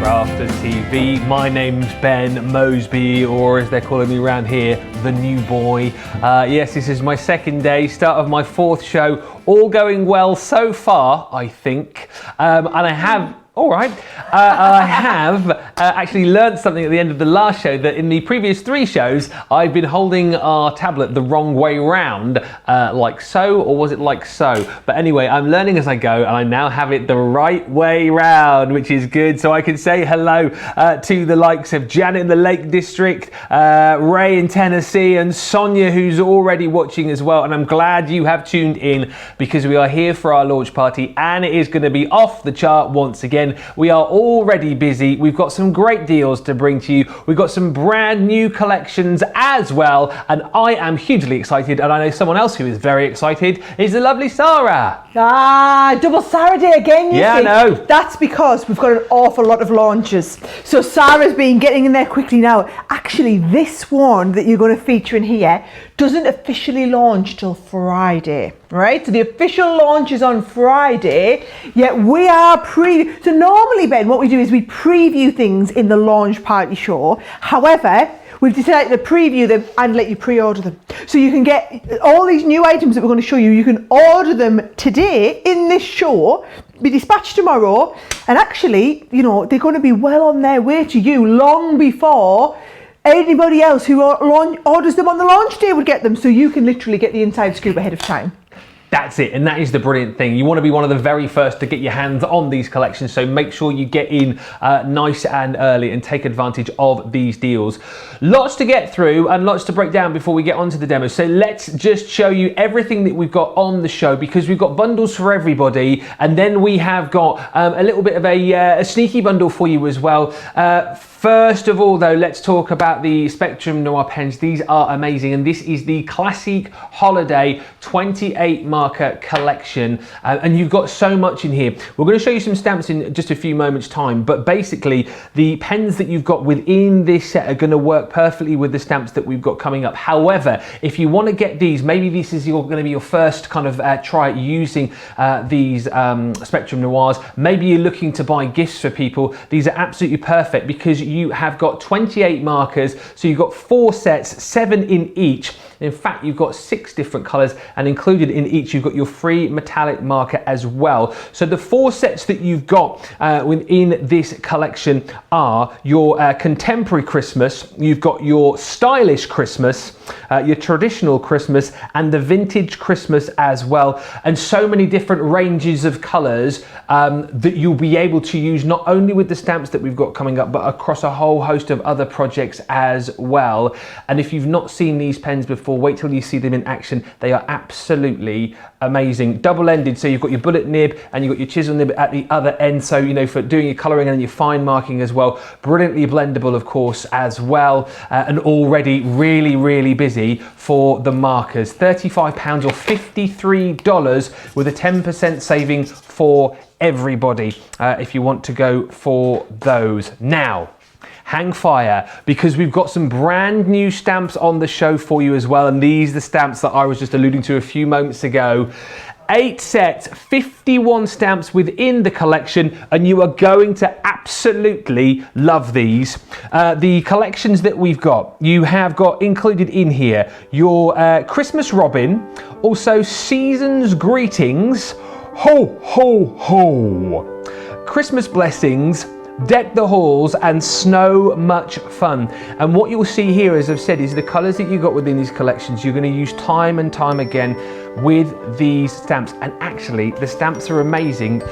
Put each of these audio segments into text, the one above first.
Rafters TV. My name's Ben Mosby, or as they're calling me around here, the new boy. Yes, this is my second day, start of my fourth show. All going well so far, I think. And I have... All right. I have actually learned something at the end of the last show, that in the previous 3 shows, I've been holding our tablet the wrong way round, like so, or was it like so? But anyway, I'm learning as I go, and I now have it the right way round, which is good. So I can say hello to the likes of Janet in the Lake District, Ray in Tennessee, and Sonia, who's already watching as well. And I'm glad you have tuned in, because we are here for our launch party, and it is going to be off the chart once again. We are already busy. We've got some great deals to bring to you. We've got some brand new collections as well, and I am hugely excited, and I know someone else who is very excited is the lovely Sara. Double Sara Day again, you see. I know. That's because we've got an awful lot of launches. So Sara's been getting in there quickly now. Actually, this one that you're going to feature in here doesn't officially launch till Friday, right? So the official launch is on Friday, yet we are so normally, Ben, what we do is we preview things in the launch party show. However, we've decided to preview them and let you pre-order them. So you can get all these new items that we're going to show you. You can order them today in this show, be dispatched tomorrow, and actually, you know, they're going to be well on their way to you long before anybody else who orders them on the launch day would get them. So you can literally get the inside scoop ahead of time. That's it, and that is the brilliant thing. You want to be one of the very first to get your hands on these collections, so make sure you get in nice and early and take advantage of these deals. Lots to get through and lots to break down before we get onto the demo. So let's just show you everything that we've got on the show, because we've got bundles for everybody, and then we have got a little bit of a sneaky bundle for you as well. First of all, though, let's talk about the Spectrum Noir pens. These are amazing, and this is the Classic Holiday 28 marker collection, and you've got so much in here. We're going to show you some stamps in just a few moments time, but basically the pens that you've got within this set are going to work perfectly with the stamps that we've got coming up. However, if you want to get these, maybe this is going to be your first kind of try at using these Spectrum Noirs, maybe you're looking to buy gifts for people, these are absolutely perfect, because you have got 28 markers, so you've got 4 sets, 7 in each. In fact, you've got 6 different colors, and included in each you've got your free metallic marker as well. So the 4 sets that you've got within this collection are your contemporary Christmas, you've got your stylish Christmas, your traditional Christmas, and the vintage Christmas as well, and so many different ranges of colors that you'll be able to use not only with the stamps that we've got coming up, but across a whole host of other projects as well. And if you've not seen these pens before, wait till you see them in action. They are absolutely amazing. Double-ended, so you've got your bullet nib and you've got your chisel nib at the other end, so you know, for doing your colouring and your fine marking as well. Brilliantly blendable, of course, as well, and already really busy for the markers. £35 or $53 with a 10% saving for everybody if you want to go for those. Now, hang fire, because we've got some brand new stamps on the show for you as well, and these are the stamps that I was just alluding to a few moments ago. 8 sets, 51 stamps within the collection, and you are going to absolutely love these. The collections that we've got, you have got included in here your Christmas Robin, also Season's Greetings, Ho Ho Ho, Christmas Blessings, Deck the Halls, and So Much Fun. And what you'll see here, as I've said, is the colours that you got within these collections you're going to use time and time again with these stamps. And actually, the stamps are amazing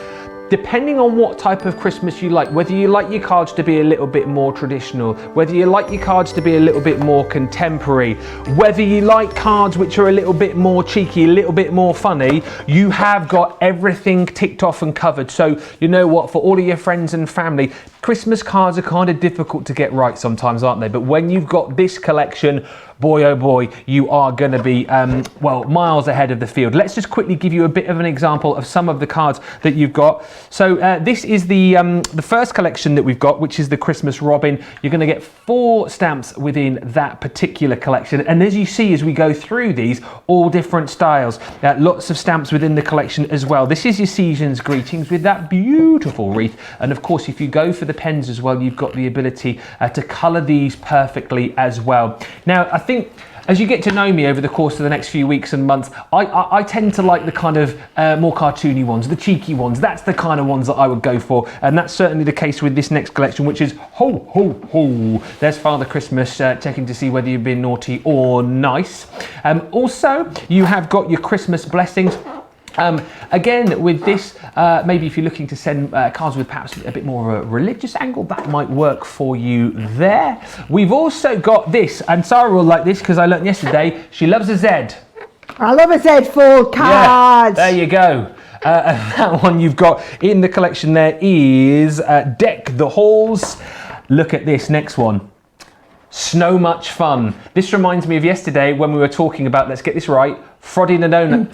depending on what type of Christmas you like, whether you like your cards to be a little bit more traditional, whether you like your cards to be a little bit more contemporary, whether you like cards which are a little bit more cheeky, a little bit more funny, you have got everything ticked off and covered. So you know what, for all of your friends and family, Christmas cards are kind of difficult to get right sometimes, aren't they? But when you've got this collection, boy oh boy, you are going to be well, miles ahead of the field. Let's just quickly give you a bit of an example of some of the cards that you've got. So this is the first collection that we've got, which is the Christmas Robin. You're going to get 4 stamps within that particular collection. And as you see, as we go through these, all different styles. Lots of stamps within the collection as well. This is your season's greetings with that beautiful wreath. And of course, if you go for the pens as well, you've got the ability to colour these perfectly as well. Now, I think as you get to know me over the course of the next few weeks and months, I tend to like the kind of more cartoony ones, the cheeky ones. That's the kind of ones that I would go for. And that's certainly the case with this next collection, which is ho, ho, ho. There's Father Christmas checking to see whether you've been naughty or nice. Also, you have got your Christmas blessings. Again, with this, maybe if you're looking to send cards with perhaps a bit more of a religious angle, that might work for you there. We've also got this, and Sarah will like this because I learned yesterday, she loves a Z. I love a Z full card. Yeah, there you go. And that one you've got in the collection there is Deck the Halls. Look at this next one. So much fun. This reminds me of yesterday when we were talking about, let's get this right, Froddy the Snowman.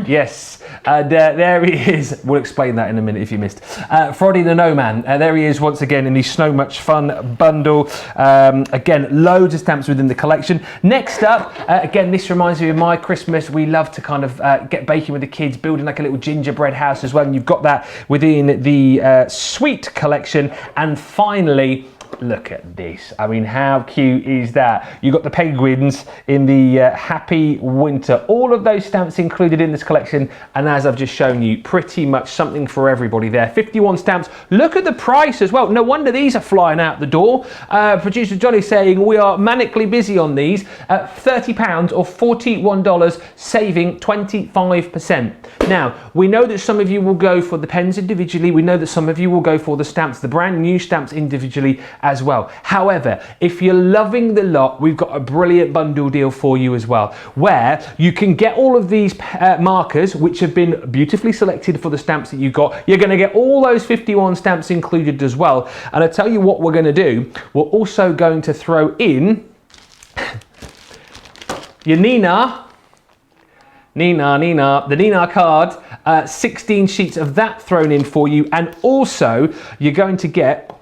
Yes, and there he is. We'll explain that in a minute if you missed. Froddy the Snowman. There he is once again in the So Much Fun bundle. Again, loads of stamps within the collection. Next up, again, this reminds me of my Christmas. We love to kind of get baking with the kids, building like a little gingerbread house as well. And you've got that within the Sweet collection. And finally, look at this. I mean, how cute is that? You got the penguins in the Happy Winter. All of those stamps included in this collection. And as I've just shown you, pretty much something for everybody there. 51 stamps. Look at the price as well. No wonder these are flying out the door. Producer Johnny saying we are manically busy on these. £30 or $41, saving 25%. Now, we know that some of you will go for the pens individually. We know that some of you will go for the stamps, the brand new stamps individually as well. However, if you're loving the lot, we've got a brilliant bundle deal for you as well, where you can get all of these markers, which have been beautifully selected for the stamps that you got. You're going to get all those 51 stamps included as well. And I tell you what we're going to do. We're also going to throw in your the Nina card, 16 sheets of that thrown in for you. And also you're going to get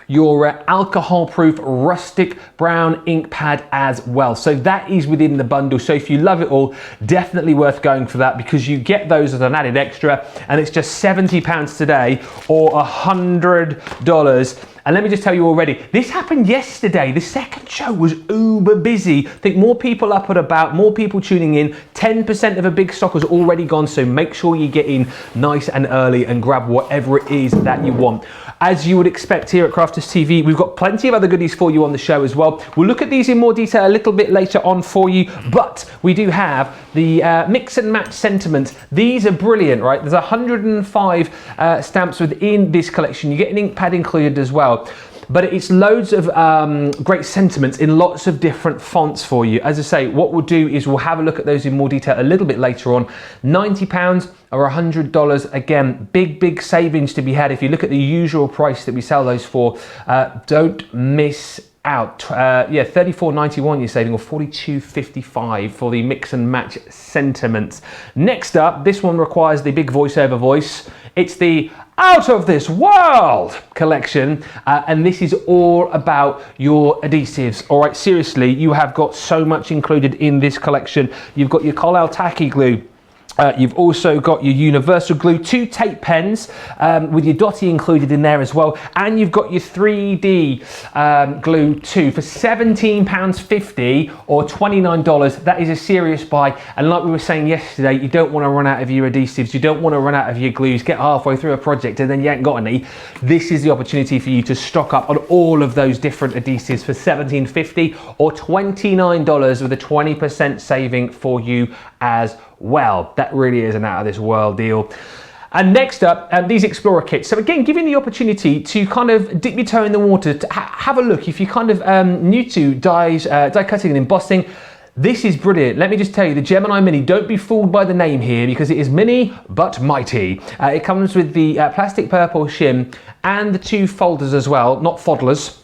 your alcohol-proof rustic brown ink pad as well. So that is within the bundle. So if you love it all, definitely worth going for that because you get those as an added extra and it's just £70 today or $100. And let me just tell you already, this happened yesterday. The second show was uber busy. I think more people up and about, more people tuning in. 10% of a big stock has already gone, so make sure you get in nice and early and grab whatever it is that you want. As you would expect here at Crafters TV, we've got plenty of other goodies for you on the show as well. We'll look at these in more detail a little bit later on for you, but we do have the mix and match sentiments. These are brilliant, right? There's 105 stamps within this collection. You get an ink pad included as well. But it's loads of great sentiments in lots of different fonts for you. As I say, what we'll do is we'll have a look at those in more detail a little bit later on. £90 or $100. Again, big savings to be had. If you look at the usual price that we sell those for, don't miss out. $34.91 you're saving, or $42.55 for the mix and match sentiments. Next up, this one requires the big voiceover voice. It's the Out of This World collection, and this is all about your adhesives. All right, seriously, you have got so much included in this collection. You've got your Collel tacky glue. You've also got your universal glue, 2 tape pens with your dotty included in there as well, and you've got your 3D glue too for £17.50 or $29. That is a serious buy, and like we were saying yesterday, you don't want to run out of your adhesives, you don't want to run out of your glues, get halfway through a project and then you ain't got any. This is the opportunity for you to stock up on all of those different adhesives for £17.50 or $29 with a 20% saving for you as well. That really is an out of this world deal. And next up, these Explorer kits. So again, giving the opportunity to kind of dip your toe in the water, to have a look. If you're kind of new to die cutting and embossing, this is brilliant. Let me just tell you, the Gemini Mini, don't be fooled by the name here because it is mini but mighty. It comes with the plastic purple shim and the 2 folders as well, not foddlers,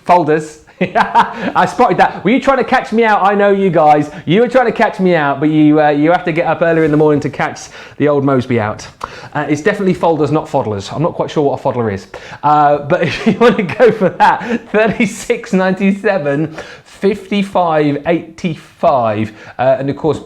folders. I spotted that. Were you trying to catch me out? I know you guys. You were trying to catch me out, but you have to get up earlier in the morning to catch the old Mosby out. It's definitely folders, not foddlers. I'm not quite sure what a foddler is. But if you want to go for that, $36.97, $55.85, and of course,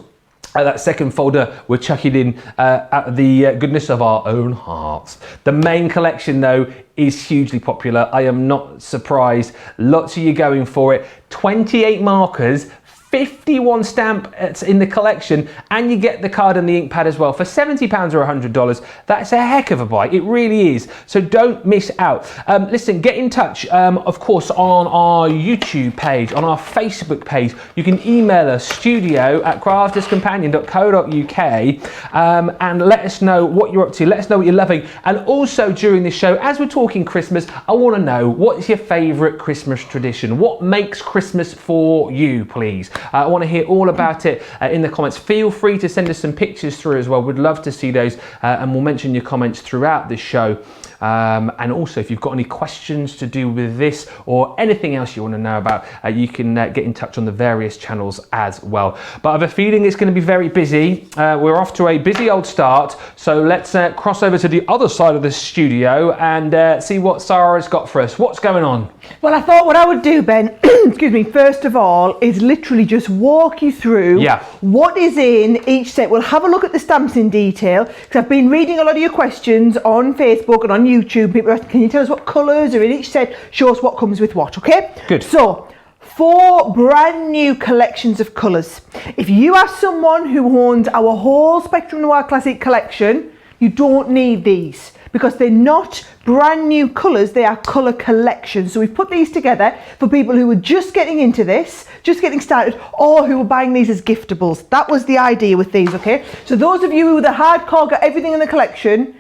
that second folder, we're chucking in out of the goodness of our own hearts. The main collection, though, is hugely popular. I am not surprised. Lots of you going for it. 28 markers, 51 stamps in the collection, and you get the card and the ink pad as well for £70 or $100. That's a heck of a buy. It really is. So don't miss out. Listen, get in touch, of course, on our YouTube page, on our Facebook page. You can email us, studio@crafterscompanion.co.uk, and let us know what you're up to. Let us know what you're loving. And also during this show, as we're talking Christmas, I want to know, what's your favourite Christmas tradition? What makes Christmas for you, please? I want to hear all about it in the comments. Feel free to send us some pictures through as well. We'd love to see those, and we'll mention your comments throughout the show. And also, if you've got any questions to do with this or anything else you want to know about, you can get in touch on the various channels as well. But I have a feeling it's going to be very busy. We're off to a busy old start, so let's cross over to the other side of the studio and see what Sara has got for us. What's going on? Well, I thought what I would do, Ben, excuse me, first of all, is literally just walk you through what is in each set. We'll have a look at the stamps in detail, because I've been reading a lot of your questions on Facebook and on YouTube. People are asking, can you tell us what colours are in each set? Show us what comes with what, okay? Good. So, 4 brand new collections of colours. If you are someone who owns our whole Spectrum Noir Classic collection, you don't need these, because they're not brand new colours, they are colour collections. So we've put these together for people who are just getting into this, just getting started, or who are buying these as giftables. That was the idea with these, okay? So those of you who are the hardcore, got everything in the collection,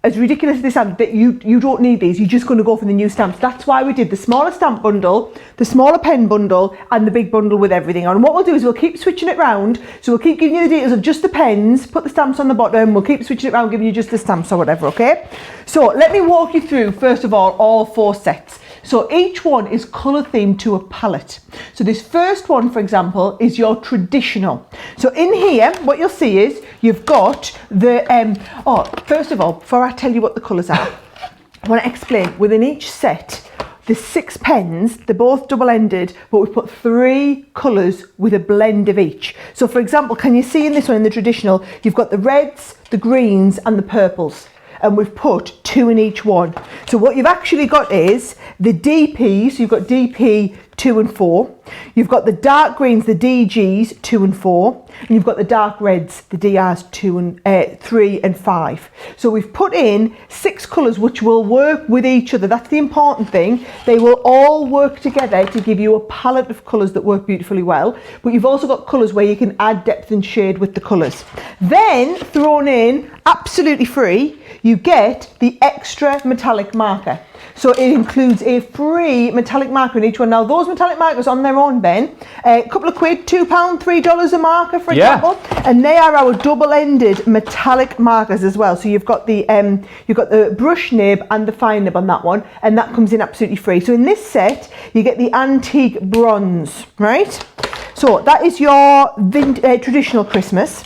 as ridiculous as this sounds, that you don't need these, you're just going to go for the new stamps. That's why we did the smaller stamp bundle, the smaller pen bundle, and the big bundle with everything on. And what we'll do is we'll keep switching it round. So we'll keep giving you the details of just the pens, put the stamps on the bottom, we'll keep switching it round, giving you just the stamps or whatever, okay? So let me walk you through, first of all 4 sets. So each one is colour themed to a palette. So this first one, for example, is your traditional. So in here, what you'll see is you've got the, first of all, before I tell you what the colours are, I want to explain, within each set, the 6 pens, they're both double-ended, but we've put 3 colours with a blend of each. So for example, can you see in this one, in the traditional, you've got the reds, the greens and the purples. And we've put 2 in each one. So what you've actually got is the DPs, so you've got DP 2 and 4. You've got the dark greens, the DGs 2 and 4. And you've got the dark reds, the DRs 3 and 5. So we've put in 6 colours which will work with each other. That's the important thing. They will all work together to give you a palette of colours that work beautifully well. But you've also got colours where you can add depth and shade with the colours. Then thrown in, absolutely free, you get the extra metallic marker. So it includes a free metallic marker in each one. Now those metallic markers on their own, Ben, a couple of quid, £2, $3 a marker, for example, and they are our double-ended metallic markers as well. So you've got the brush nib and the fine nib on that one, and that comes in absolutely free. So in this set, you get the antique bronze, right? So that is your traditional Christmas.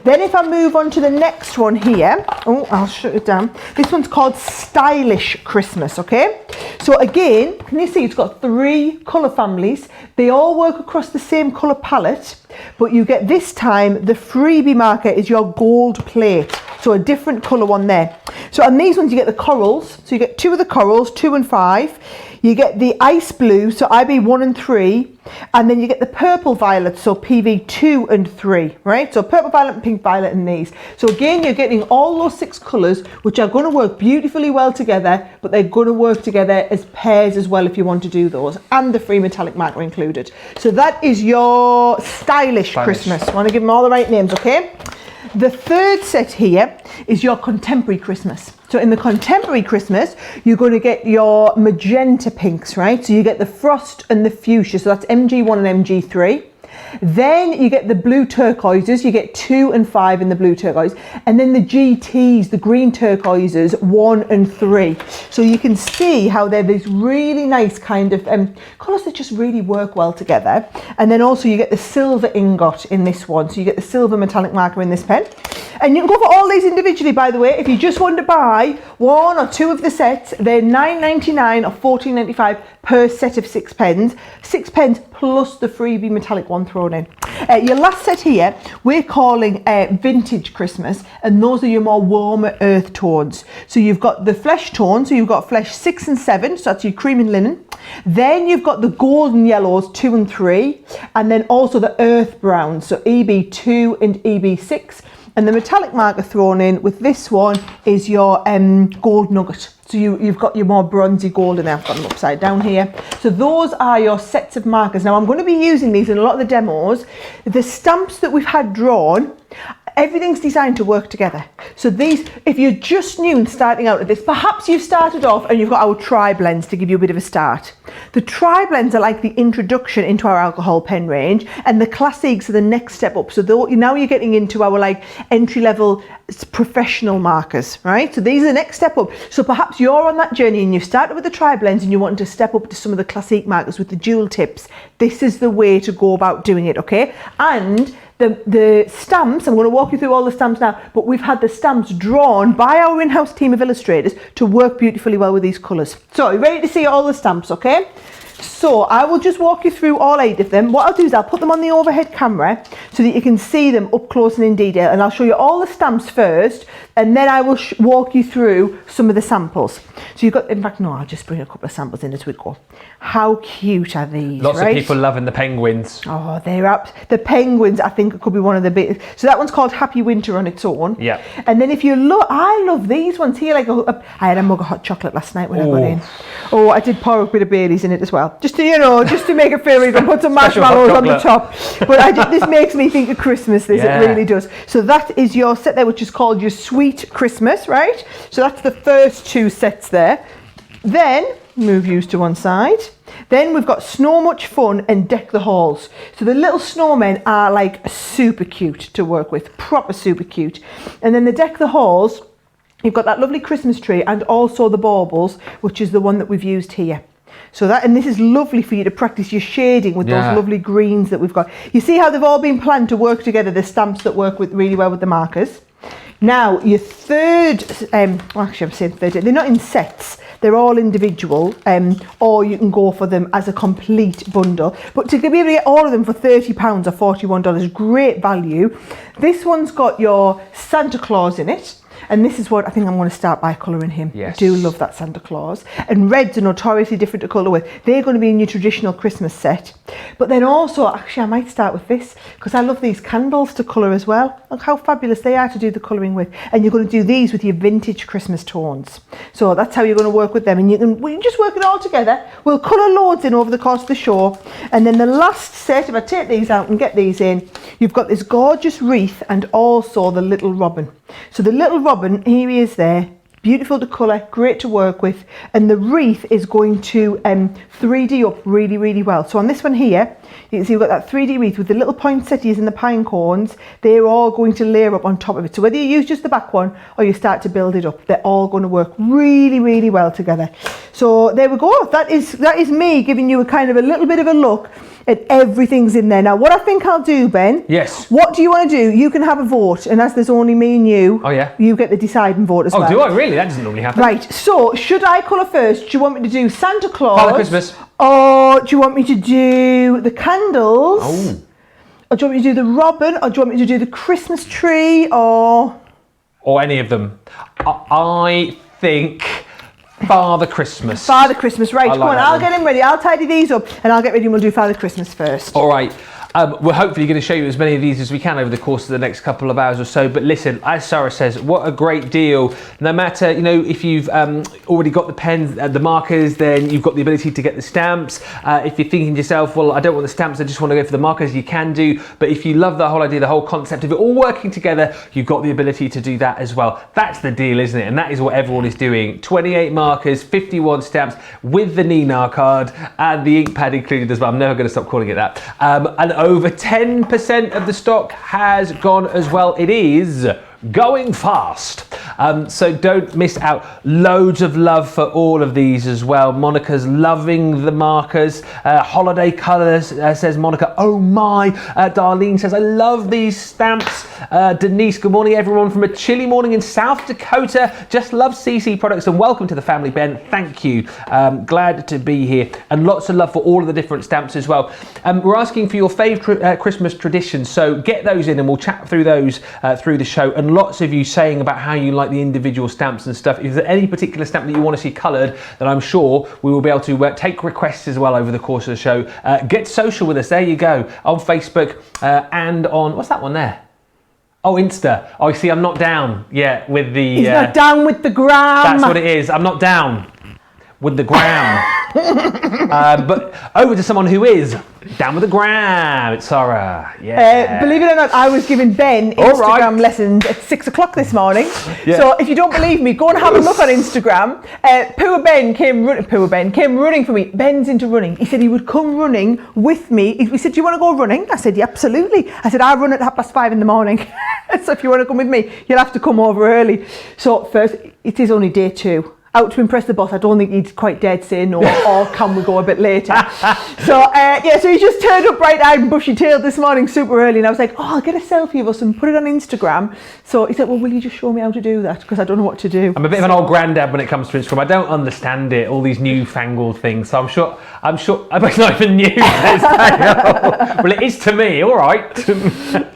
Then if I move on to the next one here, I'll shut it down. This one's called Stylish Christmas, okay? So again, can you see it's got 3 colour families. They all work across the same colour palette, but you get this time, the freebie marker is your gold plate. So a different colour one there. So on these ones you get the corals. So you get 2 of the corals, 2 and 5. You get the ice blue, so IB 1 and 3, and then you get the purple violet, so PV 2 and 3, right? So purple violet and pink violet in these. So again, you're getting all those 6 colours, which are going to work beautifully well together, but they're going to work together as pairs as well if you want to do those, and the free metallic marker included. So that is your stylish Christmas. I want to give them all the right names, okay? The third set here is your contemporary Christmas. So in the contemporary Christmas, you're going to get your magenta pinks, right? So you get the frost and the fuchsia. So that's MG1 and MG3. Then you get the blue turquoises, you get 2 and 5 in the blue turquoise, and then the GTs, the green turquoises, 1 and 3. So you can see how they're these really nice kind of colours that just really work well together. And then also you get the silver ingot in this one, so you get the silver metallic marker in this pen. And you can go for all these individually, by the way. If you just want to buy 1 or 2 of the sets, they're £9.99 or £14.95 per set of 6 pens. 6 pens plus the freebie metallic one thrown in. Your last set here, we're calling Vintage Christmas, and those are your more warmer earth tones. So you've got the flesh tone, so you've got flesh 6 and 7, so that's your cream and linen. Then you've got the golden yellows 2 and 3, and then also the earth browns, so EB2 and EB6. And the metallic marker thrown in with this one is your gold nugget. So you've got your more bronzy gold in there. I've got them upside down here. So those are your sets of markers. Now I'm going to be using these in a lot of the demos. The stamps that we've had drawn, everything's designed to work together. So these, if you're just new and starting out at this, perhaps you've started off and you've got our tri-blends to give you a bit of a start. The tri-blends are like the introduction into our alcohol pen range, and the classics are the next step up. So now you're getting into our like entry-level professional markers, right? So these are the next step up. So perhaps you're on that journey and you've started with the tri-blends and you want to step up to some of the classic markers with the jewel tips. This is the way to go about doing it, okay? And the stamps, I'm going to walk you through all the stamps now, but we've had the stamps drawn by our in-house team of illustrators to work beautifully well with these colours. So, are you ready to see all the stamps, okay? So I will just walk you through all 8 of them. What I'll do is I'll put them on the overhead camera so that you can see them up close and in detail, and I'll show you all the stamps first, and then I will walk you through some of the samples. So you've got, in fact, no, I'll just bring a couple of samples in as we go. How cute are these? Lots of people loving the penguins. Oh, they're up. The penguins, I think, could be one of the big. So that one's called Happy Winter on its own. Yeah. And then if you look, I love these ones here. Like I had a mug of hot chocolate last night when I got in. Oh, I did pour a bit of Baileys in it as well, just to just to make it feel really good. Put some marshmallows on the top. But this makes me think of Christmas. It really does. So that is your set there, which is called your Sweet Christmas, right? So that's the first 2 sets there. Then move you to one side. Then we've got Snow Much Fun and Deck the Halls. So the little snowmen are like super cute to work with, proper super cute. And then the Deck the Halls, you've got that lovely Christmas tree and also the baubles, which is the one that we've used here. So that, and this is lovely for you to practice your shading with those lovely greens that we've got. You see how they've all been planned to work together, the stamps that work with really well with the markers. Now, your third, actually I'm saying third, they're not in sets, they're all individual, or you can go for them as a complete bundle. But to be able to get all of them for £30 or $41, great value. This one's got your Santa Claus in it. And this is what I think I'm going to start by colouring him. Yes. I do love that Santa Claus. And reds are notoriously different to colour with. They're going to be in your traditional Christmas set. But then also, actually I might start with this, because I love these candles to colour as well. Look how fabulous they are to do the colouring with. And you're going to do these with your vintage Christmas tones. So that's how you're going to work with them. And you can just work it all together. We'll colour loads in over the course of the show. And then the last set, if I take these out and get these in, you've got this gorgeous wreath and also the little robin. So the little robin, here he is there, beautiful to colour, great to work with, and the wreath is going to 3D up really, really well. So on this one here, you can see we've got that 3D wreath with the little poinsettias and the pine cones. They're all going to layer up on top of it. So whether you use just the back one or you start to build it up, they're all going to work really, really well together. So there we go. That is me giving you a little bit of a look at everything's in there. Now, what I think I'll do, Ben. Yes. What do you want to do? You can have a vote, and as there's only me and you, you get the deciding vote as well. Oh, do I really? That doesn't normally happen. Right. So, should I colour first? Do you want me to do Santa Claus? Father Christmas. Or do you want me to do the candles? Oh. Or do you want me to do the robin? Or do you want me to do the Christmas tree? Or any of them. I think Father Christmas. Father Christmas, right. Come on, I'll get him ready. I'll tidy these up and I'll get ready and we'll do Father Christmas first. All right. We're hopefully going to show you as many of these as we can over the course of the next couple of hours or so. But listen, as Sarah says, what a great deal. No matter, if you've already got the pens, the markers, then you've got the ability to get the stamps. If you're thinking to yourself, well, I don't want the stamps, I just want to go for the markers, you can do. But if you love the whole idea, the whole concept of it all working together, you've got the ability to do that as well. That's the deal, isn't it? And that is what everyone is doing. 28 markers, 51 stamps with the Nina card and the ink pad included as well. I'm never going to stop calling it that. And Over 10% of the stock has gone as well. It is going fast. So don't miss out. Loads of love for all of these as well. Monica's loving the markers. Holiday colours, says Monica. Oh my. Darlene says, I love these stamps. Denise, good morning everyone from a chilly morning in South Dakota. Just love CC products and welcome to the family, Ben. Thank you. Glad to be here. And lots of love for all of the different stamps as well. We're asking for your favourite Christmas traditions. So get those in and we'll chat through those through the show. And lots of you saying about how you like the individual stamps and stuff. If there's any particular stamp that you want to see coloured, then I'm sure we will be able to take requests as well over the course of the show. Get social with us, there you go, on Facebook and on, what's that one there? Oh, Insta. Oh, you see, I'm not down yet with the... He's not down with the gram. That's what it is, I'm not down with the gram. But over to someone who is down with the gram. It's Sara. Yeah. Believe it or not, I was giving Ben Instagram lessons at 6 o'clock this morning. Yeah. So if you don't believe me, go and have a look on Instagram. Poor Ben came running for me. Ben's into running. He said he would come running with me. He said, do you want to go running? I said, yeah, absolutely. I said, I run at 5:30 in the morning. So if you want to come with me, you'll have to come over early. So first, it is only day 2. Out to impress the boss. I don't think he'd quite dared say no, or can we go a bit later? So so he just turned up bright-eyed and bushy-tailed this morning super early, and I was like, oh, I'll get a selfie of us and put it on Instagram. So he said, well, will you just show me how to do that? Because I don't know what to do. I'm a bit of an old granddad when it comes to Instagram. I don't understand it, all these newfangled things. So I'm sure, it's not even new. Well, it is to me, all right.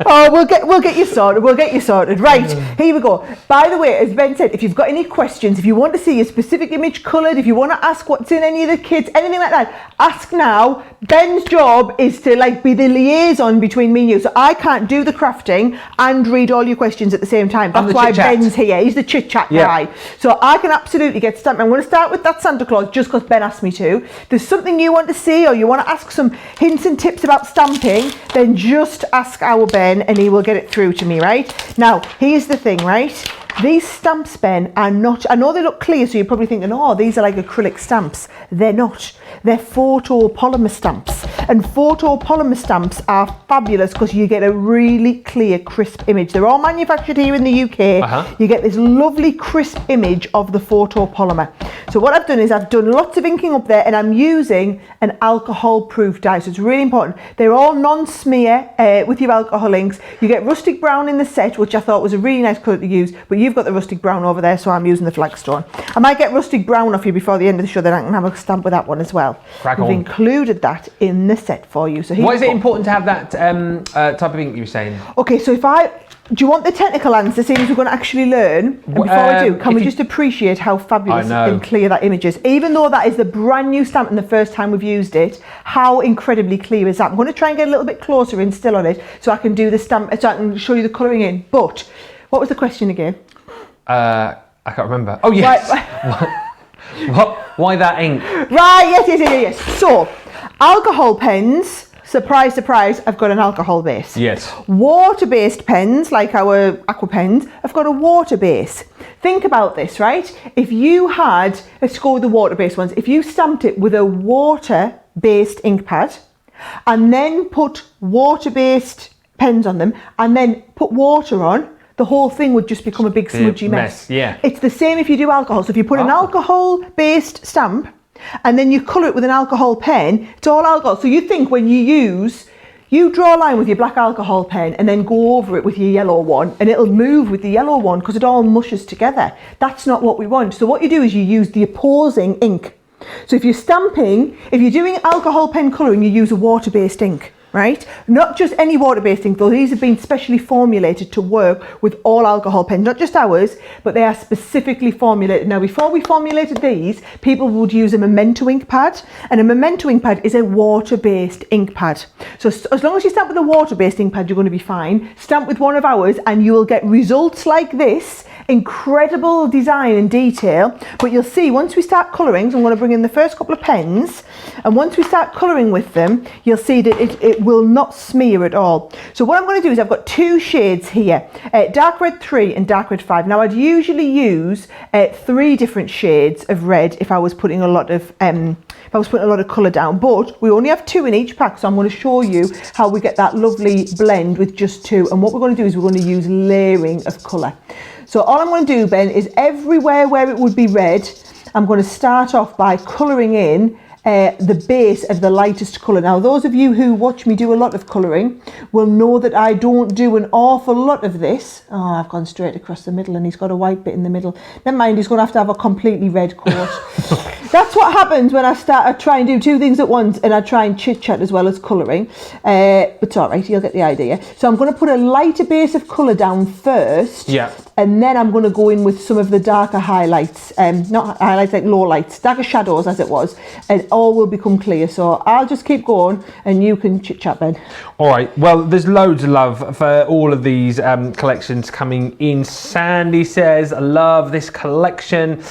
Oh, we'll get you sorted. Right, here we go. By the way, as Ben said, if you've got any questions, if you want to see a specific image coloured, if you want to ask what's in any of the kits, anything like that, ask now. Ben's job is to be the liaison between me and you, so I can't do the crafting and read all your questions at the same time. That's why Ben's here. He's the chit chat guy, so I can absolutely get stamped. I'm going to start with that Santa Claus just because Ben asked me to. If there's something you want to see or you want to ask some hints and tips about stamping, then just ask our Ben and he will get it through to me. Right now, here's the thing, right? These stamps, Ben, are not, I know they look clear, so you're probably thinking, oh, these are like acrylic stamps. They're not. They're photopolymer stamps. And photopolymer stamps are fabulous because you get a really clear, crisp image. They're all manufactured here in the UK. You get this lovely, crisp image of the photopolymer. So what I've done is I've done lots of inking up there, and I'm using an alcohol-proof dye. So it's really important. They're all non-smear with your alcohol inks. You get rustic brown in the set, which I thought was a really nice colour to use, but you've got the rustic brown over there, so I'm using the flagstone. I might get rustic brown off you before the end of the show, then I can have a stamp with that one as well. We've included that in the set for you. So why is it important to have that type of ink you were saying? Okay, so do you want the technical answer, seeing as we're going to actually learn? And before we do, can we just appreciate how fabulous and clear that image is? Even though that is the brand new stamp and the first time we've used it, how incredibly clear is that? I'm going to try and get a little bit closer in still on it so I can do the stamp, so I can show you the colouring in. But what was the question again? I can't remember. Oh, yes. Why that ink? Right, yes. So, alcohol pens, surprise, surprise, I've got an alcohol base. Yes. Water-based pens, like our aqua pens, have got a water base. Think about this, right? If you had, let's go with the water-based ones, if you stamped it with a water-based ink pad, and then put water-based pens on them, and then put water on, the whole thing would just become a big smudgy mess. Yeah. It's the same if you do alcohol. So if you put an alcohol-based stamp and then you colour it with an alcohol pen, it's all alcohol. So you think when you draw a line with your black alcohol pen and then go over it with your yellow one, and it'll move with the yellow one because it all mushes together. That's not what we want. So what you do is you use the opposing ink. So if you're doing alcohol pen colouring, you use a water-based ink. Right? Not just any water-based ink though, these have been specially formulated to work with all alcohol pens, not just ours, but they are specifically formulated. Now before we formulated these, people would use a Memento ink pad, and a Memento ink pad is a water-based ink pad. So as long as you stamp with a water-based ink pad, you're going to be fine. Stamp with one of ours and you will get results like this Incredible design and detail, but you'll see once we start colouring, so I'm going to bring in the first couple of pens, and once we start colouring with them, you'll see that it will not smear at all. So what I'm going to do is I've got 2 shades here, dark red 3 and dark red 5. Now I'd usually use 3 different shades of red if I was putting a lot of colour down, but we only have 2 in each pack, so I'm going to show you how we get that lovely blend with just 2. And what we're going to do is we're going to use layering of colour. So all I'm going to do, Ben, is everywhere where it would be red, I'm going to start off by colouring in the base of the lightest colour. Now, those of you who watch me do a lot of colouring will know that I don't do an awful lot of this. Oh, I've gone straight across the middle and he's got a white bit in the middle. Never mind, he's going to have a completely red coat. That's what happens when I try and do 2 things at once, and I try and chit-chat as well as colouring. But it's all right, you'll get the idea. So I'm going to put a lighter base of colour down first. Yeah. And then I'm going to go in with some of the darker highlights, not highlights, like low lights, darker shadows as it was, and all will become clear. So I'll just keep going and you can chit-chat, Ben. All right, well, there's loads of love for all of these collections coming in. Sandy says, I love this collection.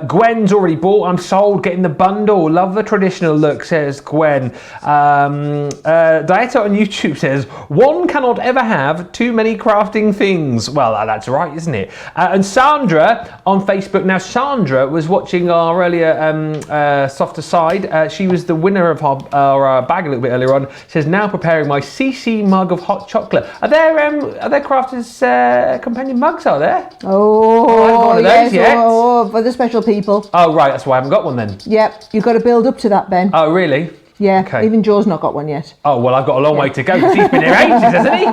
Gwen's already bought, I'm sold, getting the bundle. Love the traditional look, says Gwen. Dieta on YouTube says, one cannot ever have too many crafting things. Well, that's right, isn't it? And Sandra on Facebook. Now, Sandra was watching our earlier Softer Side. She was the winner of our bag a little bit earlier on. Says, now preparing my CC mug of hot chocolate. Are there Crafters companion mugs, are there? Oh, I haven't got one of those yet. Oh, for the special people. Oh, right, that's why I haven't got one then. Yep, you've got to build up to that, Ben. Oh, really? Yeah, okay. Even Joe's not got one yet. Oh, well, I've got a long way to go because he's been here ages, hasn't he?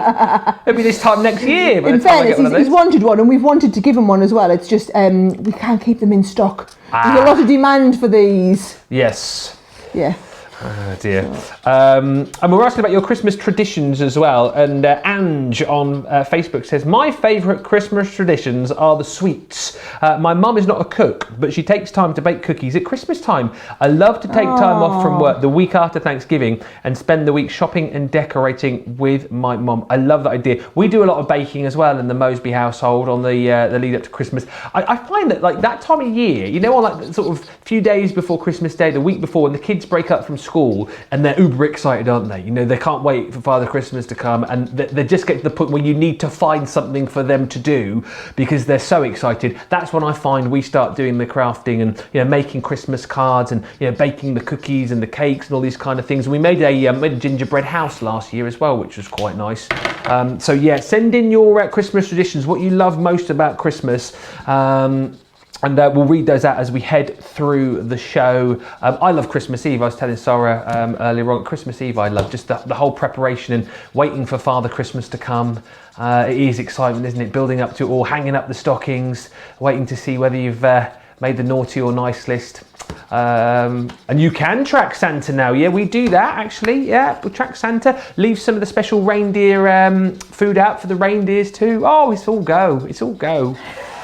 It'll be this time next year. In fairness, he's wanted one, and we've wanted to give him one as well. It's just we can't keep them in stock. There's a lot of demand for these. Yes. Yeah. Oh dear. And we're asking about your Christmas traditions as well. And Ange on Facebook says, my favourite Christmas traditions are the sweets. My mum is not a cook, but she takes time to bake cookies at Christmas time. I love to take time off from work the week after Thanksgiving and spend the week shopping and decorating with my mum. I love that idea. We do a lot of baking as well in the Mosby household on the lead up to Christmas. I find that like that time of year, you know, on like sort of few days before Christmas Day, the week before, when the kids break up from school and they're uber excited, aren't they? You know, they can't wait for Father Christmas to come, and they just get to the point where you need to find something for them to do because they're so excited. That's when I find we start doing the crafting and, you know, making Christmas cards and, you know, baking the cookies and the cakes and all these kind of things. We made a gingerbread house last year as well, which was quite nice. So yeah, send in your Christmas traditions, what you love most about Christmas. And we'll read those out as we head through the show. I love Christmas Eve. I was telling Sarah earlier on, Christmas Eve I love just the whole preparation and waiting for Father Christmas to come. It is excitement, isn't it? Building up to it all, hanging up the stockings, waiting to see whether you've made the naughty or nice list. And you can track Santa now. Yeah, we do that actually. Yeah, we'll track Santa. Leave some of the special reindeer food out for the reindeers too. Oh, it's all go. It's all go.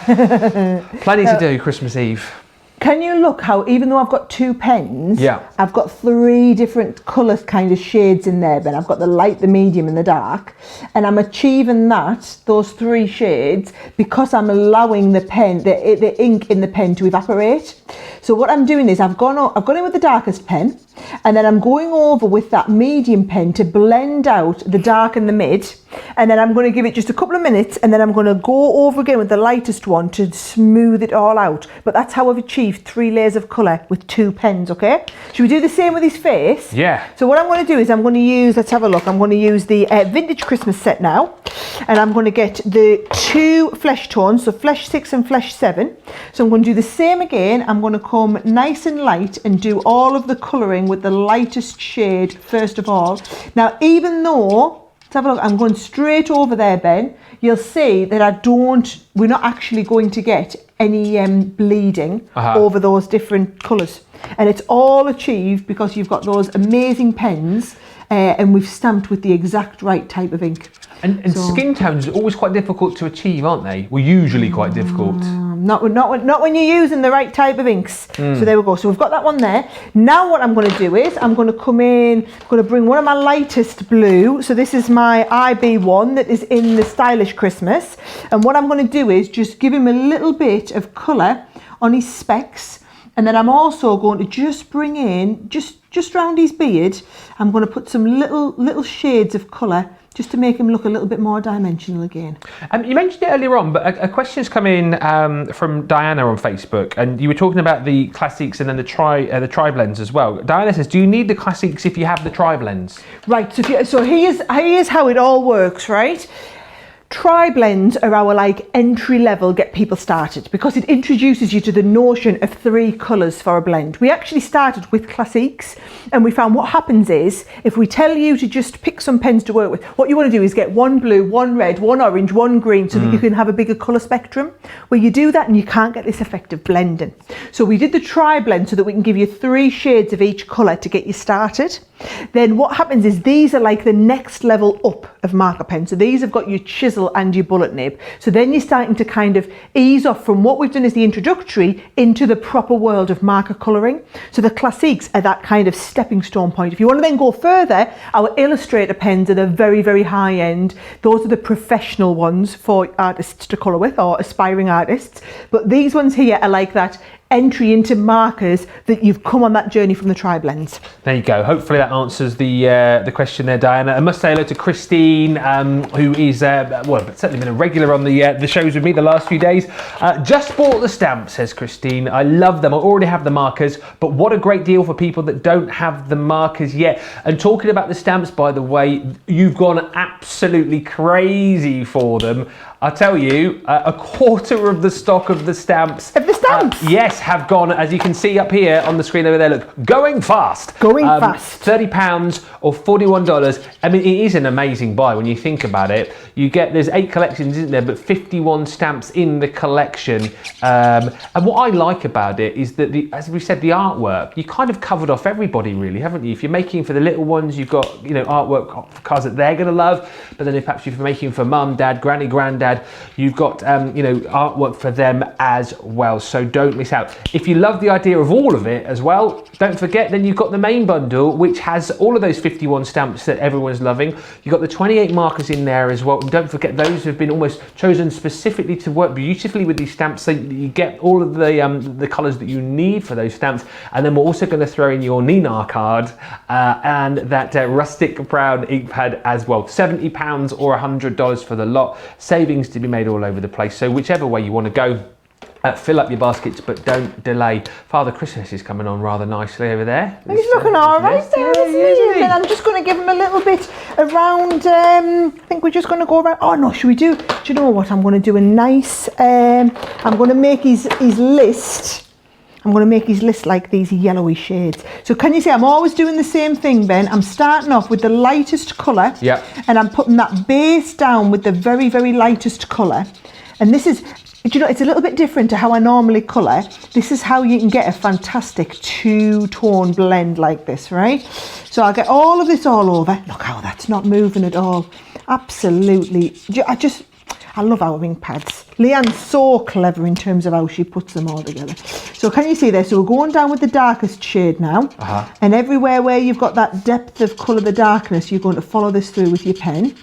Plenty to do Christmas Eve. Can you look how, even though I've got 2 pens, yeah, I've got 3 different colour kind of shades in there, Ben. I've got the light, the medium and the dark, and I'm achieving those 3 shades because I'm allowing the pen, the ink in the pen to evaporate. So what I'm doing is I've gone in with the darkest pen, and then I'm going over with that medium pen to blend out the dark and the mid, and then I'm going to give it just a couple of minutes, and then I'm going to go over again with the lightest one to smooth it all out. But that's how I've achieved 3 layers of colour with 2 pens, okay? Should we do the same with his face? Yeah. So what I'm going to do is I'm going to use, let's have a look, I'm going to use the Vintage Christmas set now, and I'm going to get the 2 flesh tones, so flesh 6 and flesh 7. So I'm going to do the same again. I'm going to come nice and light and do all of the colouring with the lightest shade first of all. Now, even though, let's have a look, I'm going straight over there, Ben, you'll see that we're not actually going to get any bleeding over those different colours. And it's all achieved because you've got those amazing pens and we've stamped with the exact right type of ink. And skin tones are always quite difficult to achieve, aren't they? Well, usually quite difficult. Not when you're using the right type of inks. So there we go. So we've got that one there. Now what I'm going to do is I'm going to come in, I'm going to bring one of my lightest blue. So this is my IB1 that is in the Stylish Christmas. And what I'm going to do is just give him a little bit of colour on his specs. And then I'm also going to just bring in, just round his beard, I'm going to put some little shades of colour just to make him look a little bit more dimensional again. You mentioned it earlier on, but a question's come in from Diana on Facebook, and you were talking about the classics and then the tri blends as well. Diana says, do you need the classics if you have the tri blends? Right, so here's how it all works, right? Tri-blends are our like entry level, get people started, because it introduces you to the notion of 3 colours for a blend. We actually started with classiques, and we found what happens is if we tell you to just pick some pens to work with, what you want to do is get 1 blue, 1 red, 1 orange, 1 green, so that you can have a bigger colour spectrum. Well, you do that and you can't get this effect of blending. So we did the tri-blend so that we can give you 3 shades of each colour to get you started. Then what happens is these are like the next level up of marker pens. So these have got your chisel and your bullet nib. So then you're starting to kind of ease off from what we've done as the introductory into the proper world of marker colouring. So the classiques are that kind of stepping stone point. If you want to then go further, our Illustrator pens are the very, very high end. Those are the professional ones for artists to colour with, or aspiring artists. But these ones here are like that entry into markers that you've come on that journey from the tri-blends. There you go. Hopefully that answers the question there, Diana. I must say hello to Christine, who is well, certainly been a regular on the shows with me the last few days. Just bought the stamps, says Christine. I love them. I already have the markers, but what a great deal for people that don't have the markers yet. And talking about the stamps, by the way, you've gone absolutely crazy for them. I'll tell you, a quarter of the stock of the stamps. Of the stamps? Yes, have gone, as you can see up here on the screen over there, look, going fast. Going fast. £30 or $41. I mean, it is an amazing buy when you think about it. You get, there's 8 collections, isn't there, but 51 stamps in the collection. And what I like about it is that, as we said, the artwork, you kind of covered off everybody really, haven't you? If you're making for the little ones, you've got, you know, artwork for cars that they're going to love, but then if perhaps if you're making for mum, dad, granny, granddad, you've got you know, artwork for them as well, so don't miss out. If you love the idea of all of it as well, don't forget then you've got the main bundle, which has all of those 51 stamps that everyone's loving. You've got the 28 markers in there as well, and don't forget those have been almost chosen specifically to work beautifully with these stamps, so you get all of the colours that you need for those stamps. And then we're also going to throw in your Nina card and that rustic brown ink pad as well. £70 or $100 for the lot. Savings to be made all over the place, so whichever way you want to go, fill up your baskets, but don't delay. Father Christmas is coming on rather nicely over there. He's looking all right there, isn't he? And I'm just going to give him a little bit around, I think we're just going to go around, oh no, should we do you know what, I'm going to do a nice, I'm going to make his list. I'm going to make his list like these yellowy shades. So can you see I'm always doing the same thing, Ben? I'm starting off with the lightest colour, yeah, and I'm putting that base down with the very, very lightest colour. And this is, you know, it's a little bit different to how I normally colour. This is how you can get a fantastic 2-tone blend like this, right? So I'll get all of this all over. Look how that's not moving at all. Absolutely. I love our ink pads. Leanne's so clever in terms of how she puts them all together. So can you see there? So we're going down with the darkest shade now. And everywhere where you've got that depth of colour, the darkness, you're going to follow this through with your pen.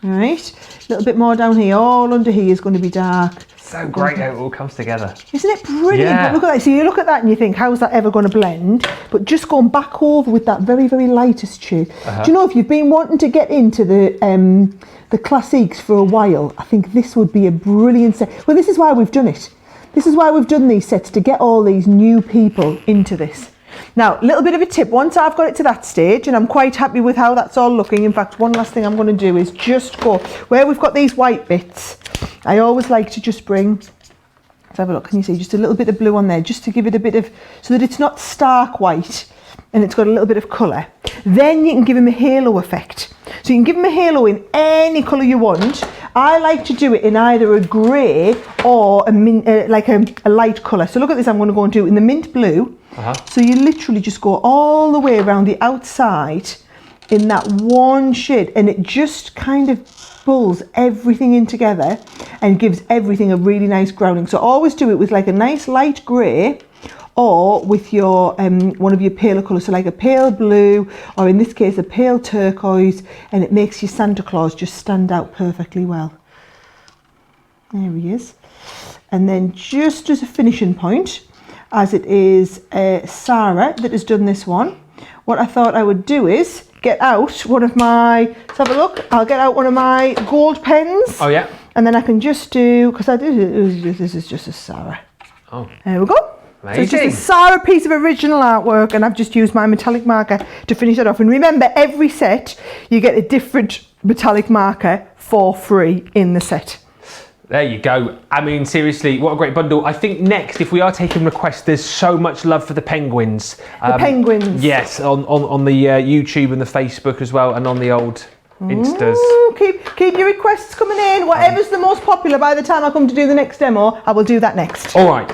All right. A little bit more down here. All under here is going to be dark. So great how it all comes together. Isn't it brilliant? Yeah. But look at that. So you look at that and you think, how's that ever going to blend? But just going back over with that very, very lightest shade. Do you know, if you've been wanting to get into the classiques for a while, I think this would be a brilliant set. Well, this is why we've done it. This is why we've done these sets, to get all these new people into this. Now, a little bit of a tip, once I've got it to that stage and I'm quite happy with how that's all looking, in fact, one last thing I'm going to do is just go, where we've got these white bits, I always like to just bring, let's have a look, can you see, just a little bit of blue on there, just to give it a bit of, so that it's not stark white and it's got a little bit of colour. Then you can give him a halo effect. So you can give him a halo in any colour you want. I like to do it in either a grey or like a light colour. So look at this, I'm going to go and do it in the mint blue. So you literally just go all the way around the outside in that one shade, and it just kind of pulls everything in together and gives everything a really nice grounding. So always do it with like a nice light grey, or with your one of your paler colours, so like a pale blue, or in this case a pale turquoise, and it makes your Santa Claus just stand out perfectly well. There he is. And then just as a finishing point, as it is Sarah that has done this one, what I thought I would do is get out one of my, let's have a look, I'll get out one of my gold pens. Oh yeah. And then I can just do, because I did, this is just a Sarah. Oh. There we go. Amazing. So it's just a Sara piece of original artwork, and I've just used my metallic marker to finish it off. And remember, every set you get a different metallic marker for free in the set. There you go. I mean, seriously, what a great bundle. I think next, if we are taking requests, there's so much love for the penguins. The penguins. Yes, on the YouTube and the Facebook as well, and on the old Instas. Ooh, keep your requests coming in. Whatever's the most popular, by the time I come to do the next demo, I will do that next. All right,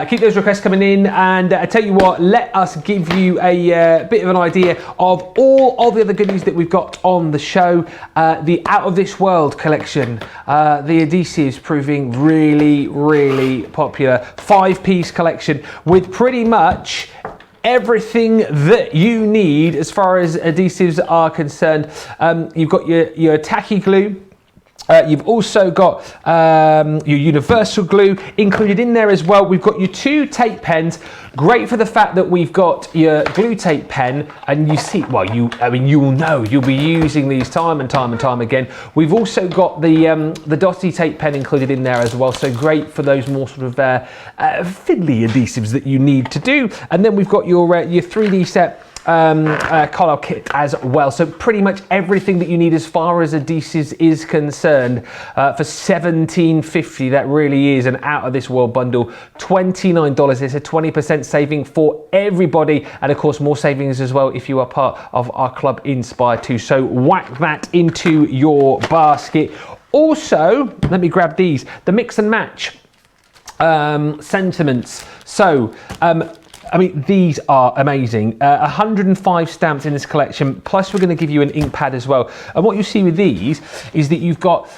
keep those requests coming in, and I tell you what, let us give you a bit of an idea of all of the other goodies that we've got on the show. The Out of This World collection, the Adhesives proving really, really popular. 5-piece collection with pretty much everything that you need as far as adhesives are concerned. You've got your tacky glue. You've also got your universal glue included in there as well. We've got your 2 tape pens. Great for the fact that we've got your glue tape pen, and you see, well, you will know you'll be using these time and time and time again. We've also got the dotty tape pen included in there as well. So great for those more sort of fiddly adhesives that you need to do. And then we've got your 3D set collar kit as well. So pretty much everything that you need as far as adhesives is concerned for $17.50. That really is an out of this world bundle. $29. It's a 20% saving for everybody, and of course more savings as well if you are part of our club Inspire 2. So whack that into your basket. Also, let me grab these, the mix and match sentiments. So I mean, these are amazing. 105 stamps in this collection, plus we're going to give you an ink pad as well. And what you see with these is that you've got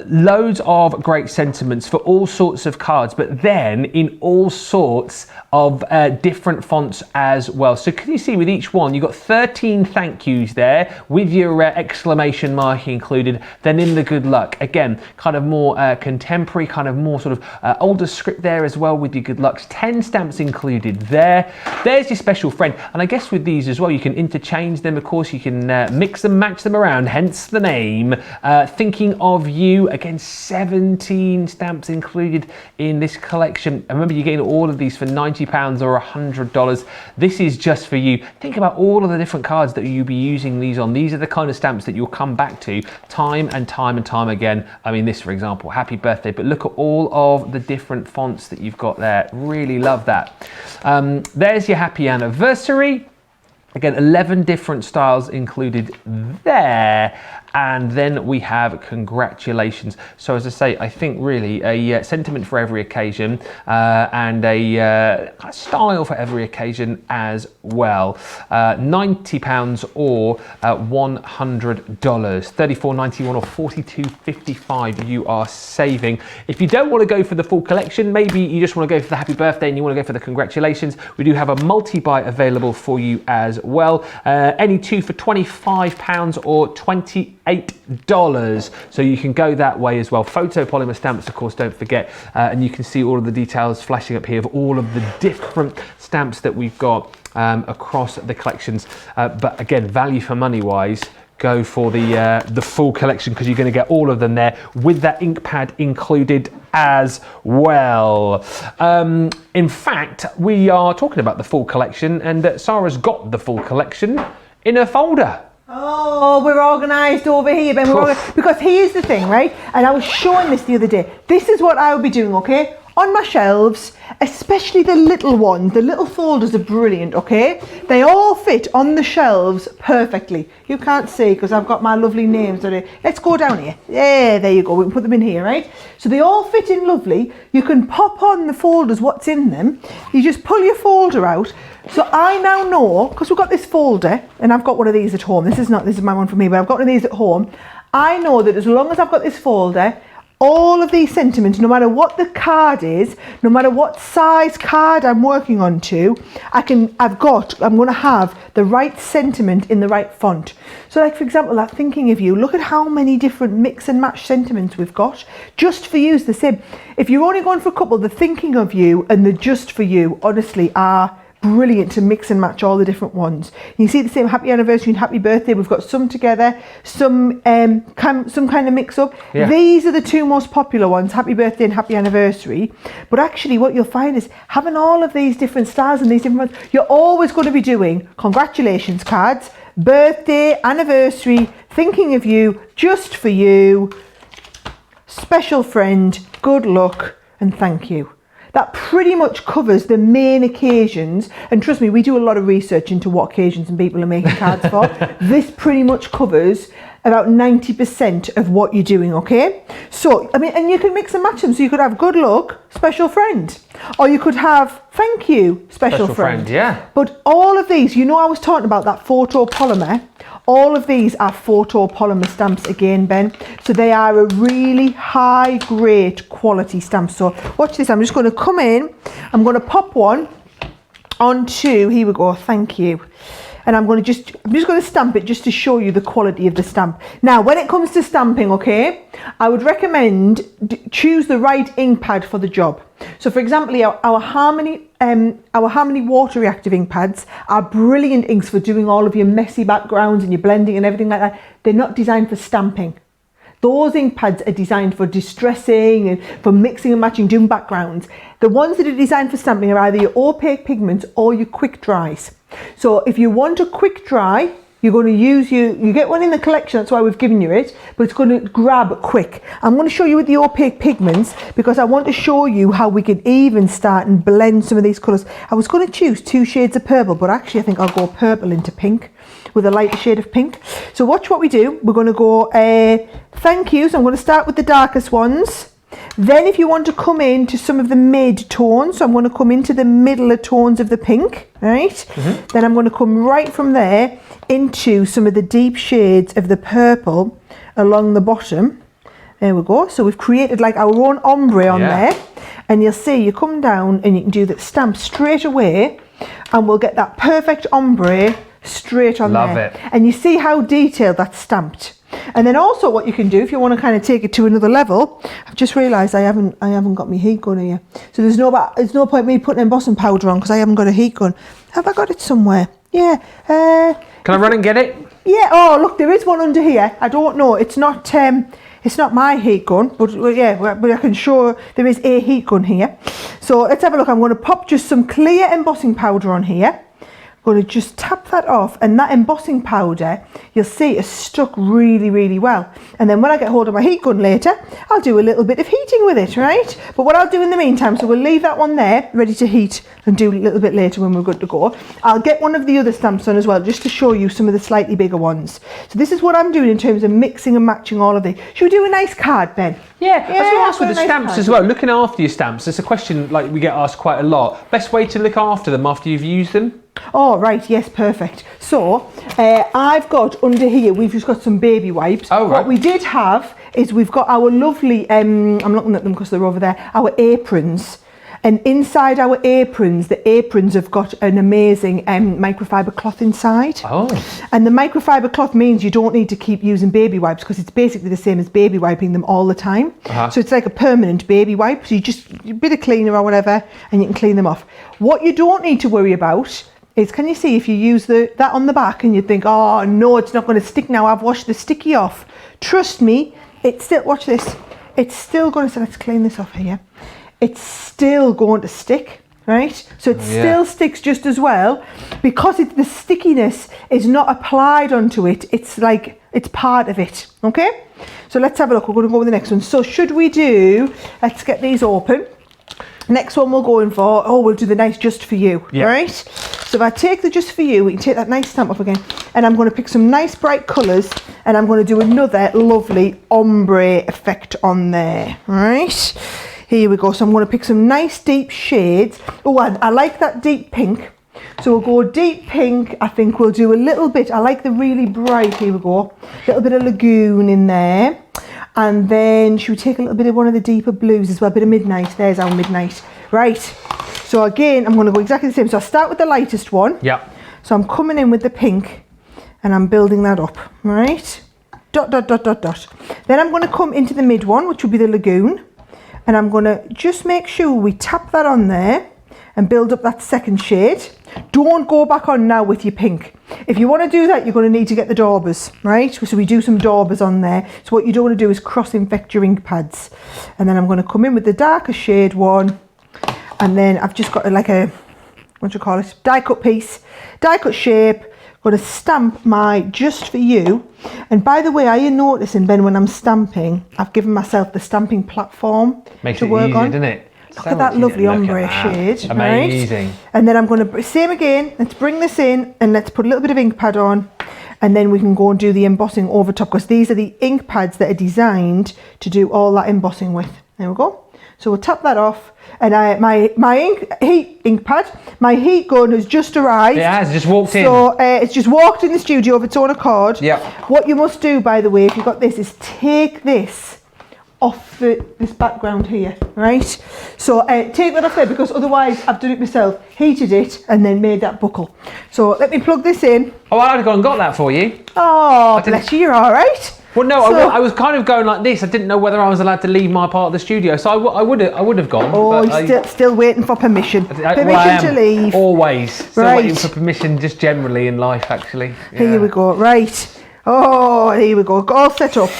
loads of great sentiments for all sorts of cards, but then in all sorts of different fonts as well. So can you see with each one, you've got 13 thank yous there with your exclamation mark included. Then in the good luck, again, kind of more contemporary, kind of more sort of older script there as well with your good lucks. 10 stamps included there. There's your special friend. And I guess with these as well, you can interchange them. Of course, you can mix them, match them around, hence the name. Thinking of you, again, 17 stamps included in this collection. And remember, you're getting all of these for £90 or $100. This is just for you. Think about all of the different cards that you'll be using these on. These are the kind of stamps that you'll come back to time and time and time again. I mean, this, for example, happy birthday, but look at all of the different fonts that you've got there. Really love that. There's your happy anniversary. Again, 11 different styles included there. And then we have congratulations. So as I say, I think really a sentiment for every occasion and a style for every occasion as well. £90 or $100. $34.91 or $42.55 you are saving. If you don't want to go for the full collection, maybe you just want to go for the happy birthday and you want to go for the congratulations, we do have a multi-buy available for you as well. Any 2 for £25 or $28. So you can go that way as well. Photopolymer stamps, of course, don't forget, and you can see all of the details flashing up here of all of the different stamps that we've got across the collections. But again, value for money wise, go for the full collection, because you're going to get all of them there with that ink pad included as well. In fact, we are talking about the full collection, and Sara's got the full collection in her folder. Oh, we're organised over here, Ben. Because here's the thing, right? And I was showing this the other day. This is what I would be doing, okay? on my shelves, especially the little ones. The little folders are brilliant, okay? They all fit on the shelves perfectly. You can't see because I've got my lovely names on it. Let's go down here. Yeah, there you go. We can put them in here, right? So they all fit in lovely. You can pop on the folders what's in them. You just pull your folder out. So I now know, because we've got this folder, and I've got one of these at home. This is my one for me, but I've got one of these at home. I know that as long as I've got this folder, all of these sentiments, no matter what the card is, no matter what size card I'm working on to, I'm going to have the right sentiment in the right font. So like, for example, that thinking of you, look at how many different mix and match sentiments we've got. Just for you is the same. If you're only going for a couple, the thinking of you and the just for you, honestly, are brilliant to mix and match all the different ones. You see the same happy anniversary and happy birthday. We've got some together, some kind of mix up. Yeah. These are the two most popular ones, happy birthday and happy anniversary. But actually what you'll find is having all of these different styles and these different ones, you're always going to be doing congratulations cards, birthday, anniversary, thinking of you, just for you, special friend, good luck, and thank you. That pretty much covers the main occasions, and trust me, we do a lot of research into what occasions and people are making cards for. This pretty much covers about 90% of what you're doing, okay? So, I mean, and you can mix and match them. So you could have good luck, special friend, or you could have thank you, special friend. Yeah. But all of these, you know, I was talking about that photopolymer. All of these are photopolymer stamps again, Ben. So they are a really high grade quality stamp. So watch this. I'm just going to come in. I'm going to pop one onto, here we go, thank you. And I'm just going to stamp it just to show you the quality of the stamp. Now, when it comes to stamping, okay, I would recommend choose the right ink pad for the job. So, for example, our Harmony water reactive ink pads are brilliant inks for doing all of your messy backgrounds and your blending and everything like that. They're not designed for stamping. Those ink pads are designed for distressing and for mixing and matching, doing backgrounds. The ones that are designed for stamping are either your opaque pigments or your quick dries. So if you want a quick dry, you're going to use you get one in the collection, that's why we've given you it, but it's going to grab quick. I'm going to show you with the opaque pigments because I want to show you how we can even start and blend some of these colours. I was going to choose 2 shades of purple, but actually I think I'll go purple into pink with a lighter shade of pink. So watch what we do. We're going to go thank you. So I'm going to start with the darkest ones. Then if you want to come into some of the mid tones, so I'm going to come into the middle tones of the pink, right? Mm-hmm. Then I'm going to come right from there into some of the deep shades of the purple along the bottom. There we go. So we've created like our own ombre on there. And you'll see you come down and you can do the stamp straight away and we'll get that perfect ombre straight on there. Love it. And you see how detailed that's stamped. And then also what you can do if you want to kind of take it to another level, I've just realised I haven't got my heat gun here. So there's no point me putting embossing powder on because I haven't got a heat gun. Have I got it somewhere? Yeah. Can I run and get it? Yeah. Oh, look, there is one under here. I don't know. It's not my heat gun, but I can show there is a heat gun here. So let's have a look. I'm going to pop just some clear embossing powder on here. I'm going to just tap that off, and that embossing powder, you'll see, is stuck really, really well. And then when I get hold of my heat gun later, I'll do a little bit of heating with it, right? But what I'll do in the meantime, so we'll leave that one there, ready to heat, and do a little bit later when we're good to go. I'll get one of the other stamps on as well, just to show you some of the slightly bigger ones. So this is what I'm doing in terms of mixing and matching all of these. Should we do a nice card, Ben? Yeah, I was going to ask with the stamps as well, looking after your stamps, it's a question like we get asked quite a lot. Best way to look after them after you've used them? Oh, right, yes, perfect. So, I've got under here, we've just got some baby wipes. Oh, right. What we did have is we've got our lovely, I'm looking at them because they're over there, our aprons. And inside our aprons, the aprons have got an amazing microfiber cloth inside. Oh. And the microfiber cloth means you don't need to keep using baby wipes because it's basically the same as baby wiping them all the time. Uh-huh. So it's like a permanent baby wipe. So you just, a bit of cleaner or whatever, and you can clean them off. What you don't need to worry about is, can you see if you use that on the back and you think, oh no, it's not going to stick now, I've washed the sticky off. Trust me, it's still, watch this, it's still going to, so let's clean this off here. It's still going to stick, right? So it still sticks just as well because the stickiness is not applied onto it. It's like, it's part of it, okay? So let's have a look. We're going to go with the next one. So should we do, let's get these open. Next one we're going for, we'll do the nice just for you, right? So if I take the just for you, we can take that nice stamp off again, and I'm going to pick some nice bright colours, and I'm going to do another lovely ombre effect on there, right? Here we go. So I'm going to pick some nice deep shades. Oh, I like that deep pink. So we'll go deep pink. I think we'll do a little bit. I like the really bright. Here we go. A little bit of lagoon in there. And then should we take a little bit of one of the deeper blues as well? A bit of midnight. There's our midnight. Right. So again, I'm going to go exactly the same. So I'll start with the lightest one. Yeah. So I'm coming in with the pink and I'm building that up. Right. Dot, dot, dot, dot, dot. Then I'm going to come into the mid one, which will be the lagoon. And I'm going to just make sure we tap that on there and build up that second shade. Don't go back on now with your pink. If you want to do that, you're going to need to get the daubers, right? So we do some daubers on there. So what you don't want to do is cross-infect your ink pads. And then I'm going to come in with the darker shade one. And then I've just got like a, what do you call it? Die cut piece, die cut shape. Going to stamp my just for you. And by the way, are you noticing, Ben, when I'm stamping, I've given myself the stamping platform Makes to it work easier, on. doesn't it? Look at that lovely ombre shade. Amazing. Right? And then I'm going to, same again, let's bring this in and let's put a little bit of ink pad on. And then we can go and do the embossing over top, because these are the ink pads that are designed to do all that embossing with. There we go. So we'll tap that off. And my ink pad, my heat gun has just arrived. It has, just walked in. So it's just walked in the studio of its own accord. Yeah. What you must do, by the way, if you've got this, is take this off this background here, right? So take that off there, because otherwise I've done it myself, heated it and then made that buckle. So let me plug this in. Oh, I'd gone and got that for you. Oh, bless you, you're all right. Well, no, I was kind of going like this. I didn't know whether I was allowed to leave my part of the studio, so I would have gone. Oh, you're still waiting for permission. Permission to leave. Always. Still Right. waiting for permission, just generally in life, actually. Yeah. Here we go, right. Oh, here we go, all set up.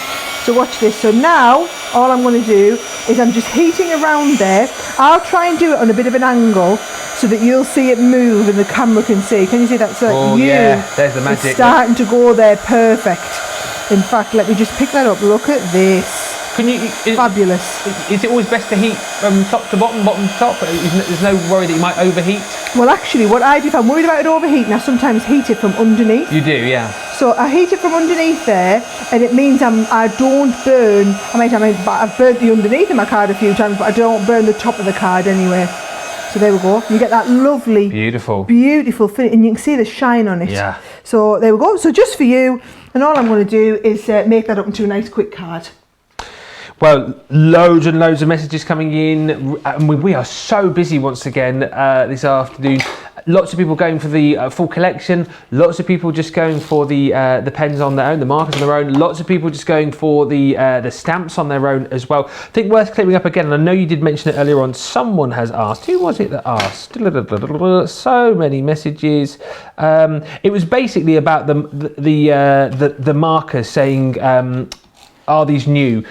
So watch this. So now, all I'm going to do is I'm just heating around there. I'll try and do it on a bit of an angle so that you'll see it move and the camera can see. Can you see that? So yeah, there's the magic. It's starting to go there, perfect. In fact, let me just pick that up. Look at this. Fabulous. Is it always best to heat from top to bottom, bottom to top? There's no worry that you might overheat? Well, actually, what I do, if I'm worried about it overheating, I sometimes heat it from underneath. You do, yeah. So I heat it from underneath there, and it means I don't burn. I've burnt the underneath of my card a few times, but I don't burn the top of the card anyway. So there we go. You get that lovely, beautiful finish, and you can see the shine on it. Yeah. So there we go. So just for you, and all I'm going to do is make that up into a nice quick card. Well, loads and loads of messages coming in. We are so busy once again this afternoon. Lots of people going for the full collection. Lots of people just going for the pens on their own, the markers on their own. Lots of people just going for the stamps on their own as well. I think worth clearing up again, and I know you did mention it earlier on. Someone has asked. Who was it that asked? So many messages. It was basically about the markers saying, are these new?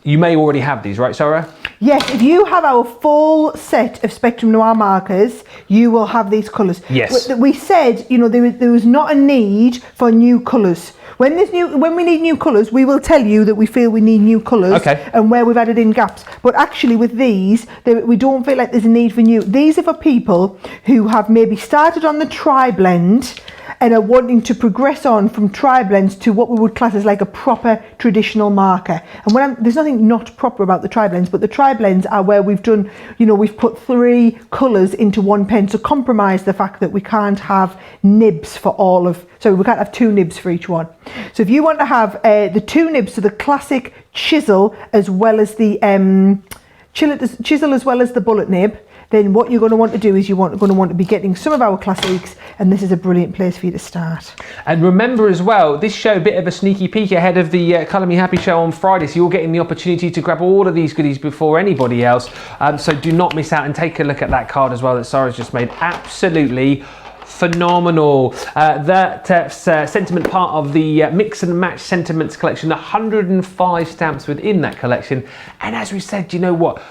You may already have these, right, Sarah? Yes, if you have our full set of Spectrum Noir markers, you will have these colours. Yes. We said, you know, there was not a need for new colours. When we need new colours, we will tell you that we feel we need new colours, okay, and where we've added in gaps. But actually with these, we don't feel like there's a need for new. These are for people who have maybe started on the tri-blend and are wanting to progress on from tri-blends to what we would class as like a proper traditional marker. And there's nothing not proper about the tri-blends, but the tri-blends are where we've done, you know, we've put 3 colours into one pen to compromise the fact that we can't have nibs for all of, so we can't have 2 nibs for each one. So if you want to have the 2 nibs, so the classic chisel as well as the chisel as well as the bullet nib, then what you're going to want to do is you're going to want to be getting some of our classics, and this is a brilliant place for you to start. And remember as well, this show, a bit of a sneaky peek ahead of the Colour Me Happy show on Friday, so you're getting the opportunity to grab all of these goodies before anybody else, so do not miss out and take a look at that card as well that Sarah's just made. Absolutely phenomenal. That's sentiment part of the Mix and Match Sentiments collection, 105 stamps within that collection, and as we said, you know what,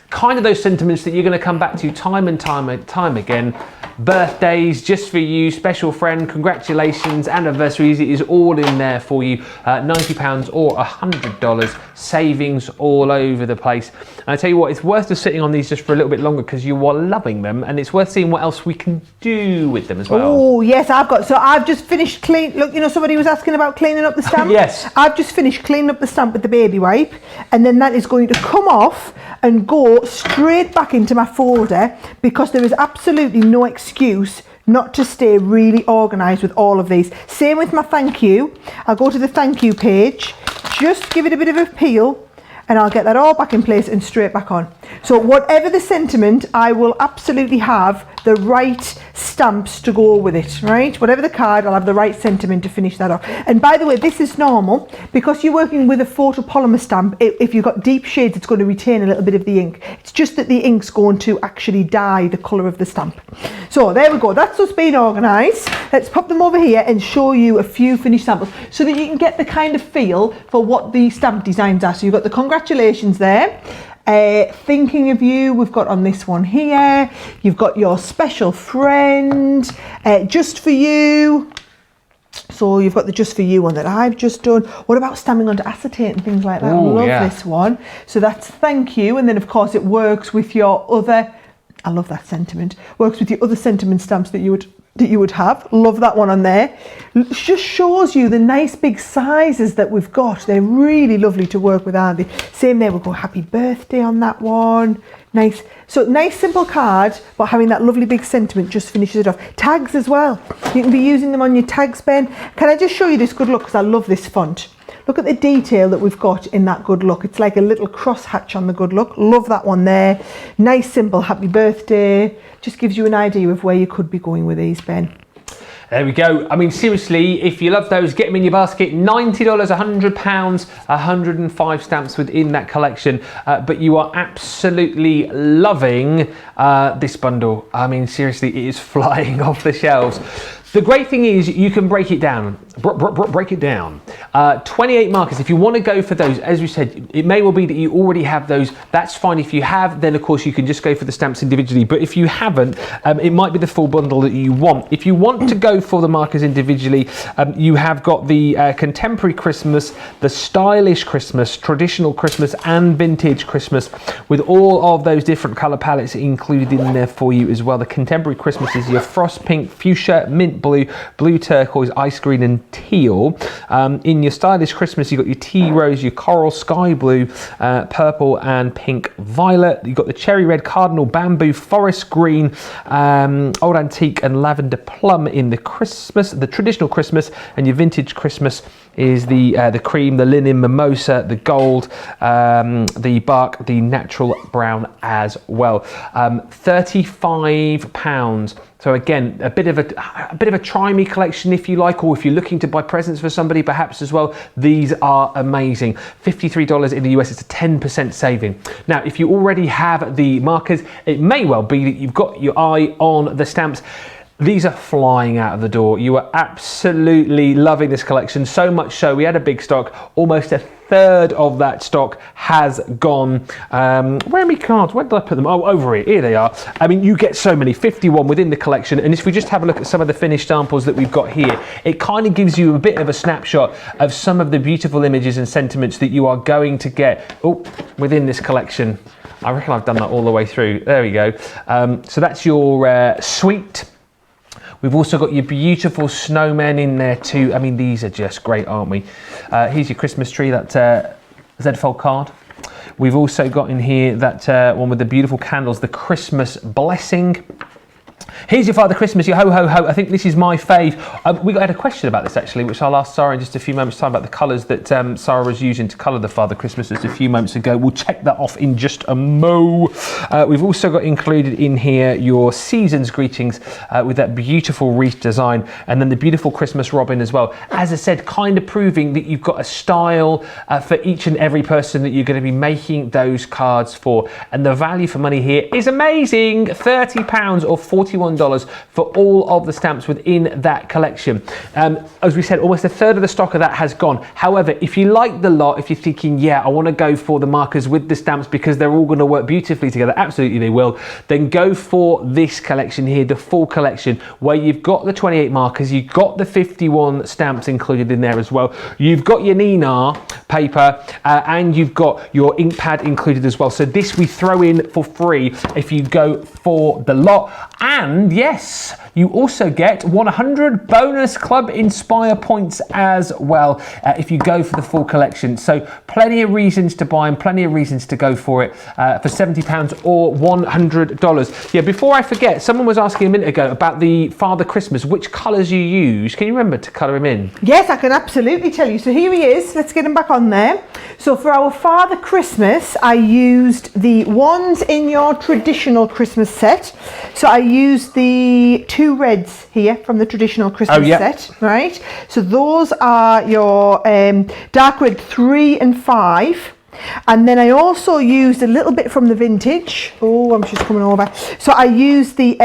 kind of those sentiments that you're going to come back to time and time again. birthdays, just for you, special friend, congratulations, anniversaries. It is all in there for you. £90 or $100 savings all over the place. And I tell you what, it's worth just sitting on these just for a little bit longer because you are loving them, and it's worth seeing what else we can do with them as well. Oh yes, I've just finished clean. Look, you know, somebody was asking about cleaning up the stamp. Yes. I've just finished cleaning up the stamp with the baby wipe, and then that is going to come off and go straight back into my folder because there is absolutely no excuse not to stay really organised with all of these. Same with my thank you. I'll go to the thank you page, just give it a bit of a peel, and I'll get that all back in place and straight back on. So whatever the sentiment, I will absolutely have the right stamps to go with it, right? Whatever the card, I'll have the right sentiment to finish that off. And by the way, this is normal because you're working with a photopolymer stamp. If you've got deep shades, it's going to retain a little bit of the ink. It's just that the ink's going to actually dye the colour of the stamp. So there we go, that's us being organised. Let's pop them over here and show you a few finished samples so that you can get the kind of feel for what the stamp designs are. So you've got the congratulations there. Thinking of you, we've got on this one here. You've got your special friend, just for you. So you've got the just for you one that I've just done. What about stamping onto acetate and things like that? Ooh, I love this one. So that's thank you. And then of course it works with your other, I love that sentiment, works with your other sentiment stamps that you would have. Love that one on there. It just shows you the nice big sizes that we've got. They're really lovely to work with, aren't they? Same there, we'll go happy birthday on that one. Nice. So nice simple card, but having that lovely big sentiment just finishes it off. Tags as well. You can be using them on your tags, Ben. Can I just show you this good look because I love this font. Look at the detail that we've got in that good look. It's like a little cross hatch on the good look. Love that one there. Nice simple happy birthday. Just gives you an idea of where you could be going with these, Ben. There we go. I mean, seriously, if you love those, get them in your basket. $90, £100, 105 stamps within that collection. But you are absolutely loving this bundle. I mean, seriously, it is flying off the shelves. The great thing is you can break it down. Break it down. 28 markers. If you want to go for those, as we said, it may well be that you already have those. That's fine. If you have, then of course you can just go for the stamps individually. But if you haven't, it might be the full bundle that you want. If you want to go for the markers individually, you have got the contemporary Christmas, the stylish Christmas, traditional Christmas, and vintage Christmas, with all of those different colour palettes included in there for you as well. The contemporary Christmas is your frost pink, fuchsia, mint blue, blue turquoise, ice green, and teal. In your stylish Christmas, you've got your tea rose, your coral, sky blue, purple, and pink violet. You've got the cherry red, cardinal, bamboo, forest green, old antique, and lavender plum in the Christmas, the traditional Christmas. And your vintage Christmas is the cream, the linen, mimosa, the gold, the bark, the natural brown as well. £35. So again, a bit of a try me collection if you like, or if you're looking to buy presents for somebody perhaps as well. These are amazing. $53 in the US, it's a 10% saving. Now, if you already have the markers, it may well be that you've got your eye on the stamps. These are flying out of the door. You are absolutely loving this collection, so much so we had a big stock. Almost a third of that stock has gone. Where are my cards? Where did I put them? Oh, over here. Here they are. I mean, you get so many, 51 within the collection. And if we just have a look at some of the finished samples that we've got here, it kind of gives you a bit of a snapshot of some of the beautiful images and sentiments that you are going to get within this collection. I reckon I've done that all the way through. There we go. So that's your sweet. We've also got your beautiful snowmen in there too. I mean, these are just great, aren't we? Here's your Christmas tree, that Z-fold card. We've also got in here that one with the beautiful candles, the Christmas blessing. Here's your Father Christmas, your ho ho ho. I think this is my fave. We had a question about this actually, which I'll ask Sarah in just a few moments' time, about the colours that Sarah was using to colour the Father Christmas just a few moments ago. We'll check that off in just a mo. We've also got included in here your season's greetings with that beautiful wreath design, and then the beautiful Christmas robin as well. As I said, kind of proving that you've got a style for each and every person that you're going to be making those cards for. And the value for money here is amazing. £30 or $41 $27 for all of the stamps within that collection. As we said, almost a third of the stock of that has gone. However, if you like the lot, if you're thinking, yeah, I want to go for the markers with the stamps because they're all going to work beautifully together, absolutely they will, then go for this collection here, the full collection, where you've got the 28 markers, you've got the 51 stamps included in there as well, you've got your Noir paper, and you've got your ink pad included as well. So this we throw in for free if you go for the lot. And yes, you also get 100 bonus Club Inspire points as well if you go for the full collection. So plenty of reasons to buy and plenty of reasons to go for it for £70 or $100. Yeah, before I forget, someone was asking a minute ago about the Father Christmas, which colours you use. Can you remember to colour him in? Yes, I can absolutely tell you. So here he is. Let's get him back on there. So for our Father Christmas, I used the ones in your traditional Christmas set. So I used the 2 reds here from the traditional Christmas set, right? So those are your dark red 3 and 5. And then I also used a little bit from the vintage. Oh, I'm just coming over. So I used the,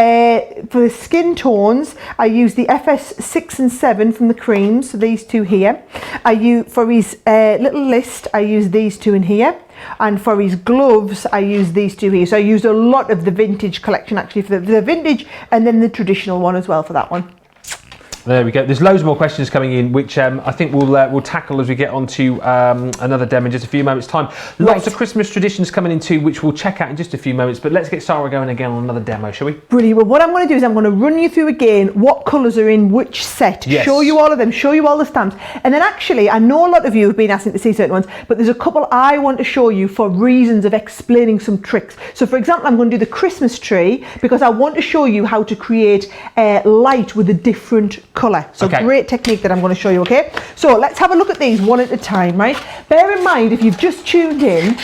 for the skin tones, I used the FS 6 and 7 from the creams, so these 2 here. For his little list, I used these 2 in here. And for his gloves, I used these 2 here. So I used a lot of the vintage collection actually for the vintage, and then the traditional one as well for that one. There we go. There's loads more questions coming in, which I think we'll tackle as we get on to another demo in just a few moments' time. Lots of Christmas traditions coming in too, which we'll check out in just a few moments. But let's get Sara going again on another demo, shall we? Brilliant. Well, what I'm going to do is I'm going to run you through again what colours are in which set. Yes. Show you all of them, show you all the stamps. And then actually, I know a lot of you have been asking to see certain ones, but there's a couple I want to show you for reasons of explaining some tricks. So for example, I'm going to do the Christmas tree because I want to show you how to create light with a different colour. So great technique that I'm going to show you, okay? So let's have a look at these one at a time, right? Bear in mind, if you've just tuned in,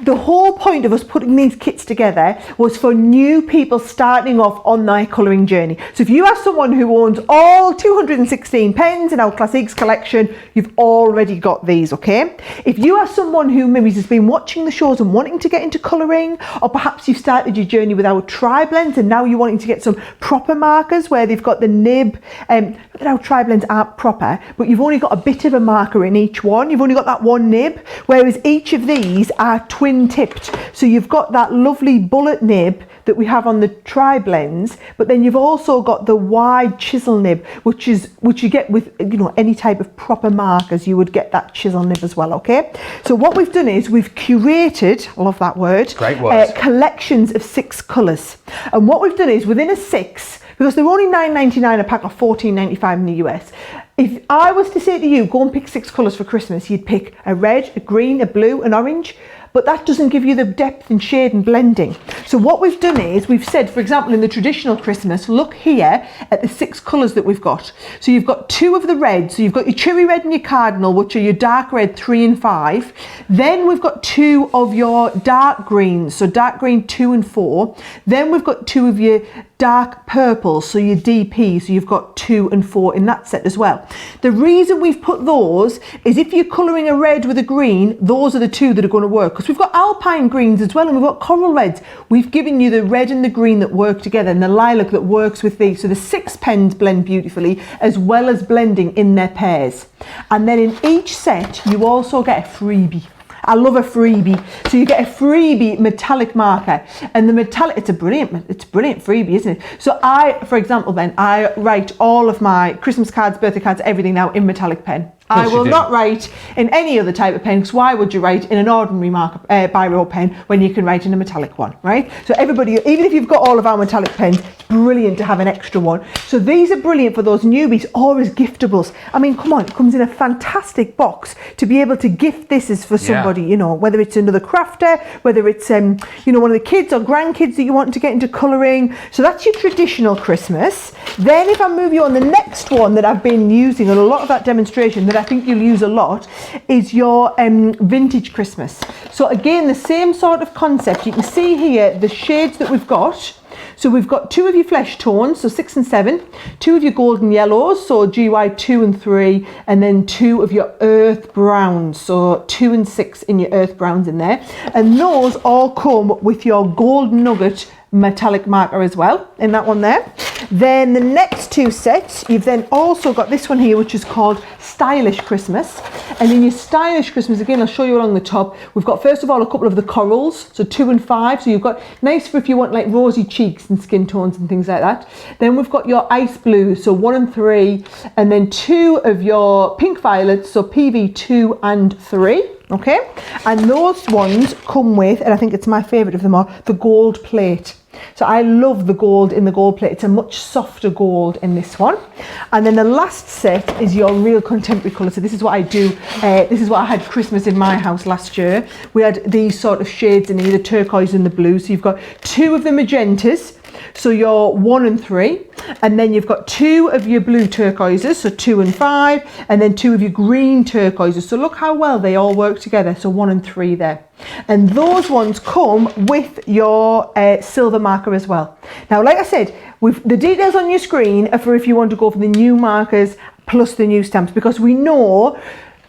the whole point of us putting these kits together was for new people starting off on their colouring journey. So if you are someone who owns all 216 pens in our Classics collection, you've already got these, okay? If you are someone who maybe has been watching the shows and wanting to get into colouring, or perhaps you've started your journey with our tri-blends and now you're wanting to get some proper markers where they've got the nib, not that our tri-blends aren't proper, but you've only got a bit of a marker in each one. You've only got that one nib, whereas each of these are twin tipped, so you've got that lovely bullet nib that we have on the tri-blends, but then you've also got the wide chisel nib, which you get with, you know, any type of proper markers. You would get that chisel nib as well, okay? So what we've done is we've curated, I love that word, great word, collections of 6 colours. And what we've done is within a 6, because they're only $9.99 a pack or $14.95 in the US. If I was to say to you, go and pick 6 colours for Christmas, you'd pick a red, a green, a blue, an orange. But that doesn't give you the depth and shade and blending. So what we've done is we've said, for example, in the traditional Christmas, look here at the 6 colours that we've got. So you've got 2 of the reds. So you've got your cherry red and your cardinal, which are your dark red 3 and 5. Then we've got 2 of your dark greens. So dark green 2 and 4. Then we've got 2 of your dark purple, so your DP, so you've got 2 and 4 in that set as well. The reason we've put those is if you're colouring a red with a green, those are the 2 that are going to work, because we've got alpine greens as well and we've got coral reds. We've given you the red and the green that work together and the lilac that works with these, so the 6 pens blend beautifully as well as blending in their pairs. And then in each set you also get a freebie. I love a freebie. So you get a freebie metallic marker, and the metallic, it's a brilliant freebie, isn't it? So for example, Ben, I write all of my Christmas cards, birthday cards, everything now in metallic pen. I will not write in any other type of pen, because why would you write in an ordinary marker biro pen when you can write in a metallic one, right? So everybody, even if you've got all of our metallic pens, it's brilliant to have an extra one. So these are brilliant for those newbies or as giftables. I mean, come on, it comes in a fantastic box to be able to gift this as for somebody, you know, whether it's another crafter, whether it's, you know, one of the kids or grandkids that you want to get into colouring. So that's your traditional Christmas. Then if I move you on, the next one that I've been using in a lot of that demonstration that I think you'll use a lot is your vintage Christmas. So again, the same sort of concept. You can see here the shades that we've got. So we've got 2 of your flesh tones, so 6 and 7, 2 of your golden yellows, so GY 2 and 3, and then 2 of your earth browns, so 2 and 6 in your earth browns in there. And those all come with your golden nugget metallic marker as well in that one there. Then the next two sets, you've then also got this one here, which is called Stylish Christmas. And in your Stylish Christmas, again, I'll show you along the top. We've got, first of all, a couple of the corals, so 2 and 5. So you've got nice for if you want like rosy cheeks and skin tones and things like that. Then we've got your ice blue, so 1 and 3, and then 2 of your pink violets, so PV 2 and 3. Okay, and those ones come with, and I think it's my favourite of them all, the gold plate. So I love the gold in the gold plate. It's a much softer gold in this one. And then the last set is your real contemporary colour. So this is what I do. This is what I had Christmas in my house last year. We had these sort of shades in here, the turquoise and the blue. So you've got 2 of the magentas. So your 1 and 3, and then you've got 2 of your blue turquoises, so 2 and 5, and then 2 of your green turquoises. So look how well they all work together. So 1 and 3 there. And those ones come with your silver marker as well. Now, like I said, the details on your screen are for if you want to go for the new markers plus the new stamps, because we know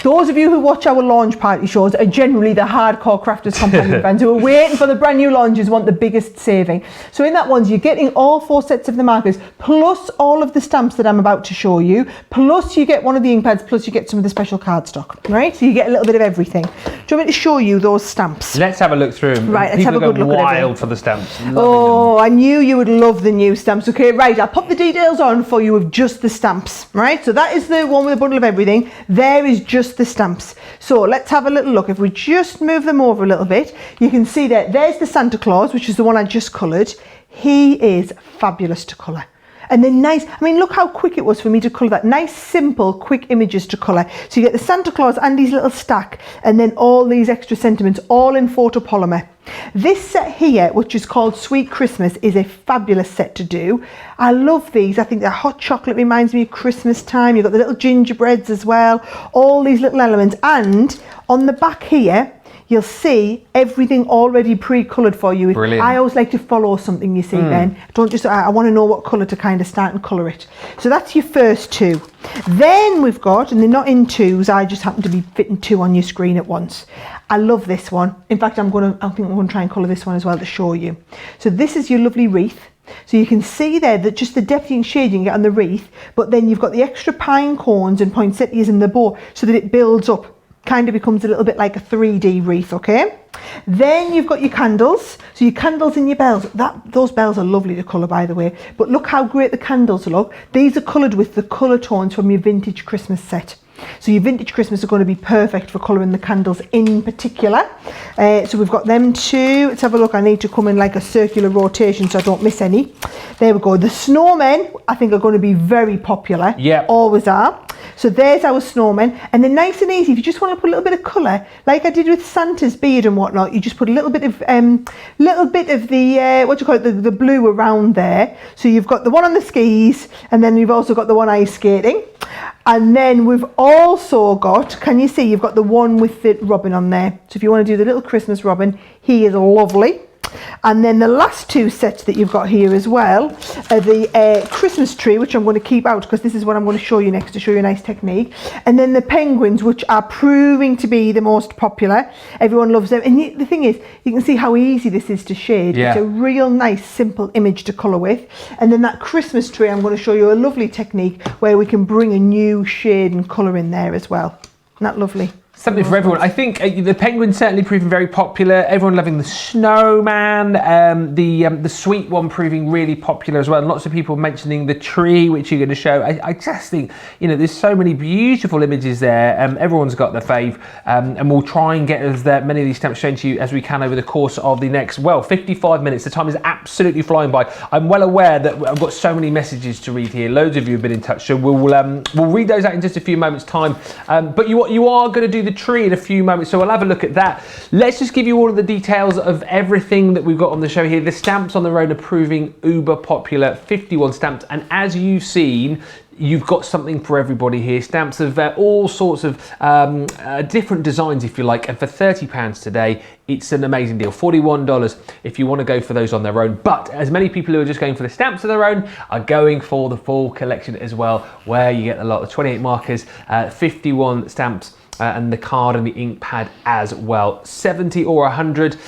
those of you who watch our launch party shows are generally the hardcore Crafters Companion fans who are waiting for the brand new launches, want the biggest saving. So in that ones, you're getting all 4 sets of the markers, plus all of the stamps that I'm about to show you, plus you get one of the ink pads, plus you get some of the special cardstock, right? So you get a little bit of everything. Do you want me to show you those stamps? Let's have a look through them. Right, let's have a good look at everything. Wild for the stamps. Oh, I knew you would love the new stamps. Okay, right, I'll pop the details on for you of just the stamps, right? So that is the one with a bundle of everything. There is just the stamps. So let's have a little look. If we just move them over a little bit, you can see that there's the Santa Claus, which is the one I just coloured. He is fabulous to colour. And then nice, I mean, look how quick it was for me to colour that. Nice, simple, quick images to colour. So you get the Santa Claus and his little stack, and then all these extra sentiments, all in photopolymer. This set here, which is called Sweet Christmas, is a fabulous set to do. I love these. I think the hot chocolate reminds me of Christmas time. You've got the little gingerbreads as well, all these little elements. And on the back here, you'll see everything already pre-coloured for you. Brilliant. I always like to follow something, you see, Ben. Don't just, I want to know what colour to kind of start and colour it. So that's your first 2. Then we've got, and they're not in 2s, I just happen to be fitting 2 on your screen at once. I love this one. In fact, I think I'm going to try and colour this one as well to show you. So this is your lovely wreath. So you can see there that just the depth and shading you get on the wreath, but then you've got the extra pine cones and poinsettias in the bow so that it builds up. Kind of becomes a little bit like a 3D wreath, okay? Then you've got your candles. So your candles and your bells. Those bells are lovely to colour, by the way. But look how great the candles look. These are coloured with the colour tones from your vintage Christmas set. So your vintage Christmas are going to be perfect for colouring the candles in particular. So we've got them 2. Let's have a look. I need to come in like a circular rotation so I don't miss any. There we go. The snowmen, I think, are going to be very popular. Yeah. Always are. So there's our snowmen. And then nice and easy, if you just want to put a little bit of colour, like I did with Santa's beard and whatnot, you just put a little bit of the, what do you call it, the blue around there. So you've got the one on the skis, and then you've also got the one ice skating. And then we've also got, can you see, you've got the one with the robin on there. So if you want to do the little Christmas robin, he is lovely. And then the last 2 sets that you've got here as well are the Christmas tree, which I'm going to keep out because this is what I'm going to show you next to show you a nice technique. And then the penguins, which are proving to be the most popular. Everyone loves them. And the thing is, you can see how easy this is to shade. Yeah. It's a real nice, simple image to colour with. And then that Christmas tree, I'm going to show you a lovely technique where we can bring a new shade and colour in there as well. Isn't that lovely? Something for everyone. I think the penguin's certainly proving very popular. Everyone loving the snowman. The sweet one proving really popular as well. And lots of people mentioning the tree, which you're going to show. I just think, you know, there's so many beautiful images there. Everyone's got their fave. And we'll try and get as many of these stamps shown to you as we can over the course of the next, 55 minutes. The time is absolutely flying by. I'm well aware that I've got so many messages to read here. Loads of you have been in touch. So we'll read those out in just a few moments' time. But you are going to do the tree in a few moments, so we'll have a look at that. Let's just give you all of the details of everything that we've got on the show here. The stamps on their own are proving uber popular, 51 stamps, and as you've seen, you've got something for everybody here. Stamps of all sorts of different designs, if you like, and for £30 today, it's an amazing deal. $41 if you want to go for those on their own, but as many people who are just going for the stamps of their own are going for the full collection as well, where you get a lot of 28 markers, 51 stamps, and the card and the ink pad as well. 70 or 100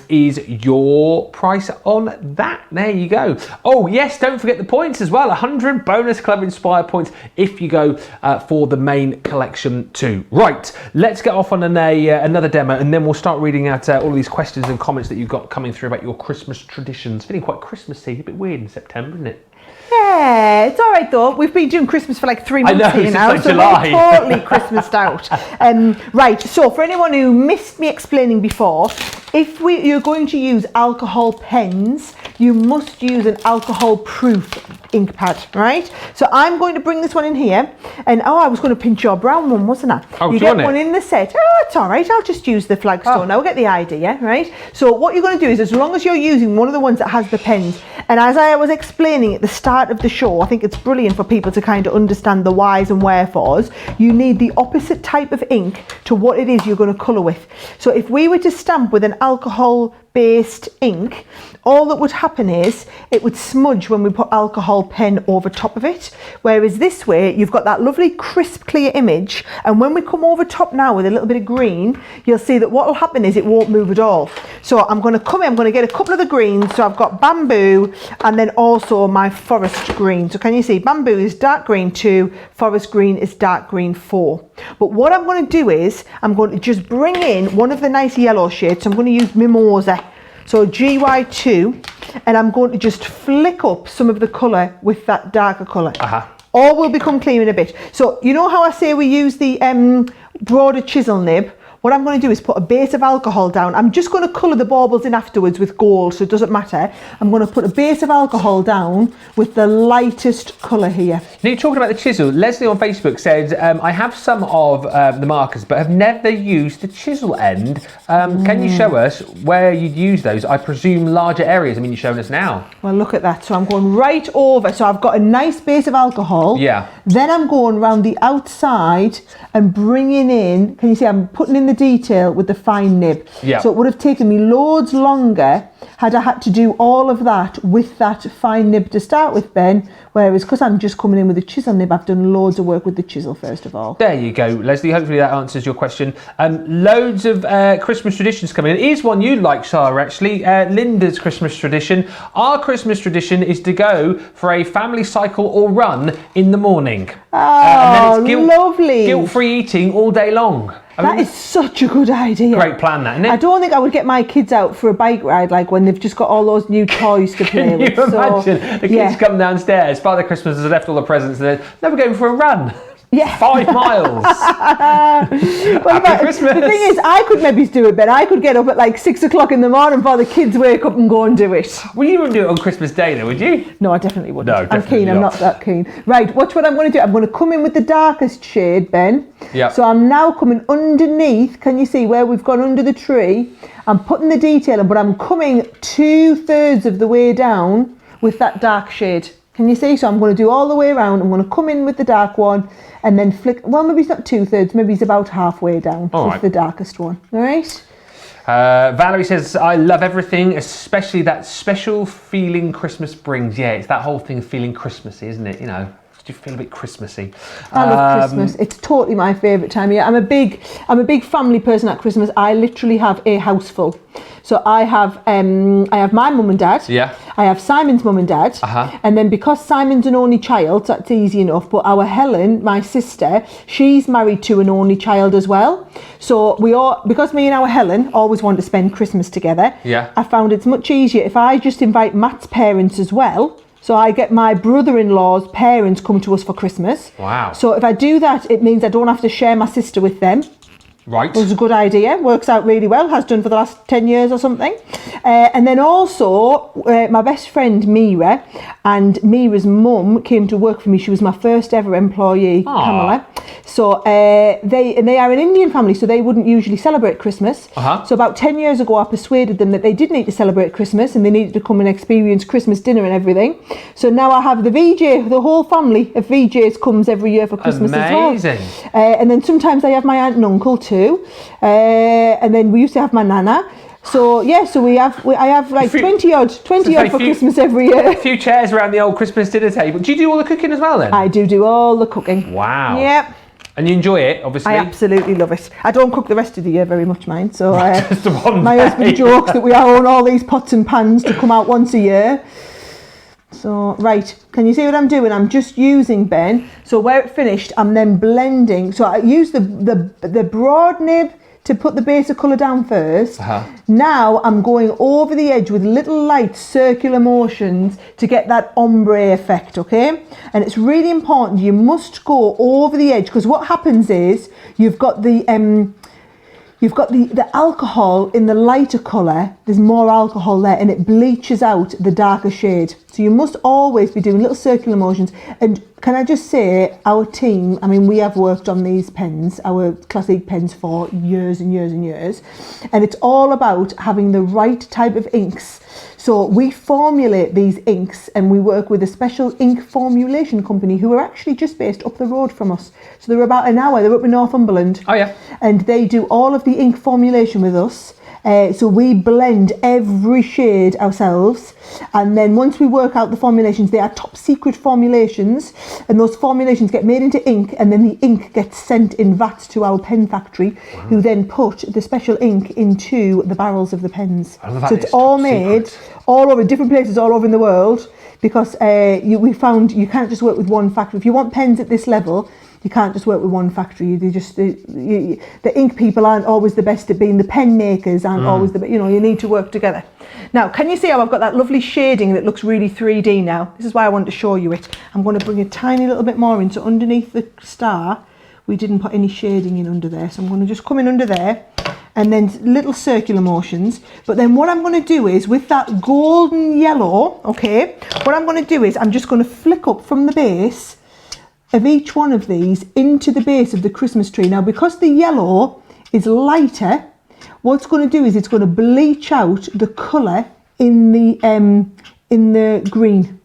is your price on that. There you go. Oh yes, don't forget the points as well. 100 bonus Clever Inspire points if you go for the main collection too. Right, let's get off on another demo, and then we'll start reading out all of these questions and comments that you've got coming through about your Christmas traditions. Feeling quite Christmassy, a bit weird in September, isn't it? Yeah, it's all right though. We've been doing Christmas for like 3 months here now, like so July. we're totally Christmased out. Right, so for anyone who missed me explaining before, if you're going to use alcohol pens, you must use an alcohol-proof ink pad, right? So I'm going to bring this one in here, and I was going to pinch your brown one, wasn't I? Oh, you get one in the set. Oh, it's all right. I'll just use the Flagstone. Now, get the idea, right? So what you're going to do is, as long as you're using one of the ones that has the pens, and as I was explaining at the start of the show, I think it's brilliant for people to kind of understand the whys and wherefores. You need the opposite type of ink to what it is you're going to colour with. So if we were to stamp with an alcohol-based ink, all that would happen is it would smudge when we put alcohol pen over top of it. Whereas this way, you've got that lovely crisp, clear image. And when we come over top now with a little bit of green, you'll see that what will happen is it won't move at all. So I'm going to come in, I'm going to get a couple of the greens. So I've got bamboo and then also my forest green. So can you see bamboo is dark green 2, forest green is dark green 4. But what I'm going to do is I'm going to just bring in one of the nice yellow shades. So I'm going to use Mimosa. So GY2, and I'm going to just flick up some of the colour with that darker colour. All will become clear in a bit. So you know how I say we use the broader chisel nib? What I'm going to do is put a base of alcohol down. I'm just going to colour the baubles in afterwards with gold, so it doesn't matter. I'm going to put a base of alcohol down with the lightest colour here. Now, you're talking about the chisel. Leslie on Facebook said, I have some of the markers, but have never used the chisel end. Can you show us where you'd use those? I presume larger areas. I mean, you're showing us now. Well, look at that. So I'm going right over. So I've got a nice base of alcohol. Yeah. Then I'm going around the outside and bringing in, can you see I'm putting in the detail with the fine nib. Yeah. So it would have taken me loads longer had I had to do all of that with that fine nib to start with, Ben, whereas because I'm just coming in with a chisel nib, I've done loads of work with the chisel first of all. There you go, Leslie. Hopefully that answers your question. Loads of Christmas traditions coming in. Here's one you like, Sarah, actually. Linda's Christmas tradition. Our Christmas tradition is to go for a family cycle or run in the morning. Oh, and then it's lovely. Guilt-free eating all day long. That is such a good idea. Great plan, that, isn't it? I don't think I would get my kids out for a bike ride like when they've just got all those new toys to play with. Can you imagine? The kids come downstairs, Father Christmas has left all the presents, and they're going for a run. Yeah. 5 miles. Happy Christmas. The thing is, I could maybe do it, but I could get up at like 6 o'clock in the morning before the kids wake up and go and do it. Well, you wouldn't do it on Christmas Day, though, would you? No, I definitely wouldn't. No, definitely I'm keen. I'm not that keen. Right, watch what I'm going to do. I'm going to come in with the darkest shade, Ben. Yeah. So I'm now coming underneath. Can you see where we've gone under the tree? I'm putting the detail in, but I'm coming 2/3 of the way down with that dark shade. Can you see? So I'm going to do all the way around. I'm going to come in with the dark one and then flick. Well, maybe it's not 2/3. Maybe it's about halfway down with the darkest one. All right. Valerie says, I love everything, especially that special feeling Christmas brings. Yeah, it's that whole thing of feeling Christmassy, isn't it? You know, do you feel a bit Christmassy? I love Christmas. It's totally my favourite time of year. I'm a big family person at Christmas. I literally have a house full. So I have my mum and dad. Yeah. I have Simon's mum and dad. And then because Simon's an only child, that's easy enough. But our Helen, my sister, she's married to an only child as well. So because me and our Helen always want to spend Christmas together. Yeah. I found it's much easier if I just invite Matt's parents as well. So I get my brother-in-law's parents come to us for Christmas. Wow. So if I do that, it means I don't have to share my sister with them. Right. It was a good idea. Works out really well. Has done for the last 10 years or something. And then also, my best friend Mira, and Mira's mum came to work for me. She was my first ever employee, Pamela. So they are an Indian family, so they wouldn't usually celebrate Christmas. So about 10 years ago, I persuaded them that they did need to celebrate Christmas and they needed to come and experience Christmas dinner and everything. So now I have the VJ, the whole family of VJs comes every year for Christmas Amazing. as well. And then sometimes I have my aunt and uncle too. And then we used to have my nana. So yeah, so I have like 20 odd for Christmas every year. A few chairs around the old Christmas dinner table. Do you do all the cooking as well then? I do all the cooking. Wow. Yep. And you enjoy it, obviously? I absolutely love it. I don't cook the rest of the year very much, mine. So Just the one my day. husband jokes that we own all these pots and pans to come out once a year. So, right, can you see what I'm doing? I'm just using, Ben. So where it finished, I'm then blending. So I use the broad nib to put the base of colour down first. Now I'm going over the edge with little light circular motions to get that ombre effect, okay? And it's really important, you must go over the edge, because what happens is you've got the alcohol in the lighter colour, there's more alcohol there and it bleaches out the darker shade. So you must always be doing little circular motions. And can I just say, our team, I mean, we have worked on these pens, our Classic pens for years and years and years. And it's all about having the right type of inks. So we formulate these inks and we work with a special ink formulation company who are actually just based up the road from us. So they're about an hour, they're up in Northumberland. Oh yeah. And they do all of the ink formulation with us. So we blend every shade ourselves, and then once we work out the formulations, they are top secret formulations, and those formulations get made into ink, and then the ink gets sent in vats to our pen factory, who then put the special ink into the barrels of the pens. So it's all made all over different places all over in the world, because we found you can't just work with one factory. If you want pens at this level, you can't just work with one factory. The ink people aren't always the best at being, the pen makers aren't always the best. You know, you need to work together. Now, can you see how I've got that lovely shading that looks really 3D now? This is why I wanted to show you it. I'm going to bring a tiny little bit more in. So underneath the star, we didn't put any shading in under there. So I'm going to just come in under there and then little circular motions. But then what I'm going to do is with that golden yellow, okay, what I'm going to do is I'm just going to flick up from the base of each one of these into the base of the Christmas tree. Now, because the yellow is lighter, what it's going to do is it's going to bleach out the colour in the green.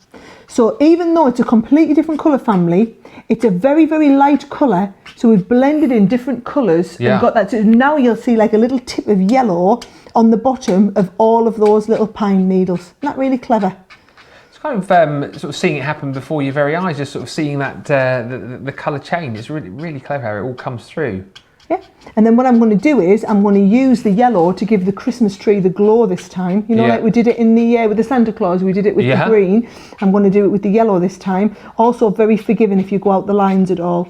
So even though it's a completely different colour family, it's a very, very light colour. So we've blended in different colours and got that. So now you'll see like a little tip of yellow on the bottom of all of those little pine needles. Isn't that really clever? Kind of sort of seeing it happen before your very eyes, just sort of seeing that the colour change. It's really, really clever how it all comes through. Yeah, and then what I'm going to do is I'm going to use the yellow to give the Christmas tree the glow this time. You know, like we did it in the with the Santa Claus, we did it with the green. I'm going to do it with the yellow this time. Also very forgiving if you go out the lines at all.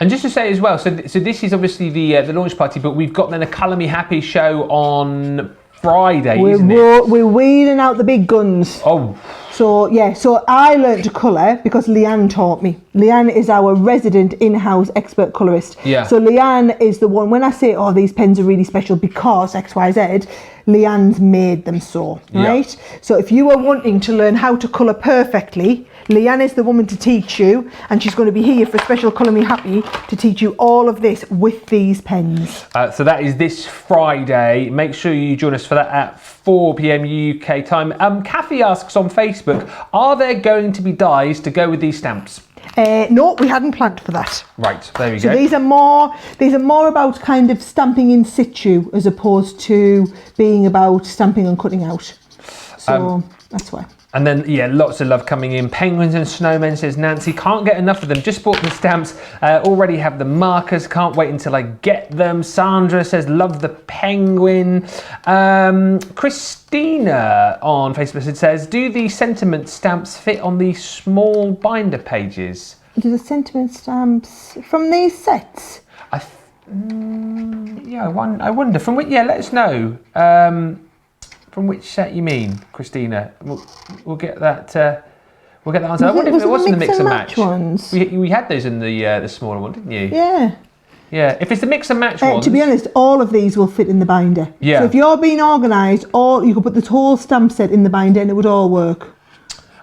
And just to say as well, so this is obviously the launch party, but we've got then a Colour Me Happy show on Friday, isn't it? We're weeding out the big guns. Oh. So yeah, so I learnt to colour because Leanne taught me. Leanne is our resident in-house expert colourist. Yeah. So Leanne is the one, when I say, oh, these pens are really special because XYZ, Leanne's made them so, right? So if you are wanting to learn how to colour perfectly, Leanne is the woman to teach you, and she's going to be here for a special Colour Me Happy to teach you all of this with these pens. So that is this Friday. Make sure you join us for that at 4 p.m. UK time. Kathy asks on Facebook, are there going to be dies to go with these stamps? No, we hadn't planned for that. Right, there we so go. These are more about kind of stamping in situ as opposed to being about stamping and cutting out. So that's why. And then, yeah, lots of love coming in. Penguins and Snowmen, says Nancy. Can't get enough of them. Just bought the stamps. Already have the markers. Can't wait until I get them. Sandra says, love the penguin. Christina on Facebook says, do the sentiment stamps fit on the small binder pages? Do the sentiment stamps from these sets? Yeah, I wonder. From which? Yeah, let us know. From which set you mean, Christina? We'll get that. We'll get that answer. I wonder if it was in the mix and match ones. We had those in the smaller one, didn't you? Yeah. Yeah. If it's the mix and match ones. To be honest, all of these will fit in the binder. Yeah. So if you're being organised, you could put the whole stamp set in the binder and it would all work.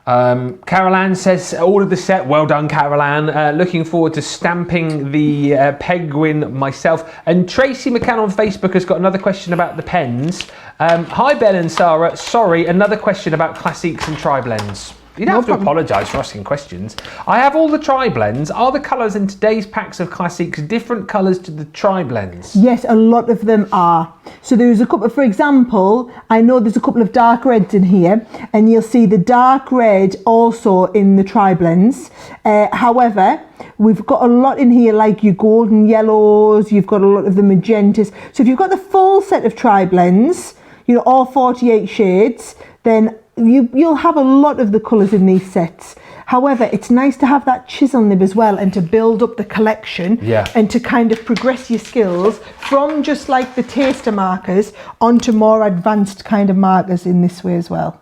Carol Ann says, ordered the set. Well done, Carol Ann. Looking forward to stamping the penguin myself. And Tracy McCann on Facebook has got another question about the pens. Hi, Ben and Sara. Sorry, another question about Classiques and Tri-Blends. You don't have to apologise for asking questions. I have all the tri-blends. Are the colours in today's packs of Classics different colours to the tri-blends? Yes, a lot of them are. So there's a couple, for example, I know there's a couple of dark reds in here, and you'll see the dark red also in the tri-blends. However, we've got a lot in here like your golden yellows, you've got a lot of the magentas. So if you've got the full set of tri-blends, you know, all 48 shades, then you'll have a lot of the colours in these sets. However, it's nice to have that chisel nib as well, and to build up the collection, and to kind of progress your skills from just like the taster markers onto more advanced kind of markers in this way as well.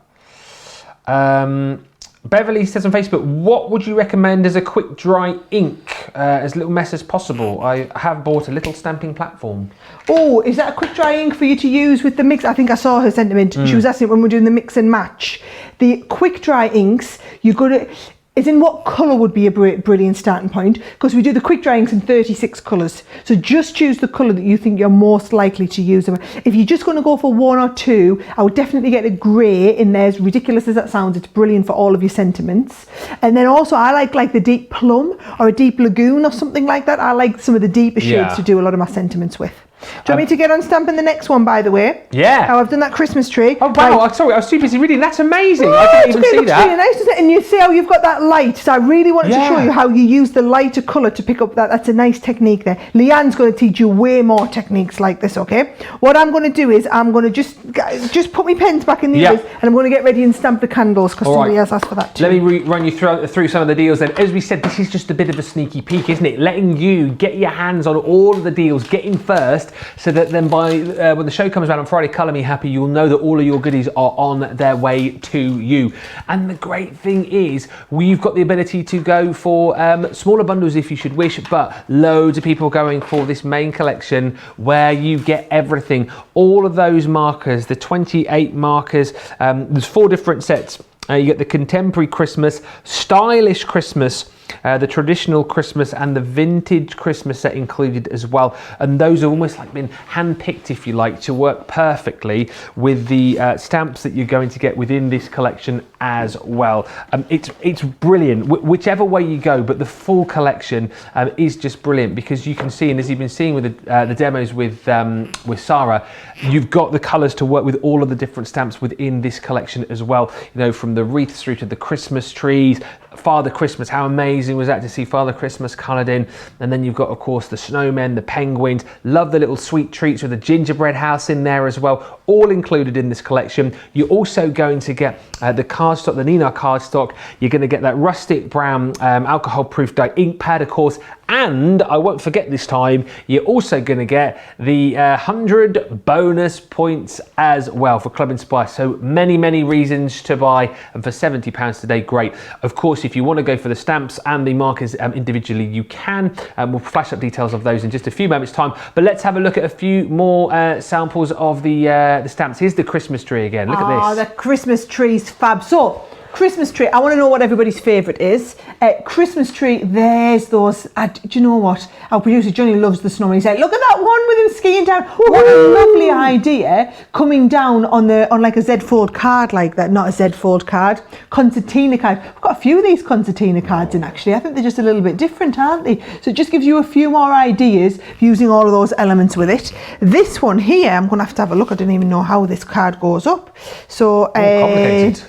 Beverly says on Facebook, what would you recommend as a quick dry ink, as little mess as possible? I have bought a little stamping platform. Oh, is that a quick dry ink for you to use with the mix? I think I saw her sentiment. She was asking when we're doing the mix and match. The quick dry inks, you've got to, is in what colour would be a brilliant starting point, because we do the quick dry inks in 36 colours. So just choose the colour that you think you're most likely to use them. If you're just going to go for one or two, I would definitely get a grey in there. As ridiculous as that sounds, it's brilliant for all of your sentiments. And then also I like the deep plum or a deep lagoon or something like that. I like some of the deeper shades to do a lot of my sentiments with. Do you want me to get on stamping the next one, by the way? Yeah. Oh, I've done that Christmas tree. Oh, wow. Right. Sorry, I was too busy reading. That's amazing. I didn't even see that. Really nice, isn't it? And you see how you've got that light. So I really wanted to show you how you use the lighter colour to pick up that. That's a nice technique there. Leanne's going to teach you way more techniques like this, okay? What I'm going to do is I'm going to just put my pens back in the others, and I'm going to get ready and stamp the candles, because somebody else asked for that too. Let me run you through some of the deals then. As we said, this is just a bit of a sneaky peek, isn't it? Letting you get your hands on all of the deals, get in first, so that then when the show comes around on Friday, Colour Me Happy, you'll know that all of your goodies are on their way to you. And the great thing is, we've got the ability to go for smaller bundles if you should wish, but loads of people going for this main collection where you get everything. All of those markers, the 28 markers, there's 4 different sets. You get the Contemporary Christmas, Stylish Christmas, the Traditional Christmas, and the Vintage Christmas set included as well. And those have almost like been hand-picked, if you like, to work perfectly with the stamps that you're going to get within this collection as well. It's brilliant, whichever way you go, but the full collection is just brilliant, because you can see, and as you've been seeing with the demos with Sara, you've got the colours to work with all of the different stamps within this collection as well. You know, from the wreaths through to the Christmas trees, Father Christmas, how amazing was that to see Father Christmas coloured in? And then you've got, of course, the snowmen, the penguins. Love the little sweet treats with the gingerbread house in there as well, all included in this collection. You're also going to get the cardstock, the Nina cardstock. You're going to get that rustic brown alcohol-proof dye ink pad, of course, and I won't forget this time, you're also going to get the 100 bonus points as well for Club Inspire. So many reasons to buy, and for £70 today, great. Of course, if you want to go for the stamps and the markers individually, you can. We'll flash up details of those in just a few moments' time. But let's have a look at a few more samples of the stamps. Here's the Christmas tree again. Look at this. Oh, the Christmas tree's fab. So, Christmas tree, I want to know what everybody's favourite is. Christmas tree, there's those, do you know what? Our producer Johnny loves the snowman. He's like, look at that one with him skiing down. What a lovely idea, coming down on like a Z-fold card like that. Not a Z-fold card, concertina card. We've got a few of these concertina cards in, actually. I think they're just a little bit different, aren't they? So it just gives you a few more ideas using all of those elements with it. This one here, I'm going to have a look. I don't even know how this card goes up. So, complicated.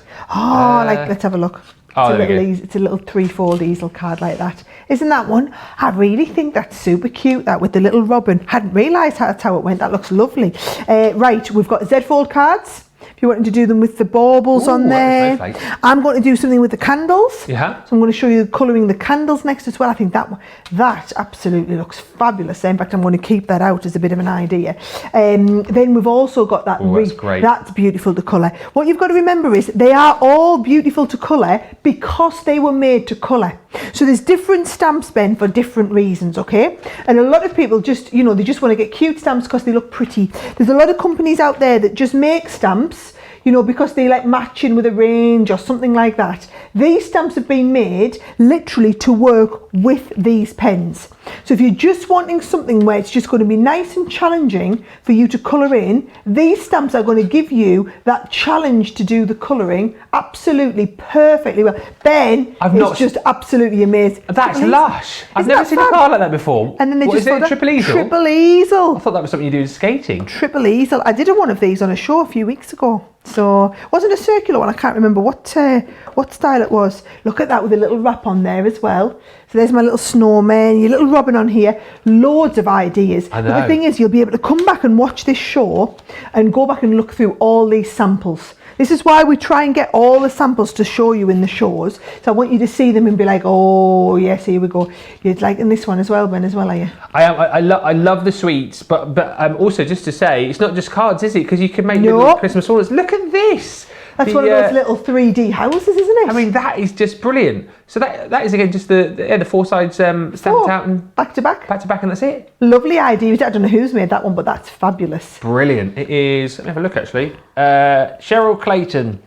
Let's have a look. It's a little 3-fold easel card like that. Isn't that one? I really think that's super cute, that with the little robin. Hadn't realised that's how it went. That looks lovely. Right, we've got Z-fold cards. If you're wanting to do them with the baubles on there. I'm going to do something with the candles. Yeah. So I'm going to show you colouring the candles next as well. I think that absolutely looks fabulous. In fact, I'm going to keep that out as a bit of an idea. Then we've also got that wreath. That's great. That's beautiful to colour. What you've got to remember is they are all beautiful to colour because they were made to colour. So there's different stamps, Ben, for different reasons, okay? And a lot of people just, they just want to get cute stamps because they look pretty. There's a lot of companies out there that just make stamps, you know, because they like matching with a range or something like that. These stamps have been made literally to work with these pens. So if you're just wanting something where it's just going to be nice and challenging for you to colour in, these stamps are going to give you that challenge to do the colouring absolutely perfectly well. Ben is just absolutely amazing. That's lush. I've never seen a card like that before. And then they just is it a triple easel? Triple easel. I thought that was something you do in skating. Triple easel. I did one of these on a show a few weeks ago. So it wasn't a circular one. I can't remember what style it was. Look at that with a little wrap on there as well. So there's my little snowman, your little robin on here. Loads of ideas. I know. But the thing is, you'll be able to come back and watch this show and go back and look through all these samples. This is why we try and get all the samples to show you in the shows. So I want you to see them and be like, oh yes, here we go. You're liking this one as well, Ben, as well, are you? I am. I love the sweets, but also just to say, it's not just cards, is it? Because you can make little Christmas orders. Look at this. That's one of those little 3D houses, isn't it? I mean, that is just brilliant. So that is again just the four sides stamped out and back to back, and that's it. Lovely idea. I don't know who's made that one, but that's fabulous. Brilliant. It is. Let me have a look actually. Cheryl Clayton.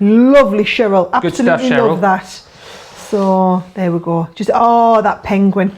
Lovely Cheryl. Absolutely good stuff, Cheryl. Love that. So there we go. Just that penguin.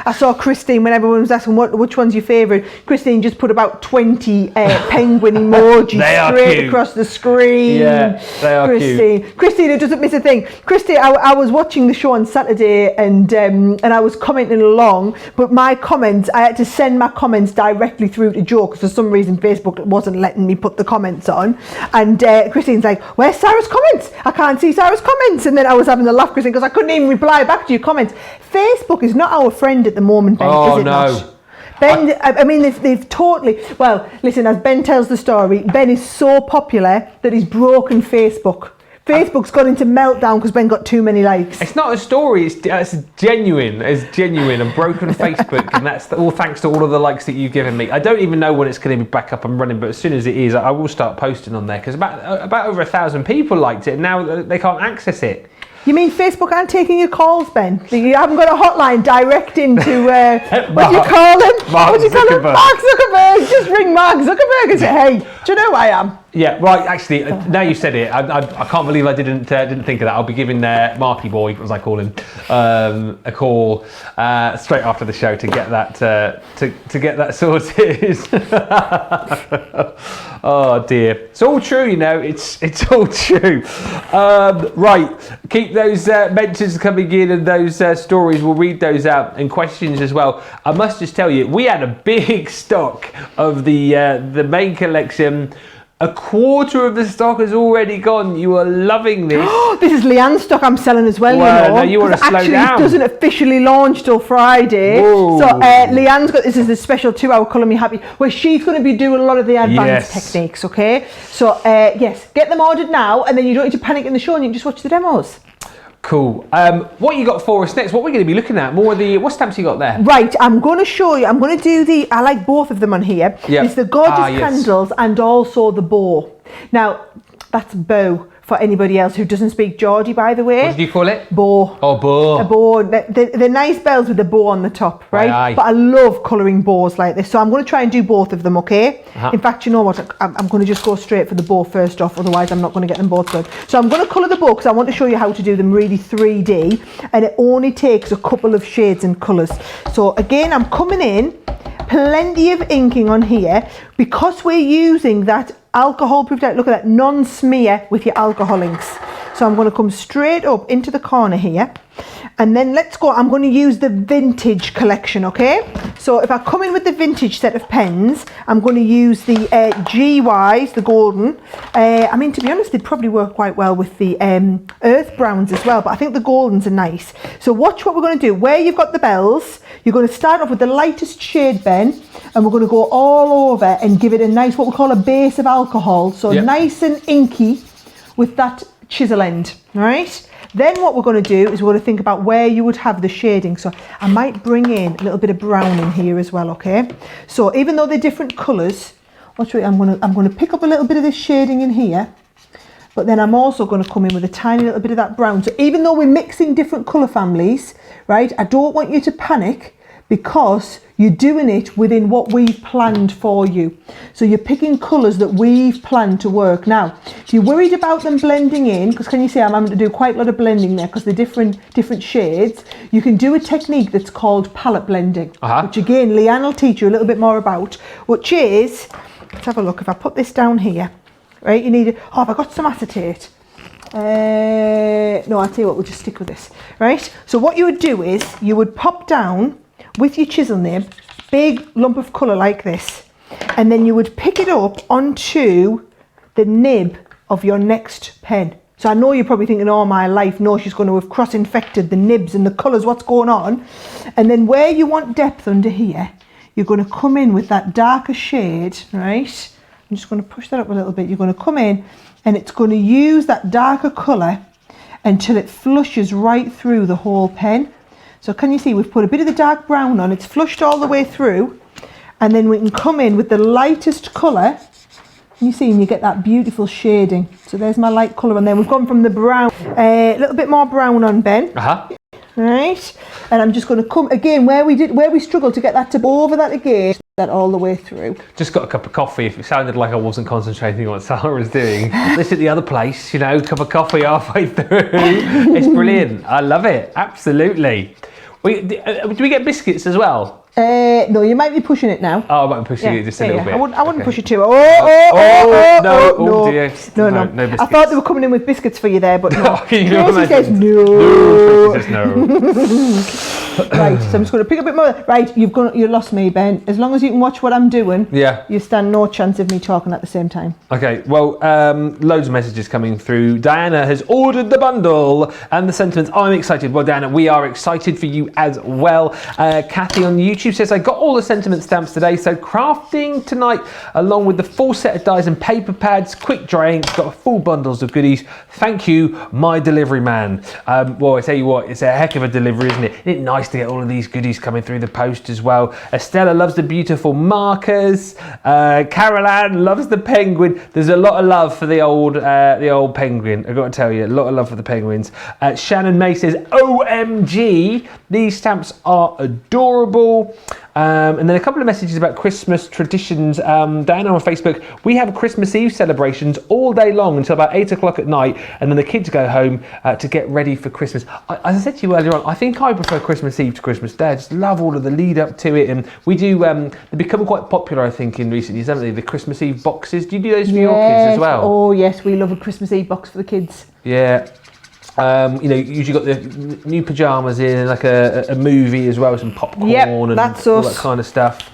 I saw Christine when everyone was asking which one's your favourite. Christine just put about 20 penguin emojis straight across the screen. Yeah, they are cute. Christine, who doesn't miss a thing. Christine, I was watching the show on Saturday and I was commenting along, but my comments, I had to send my comments directly through to Jo because for some reason Facebook wasn't letting me put the comments on. And Christine's like, where's Sarah's comments? I can't see Sarah's comments. And then I was having a laugh, Christine, because I couldn't even reply back to your comments. Facebook is not our friend at the moment, Ben, is it not? Ben, I mean, they've totally... Well, listen, as Ben tells the story, Ben is so popular that he's broken Facebook. Facebook's got into meltdown because Ben got too many likes. It's not a story, it's genuine. It's genuine. I've broken Facebook, and that's all thanks to all of the likes that you've given me. I don't even know when it's going to be back up and running, but as soon as it is, I will start posting on there because about over 1,000 people liked it, and now they can't access it. You mean Facebook aren't taking your calls, Ben? You haven't got a hotline direct into, what do you call him? Mark Zuckerberg. Mark Zuckerberg. Just ring Mark Zuckerberg and say, hey, do you know who I am? Yeah, right, actually, now you said it, I can't believe I didn't think of that. I'll be giving Marky Boy, as I call him, a call straight after the show to get that sorted. Oh dear. It's all true, you know, it's all true. Right, keep those mentions coming in and those stories, we'll read those out and questions as well. I must just tell you, we had a big stock of the main collection. A quarter of the stock has already gone. You are loving this. This is Leanne's stock I'm selling as well, well you know. No, you want to slow actually, down. It doesn't officially launch till Friday. Whoa. So Leanne's got, this is the special 2-hour Colour Me Happy, where she's going to be doing a lot of the advanced techniques, okay? So yes, get them ordered now, and then you don't need to panic in the show and you can just watch the demos. Cool. What you got for us next? What we're going to be looking at? More of the... What stamps you got there? Right, I'm going to show you. I'm going to do I like both of them on here. Yep. It's the gorgeous candles and also the bow. Now, that's bow for anybody else who doesn't speak Geordie, by the way. What did you call it? Bow. Oh, bow. A bow. They're nice bells with the bow on the top, right? Aye. But I love colouring bows like this. So I'm going to try and do both of them, okay? In fact, you know what? I'm going to just go straight for the bow first off. Otherwise, I'm not going to get them both done. So I'm going to colour the bow because I want to show you how to do them really 3D. And it only takes a couple of shades and colours. So again, I'm coming in. Plenty of inking on here because we're using that alcohol proof. Look at that, non-smear with your alcohol inks. So I'm going to come straight up into the corner here, and then let's go. I'm going to use the vintage collection, okay? So if I come in with the vintage set of pens, I'm going to use the GYs, the golden. I mean, to be honest, they'd probably work quite well with the earth browns as well, but I think the goldens are nice. So watch what we're going to do. Where you've got the bells, you're going to start off with the lightest shade, Ben, and we're going to go all over and give it a nice, what we call a base of alcohol. So nice and inky with that chisel end, all right? Then what we're going to do is we're going to think about where you would have the shading. So I might bring in a little bit of brown in here as well, okay? So even though they're different colours, I'm going to pick up a little bit of this shading in here, but then I'm also going to come in with a tiny little bit of that brown. So even though we're mixing different colour families, right, I don't want you to panic because you're doing it within what we've planned for you. So you're picking colours that we've planned to work. Now, if you're worried about them blending in, because can you see I'm having to do quite a lot of blending there because they're different shades, you can do a technique that's called palette blending, which again, Leanne will teach you a little bit more about, which is, let's have a look, if I put this down here, right, you need, have I got some acetate? No, I'll tell you what, we'll just stick with this, right? So what you would do is, you would pop down with your chisel nib, big lump of colour like this, and then you would pick it up onto the nib of your next pen. So I know you're probably thinking, oh my life, no, she's going to have cross-infected the nibs and the colours, what's going on? And then where you want depth under here, you're going to come in with that darker shade, right? I'm just going to push that up a little bit. You're going to come in and it's going to use that darker colour until it flushes right through the whole pen. So can you see we've put a bit of the dark brown on, it's flushed all the way through, and then we can come in with the lightest colour, and you see, and you get that beautiful shading. So there's my light colour, and then we've gone from the brown, a little bit more brown on, Ben. Right, and I'm just going to come again where we struggled to get that to over that again, that all the way through. Just got a cup of coffee. If it sounded like I wasn't concentrating on what Sarah was doing, this at the other place, you know, cup of coffee halfway through. It's brilliant. I love it. Absolutely. Do we get biscuits as well? No, you might be pushing it now. Oh, I might be pushing it just a little bit. I wouldn't push it too. No, dear. No biscuits. I thought they were coming in with biscuits for you there, but no. Tracy says no. No, Tracy says no. Right, so I'm just going to pick a bit more. Right, you lost me, Ben. As long as you can watch what I'm doing, you stand no chance of me talking at the same time. Okay, well, loads of messages coming through. Diana has ordered the bundle and the sentiments. I'm excited. Well, Diana, we are excited for you as well. Kathy on YouTube says, I got all the sentiment stamps today, so crafting tonight along with the full set of dies and paper pads, quick dry ink, got full bundles of goodies. Thank you, my delivery man. Well, I tell you what, it's a heck of a delivery, isn't it? Isn't it nice to get all of these goodies coming through the post as well? Estella loves the beautiful markers. Carol Ann loves the penguin. There's a lot of love for the old penguin. I've got to tell you, a lot of love for the penguins. Shannon May says, OMG, these stamps are adorable. And then a couple of messages about Christmas traditions. Diana on Facebook, we have Christmas Eve celebrations all day long until about 8 o'clock at night, and then the kids go home to get ready for Christmas. As I said to you earlier on, I think I prefer Christmas Eve to Christmas Day. I just love all of the lead up to it, and we do, they've become quite popular, I think, in recent years, haven't they? The Christmas Eve boxes. Do you do those for your kids as well? Oh yes, we love a Christmas Eve box for the kids. Yeah. You know, usually got the new pyjamas in, like a movie as well, some popcorn and that's all that kind of stuff.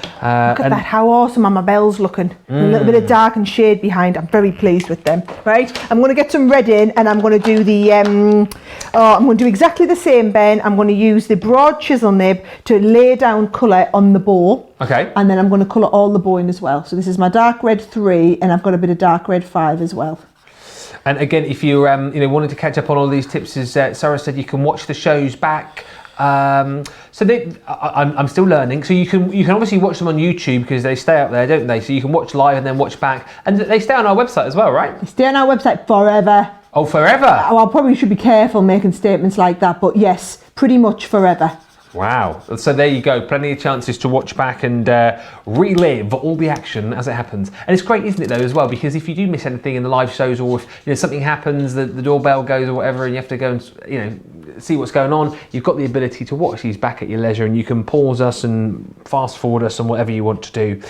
Look at that, how awesome are my bells looking. A little bit of dark and shade behind. I'm very pleased with them. Right, I'm going to get some red in, and I'm going to do the, I'm going to do exactly the same, Ben. I'm going to use the broad chisel nib to lay down colour on the bow. Okay. And then I'm going to colour all the bow in as well. So this is my dark red 3, and I've got a bit of dark red 5 as well. And again, if you wanted to catch up on all these tips, as Sarah said, you can watch the shows back. I'm still learning, so you can obviously watch them on YouTube because they stay up there, don't they? So you can watch live and then watch back, and they stay on our website as well, right? They stay on our website forever. Oh, forever? Well, I probably should be careful making statements like that, but yes, pretty much forever. Wow. So there you go. Plenty of chances to watch back and relive all the action as it happens. And it's great, isn't it, though, as well? Because if you do miss anything in the live shows, or if something happens, the doorbell goes or whatever, and you have to go and see what's going on, you've got the ability to watch these back at your leisure, and you can pause us and fast forward us and whatever you want to do.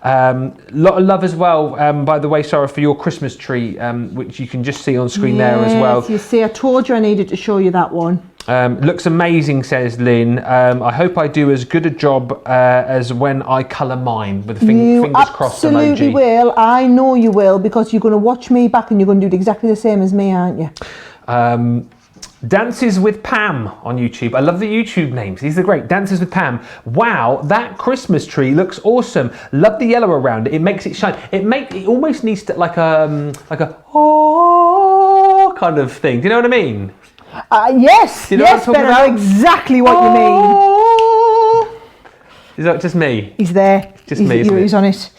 Lot of love as well, by the way, Sarah, for your Christmas tree, which you can just see on screen there as well. You see, I told you I needed to show you that one. Looks amazing, says Lynn. I hope I do as good a job as when I colour mine, with the fingers crossed emoji. You absolutely will. I know you will, because you're going to watch me back and you're going to do it exactly the same as me, aren't you? Dances with Pam on YouTube. I love the YouTube names. These are great. Dances with Pam. Wow, that Christmas tree looks awesome. Love the yellow around it. It makes it shine. It almost needs to like a oh kind of thing. Do you know what I mean? Yes, you know yes, Ben, I know exactly what you mean. Is that just me? He's there. Just me, isn't it? He's on it.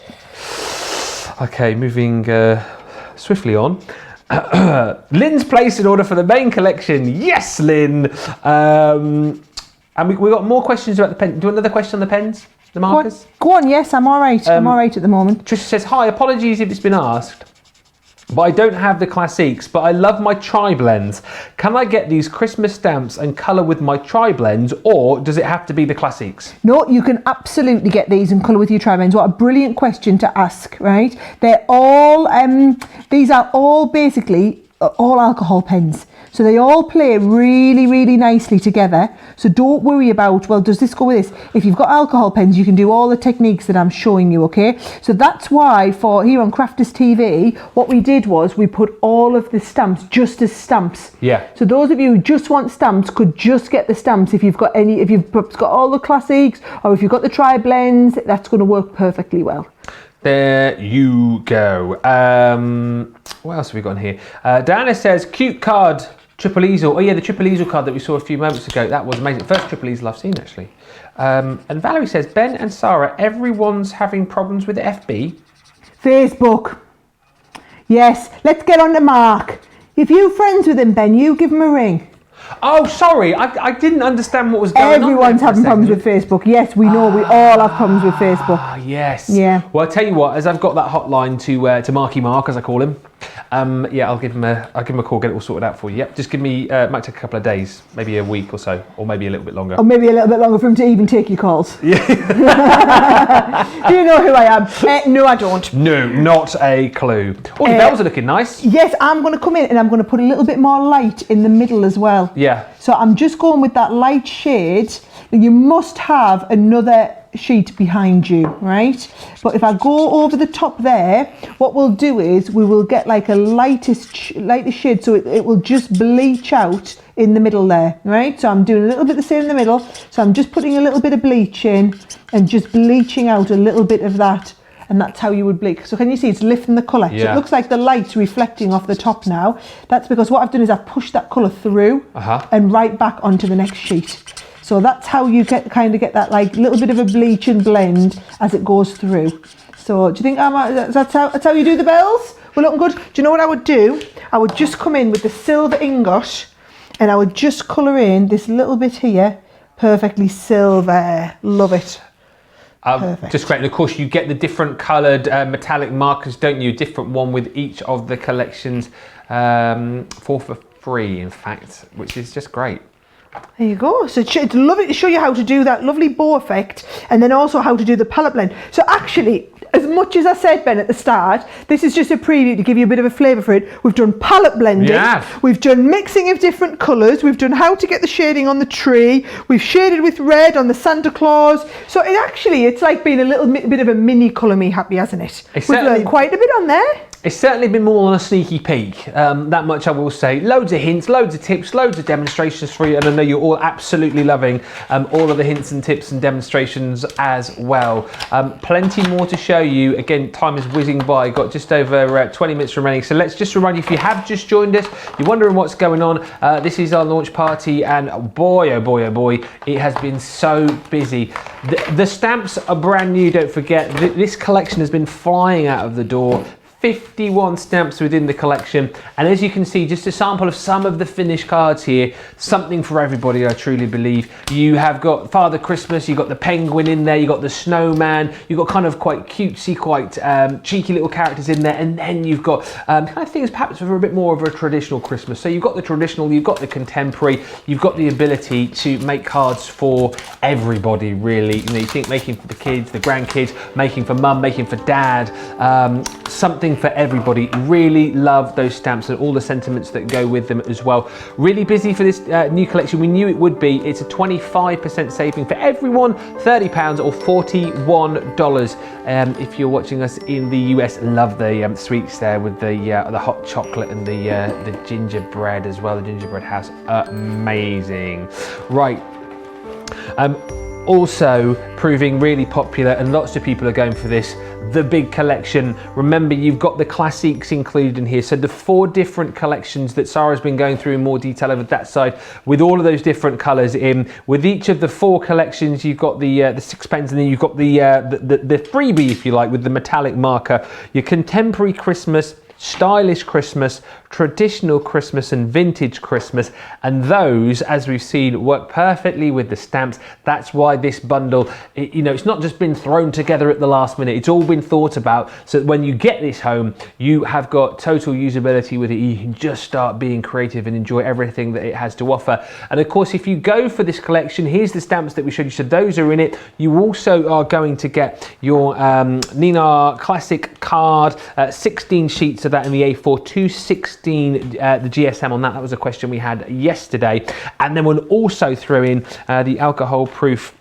Okay, moving swiftly on. Lynn's placed an order for the main collection. Yes, Lynn. And we got more questions about the pen. Do another question on the pens, the markers? Go on, yes, I'm all right. I'm all right at the moment. Trisha says, hi, apologies if it's been asked, but I don't have the Classiques, but I love my tri-blends. Can I get these Christmas stamps and colour with my tri-blends, or does it have to be the Classiques? No, you can absolutely get these and colour with your tri-blends. What a brilliant question to ask, right? They're all, these are all basically all alcohol pens. So they all play really, really nicely together. So don't worry about, well, does this go with this? If you've got alcohol pens, you can do all the techniques that I'm showing you, okay? So that's why for here on Crafters TV, what we did was we put all of the stamps just as stamps. Yeah. So those of you who just want stamps could just get the stamps. If you've got any, if you've got all the Classiques, or if you've got the tri-blends, that's going to work perfectly well. There you go. What else have we got in here? Diana says, cute card. Triple easel. Oh yeah, the triple easel card that we saw a few moments ago. That was amazing. First triple easel I've seen actually. And Valerie says, Ben and Sara, everyone's having problems with FB. Facebook. Yes, let's get on to Mark. If you're friends with him, Ben, you give him a ring. Oh, sorry, I didn't understand what was going on. Everyone's having problems with Facebook. Yes, we know. We all have problems with Facebook. Ah, yes. Yeah. Well, I'll tell you what, as I've got that hotline to Marky Mark, as I call him, yeah, I'll give him a call, get it all sorted out for you. Yep, just give me, might take a couple of days, maybe a week or so, or maybe a little bit longer. Or maybe a little bit longer for him to even take your calls. Yeah. Do you know who I am? No, I don't. No, not a clue. Oh, the bells are looking nice. Yes, I'm going to come in and I'm going to put a little bit more light in the middle as well. Yeah. So I'm just going with that light shade. You must have another sheet behind you, right? But if I go over the top there, what we'll do is we will get like a lightest shade, so it will just bleach out in the middle there, right? So I'm doing a little bit the same in the middle. So I'm just putting a little bit of bleach in and just bleaching out a little bit of that. And that's how you would bleach. So can you see it's lifting the colour? Yeah. So it looks like the light's reflecting off the top now. That's because what I've done is I've pushed that colour through and right back onto the next sheet. So that's how you kind of get that like little bit of a bleach and blend as it goes through. So do you think that's how you do the bells? We're looking good. Do you know what I would do? I would just come in with the silver ingot and I would just colour in this little bit here, perfectly silver. Love it. Just great. And of course you get the different coloured metallic markers, don't you? Different one with each of the collections, 4 for free in fact, which is just great. There you go. So it's lovely to show you how to do that lovely bow effect and then also how to do the palette blend. So actually, as much as I said, Ben, at the start, this is just a preview to give you a bit of a flavour for it. We've done palette blending. Yeah. We've done mixing of different colours. We've done how to get the shading on the tree. We've shaded with red on the Santa Claus. So it's like being a little bit of a mini Colour Me Happy, hasn't it? We've learned quite a bit on there. It's certainly been more than a sneaky peek, that much I will say. Loads of hints, loads of tips, loads of demonstrations for you, and I know you're all absolutely loving all of the hints and tips and demonstrations as well. Plenty more to show you. Again, time is whizzing by, got just over 20 minutes remaining, so let's just remind you, if you have just joined us, you're wondering what's going on, this is our launch party, and boy, oh boy, oh boy, it has been so busy. The stamps are brand new, don't forget. This collection has been flying out of the door. 51 stamps within the collection, and as you can see, just a sample of some of the finished cards here. Something for everybody, I truly believe. You have got Father Christmas, you've got the penguin in there, you've got the snowman, you've got kind of quite cutesy, quite cheeky little characters in there, and then you've got kind of things perhaps for a bit more of a traditional Christmas. So you've got the traditional, you've got the contemporary, you've got the ability to make cards for everybody, really. You know, you think making for the kids, the grandkids, making for mum, making for dad, something for everybody. Really love those stamps and all the sentiments that go with them as well. Really busy for this new collection. We knew it would be. It's a 25% saving for everyone, £30 or $41. If you're watching us in the US, love the sweets there with the hot chocolate and the gingerbread as well. The gingerbread house, amazing. Right. Also proving really popular, and lots of people are going for this, the big collection. Remember, you've got the Classiques included in here, so the 4 different collections that Sara's been going through in more detail over that side, with all of those different colours in. With each of the 4 collections, you've got the 6 pens, and then you've got the freebie, if you like, with the metallic marker. Your contemporary Christmas, stylish Christmas, traditional Christmas and vintage Christmas, and those, as we've seen, work perfectly with the stamps. That's why this bundle, it's not just been thrown together at the last minute. It's all been thought about, so that when you get this home, you have got total usability with it. You can just start being creative and enjoy everything that it has to offer. And of course, if you go for this collection, here's the stamps that we showed you. So those are in it. You also are going to get your Noir classic card, 16 sheets of that in the A4, 216 the GSM on that. That was a question we had yesterday. And then we'll also throw in the alcohol proof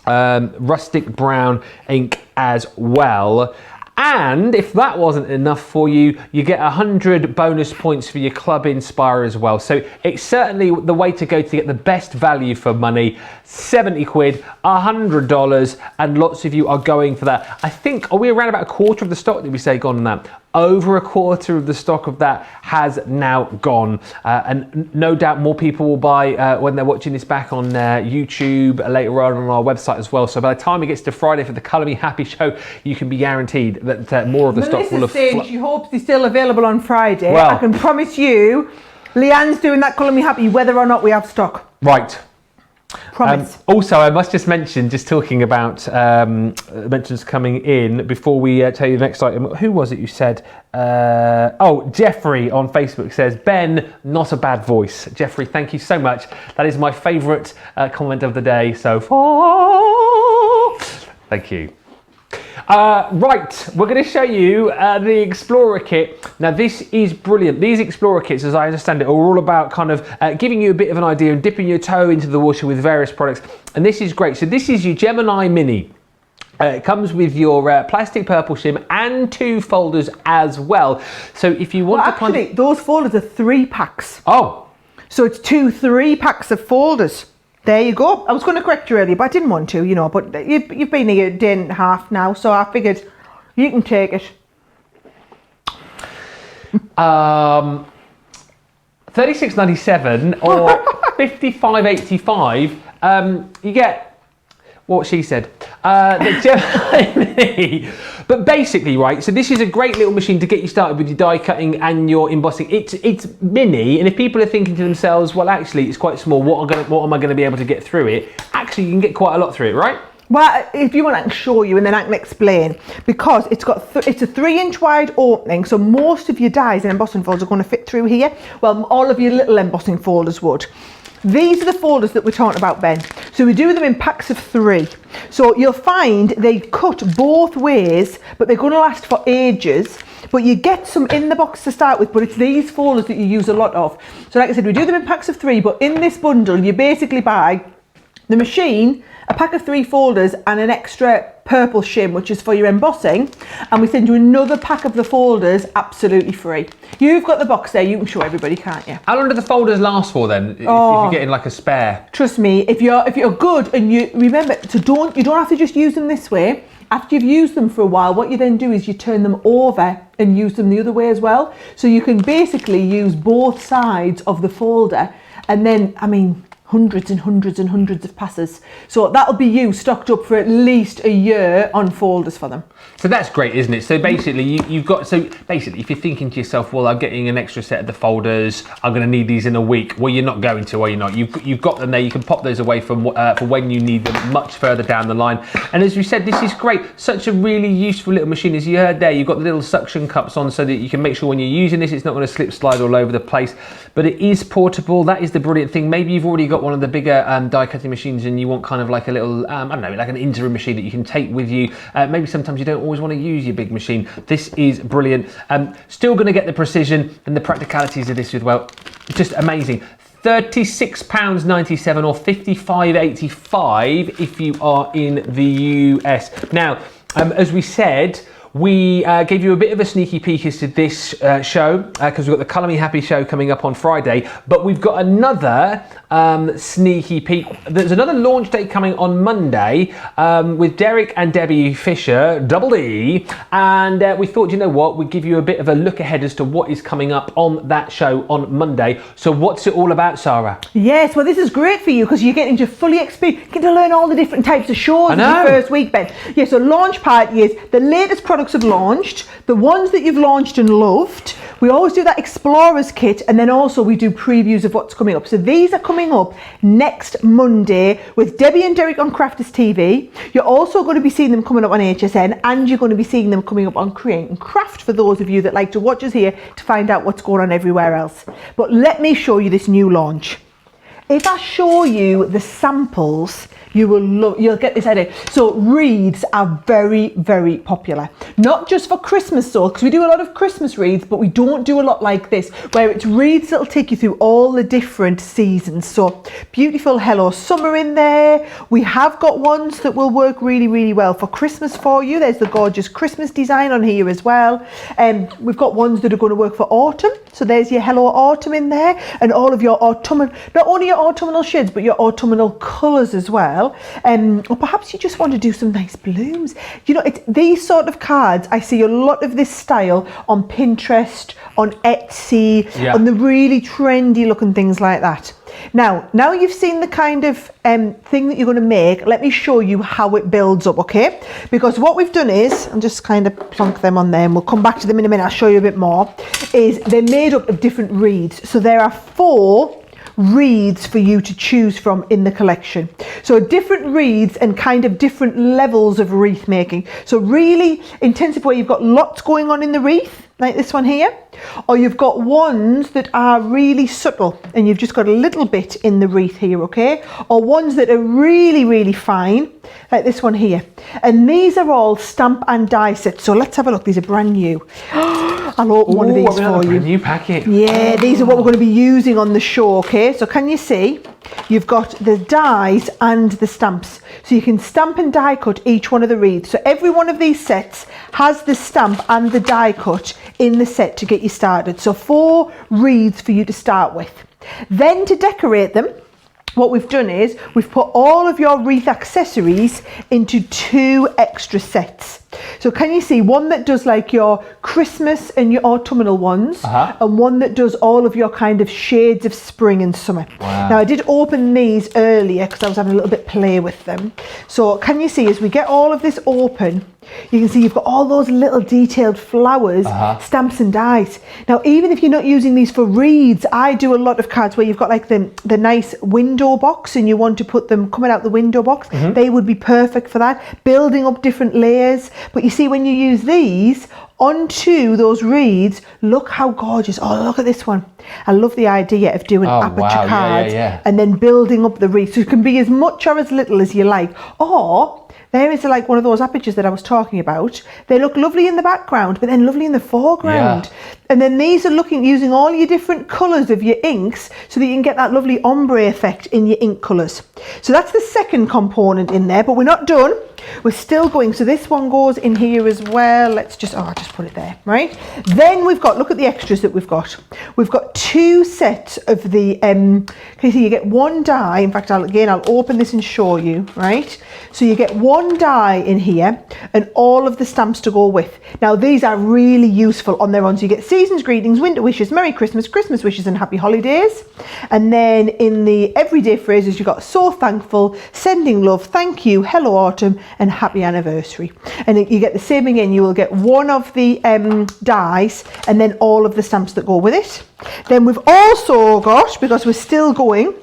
rustic brown ink as well. And if that wasn't enough for you, you get 100 bonus points for your Club Inspire as well. So it's certainly the way to go to get the best value for money. 70 quid, $100, and lots of you are going for that. I think, are we around about a quarter of the stock, did we say, gone on that? Over a quarter of the stock of that has now gone. And no doubt more people will buy when they're watching this back on YouTube, later on our website as well. So by the time it gets to Friday for the Colour Me Happy show, you can be guaranteed that more of the stock will have... She hopes they're still available on Friday. Well, I can promise you, Leanne's doing that Colour Me Happy whether or not we have stock. Right. Promise. Also, I must just mention, just talking about mentions coming in, before we tell you the next item, who was it you said? Jeffrey on Facebook says, Ben, not a bad voice. Jeffrey, thank you so much. That is my favourite comment of the day so far. Thank you. Right, we're going to show you the Explorer kit. Now this is brilliant. These Explorer kits, as I understand it, are all about kind of giving you a bit of an idea and dipping your toe into the water with various products. And this is great. So this is your Gemini Mini. It comes with your plastic purple shim and 2 folders as well. So if you want to actually, those folders are 3 packs. Oh. So it's 2 3-packs of folders. There you go. I was going to correct you earlier, but I didn't want to, but you've been here a day and a half now, so I figured you can take it. $36.97 or $55.85. You get what she said. The Gemini Mini. But basically, right, so this is a great little machine to get you started with your die cutting and your embossing. It's mini, and if people are thinking to themselves, well, actually, it's quite small, what am I going to be able to get through it? Actually, you can get quite a lot through it, right? Well, if you want, I can show you and then I can explain, because it's got it's a 3-inch wide opening, so most of your dies and embossing folders are going to fit through here. Well, all of your little embossing folders would. These are the folders that we're talking about, Ben. So we do them in packs of 3. So you'll find they cut both ways, but they're going to last for ages. But you get some in the box to start with, but it's these folders that you use a lot of. So like I said, we do them in packs of 3, but in this bundle, you basically buy the machine, a pack of 3 folders and an extra purple shim, which is for your embossing, and we send you another pack of the folders absolutely free. You've got the box there, you can show everybody, can't you? How long do the folders last for then, if you're getting like a spare? Trust me, if you're good, and you remember, you don't have to just use them this way. After you've used them for a while, what you then do is you turn them over and use them the other way as well. So you can basically use both sides of the folder, and then, hundreds and hundreds and hundreds of passes. So that'll be you stocked up for at least a year on folders for them. So that's great, isn't it? So basically, if you're thinking to yourself, well, I'm getting an extra set of the folders, I'm going to need these in a week. Well, you're not going to, are you not? You've got them there. You can pop those away for when you need them much further down the line. And as we said, this is great. Such a really useful little machine. As you heard there, you've got the little suction cups on so that you can make sure when you're using this, it's not going to slip slide all over the place. But it is portable. That is the brilliant thing. Maybe you've already got one of the bigger die cutting machines and you want kind of like a little, I don't know, like an interim machine that you can take with you. Maybe sometimes you don't always want to use your big machine. This is brilliant. Still going to get the precision and the practicalities of this as well. Just amazing. £36.97 or $55.85 if you are in the US. Now, as we said, we gave you a bit of a sneaky peek as to this show because we've got the Colour Me Happy show coming up on Friday, but we've got another sneaky peek. There's another launch date coming on Monday with Derek and Debbie Fisher, Double D, and we thought, you know what, we'd give you a bit of a look ahead as to what is coming up on that show on Monday. So what's it all about, Sarah? Yes, well, this is great for you because you're getting to fully experience, you get to learn all the different types of shows in the first week, Ben. Yeah, so launch party is the latest product products have launched, the ones that you've launched and loved. We always do that Explorers kit, and then also we do previews of what's coming up. So these are coming up next Monday with Debbie and Derek on Crafters TV. You're also going to be seeing them coming up on HSN, and you're going to be seeing them coming up on Create and Craft for those of you that like to watch us here to find out what's going on everywhere else. But let me show you this new launch. If I show you the samples, you'll get this idea. So wreaths are very, very popular. Not just for Christmas though, because we do a lot of Christmas wreaths, but we don't do a lot like this, where it's wreaths that'll take you through all the different seasons. So beautiful Hello Summer in there. We have got ones that will work really, really well for Christmas for you. There's the gorgeous Christmas design on here as well. We've got ones that are going to work for autumn. So there's your Hello Autumn in there, and all of your autumnal, not only your autumnal shades, but your autumnal colours as well. Or perhaps you just want to do some nice blooms. You know, these sort of cards, I see a lot of this style on Pinterest, on Etsy, on the really trendy looking things like that. Now you've seen the kind of thing that you're going to make, let me show you how it builds up, okay? Because what we've done is, I'll just kind of plonk them on there and we'll come back to them in a minute, I'll show you a bit more, is they're made up of different wreaths. So there are 4 wreaths for you to choose from in the collection. So different wreaths and kind of different levels of wreath making. So really intensive where you've got lots going on in the wreath, like this one here, or you've got ones that are really subtle and you've just got a little bit in the wreath here, okay? Or ones that are really, really fine, like this one here. And these are all stamp and die sets. So let's have a look. These are brand new. I'll open one of these for you. New packet. Yeah, these are what we're going to be using on the show, okay? So can you see? You've got the dies and the stamps. So you can stamp and die cut each one of the wreaths. So every one of these sets has the stamp and the die cut in the set to get you started. So 4 wreaths for you to start with. Then to decorate them, what we've done is we've put all of your wreath accessories into 2 extra sets. So can you see one that does like your Christmas and your autumnal ones, and one that does all of your kind of shades of spring and summer. Wow. Now I did open these earlier because I was having a little bit play with them. So can you see as we get all of this open, you can see you've got all those little detailed flowers, stamps and dies. Now even if you're not using these for wreaths, I do a lot of cards where you've got like the nice window box and you want to put them coming out the window box. They would be perfect for that, building up different layers. But you see when you use these onto those wreaths, look how gorgeous. Oh, look at this one. I love the idea of doing aperture cards and then building up the wreath. So it can be as much or as little as you like. Or there is like one of those apertures that I was talking about. They look lovely in the background, but then lovely in the foreground. And then these are using all your different colours of your inks so that you can get that lovely ombre effect in your ink colours. So that's the second component in there, but we're not done. We're still going. So this one goes in here as well. Let's just, I'll just put it there, right? Then we've got, look at the extras that we've got. We've got 2 sets of the, can you see you get 1 die. In fact, I'll open this and show you, right? So you get 1 die in here and all of the stamps to go with. Now these are really useful on their own. So you get season's greetings, winter wishes, Merry Christmas, Christmas wishes and Happy Holidays. And then in the everyday phrases, you've got so thankful, sending love, thank you, hello autumn, and happy anniversary. And you get the same again. You will get 1 of the dies and then all of the stamps that go with it. Then we've also got, because we're still going,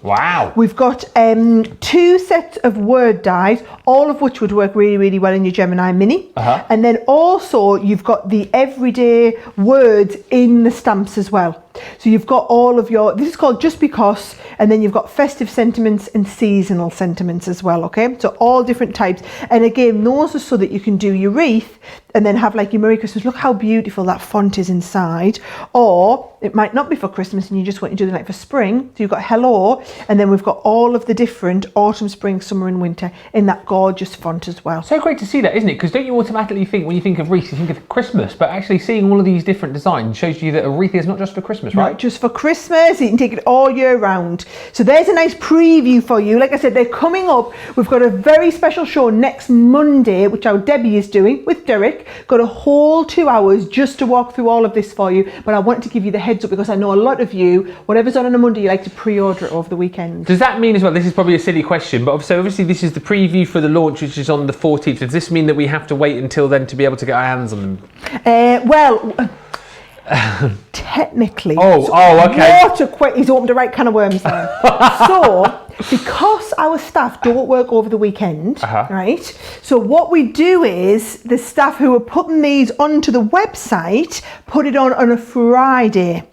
we've got 2 sets of word dies, all of which would work really, really well in your Gemini Mini. And then also you've got the everyday words in the stamps as well. So you've got all of your, this is called Just Because, and then you've got festive sentiments and seasonal sentiments as well, okay? So all different types. And again, those are so that you can do your wreath and then have like your Merry Christmas. Look how beautiful that font is inside. Or it might not be for Christmas and you just want to do the like for spring. So you've got hello, and then we've got all of the different autumn, spring, summer and winter in that gorgeous font as well. So great to see that, isn't it? Because don't you automatically think, when you think of wreaths, you think of Christmas, but actually seeing all of these different designs shows you that a wreath is not just for Christmas, right? Not just for Christmas, you can take it all year round. So there's a nice preview for you. Like I said, they're coming up. We've got a very special show next Monday, which our Debbie is doing with Derek. Got a whole 2 hours just to walk through all of this for you. But I wanted to give you the heads up because I know a lot of you, whatever's on a Monday, you like to pre-order it over the weekend. Does that mean as well, this is probably a silly question, but obviously this is the preview for the launch, which is on the 14th. Does this mean that we have to wait until then to be able to get our hands on them? Technically. Okay. He's opened a right can of worms there. So, because our staff don't work over the weekend, right? So what we do is the staff who are putting these onto the website put it on a Friday.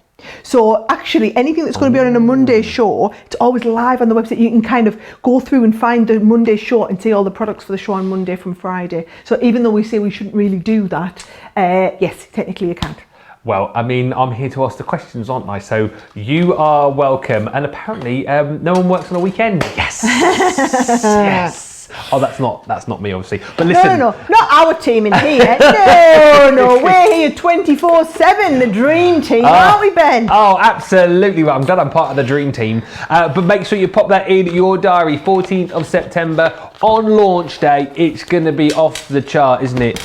So actually anything that's going to be on a Monday show, it's always live on the website. You can kind of go through and find the Monday show and see all the products for the show on Monday from Friday. So even though we say we shouldn't really do that, yes, technically you can't. Well, I mean, I'm here to ask the questions, aren't I? So you are welcome. And apparently, no one works on a weekend. Yes. Yes. Oh, that's not me, obviously. But listen. No, not our team in here. No, we're here 24/7, the dream team, aren't we, Ben? Oh, absolutely. Well, I'm glad I'm part of the dream team. But make sure you pop that in your diary. 14th of September on launch day. It's going to be off the chart, isn't it?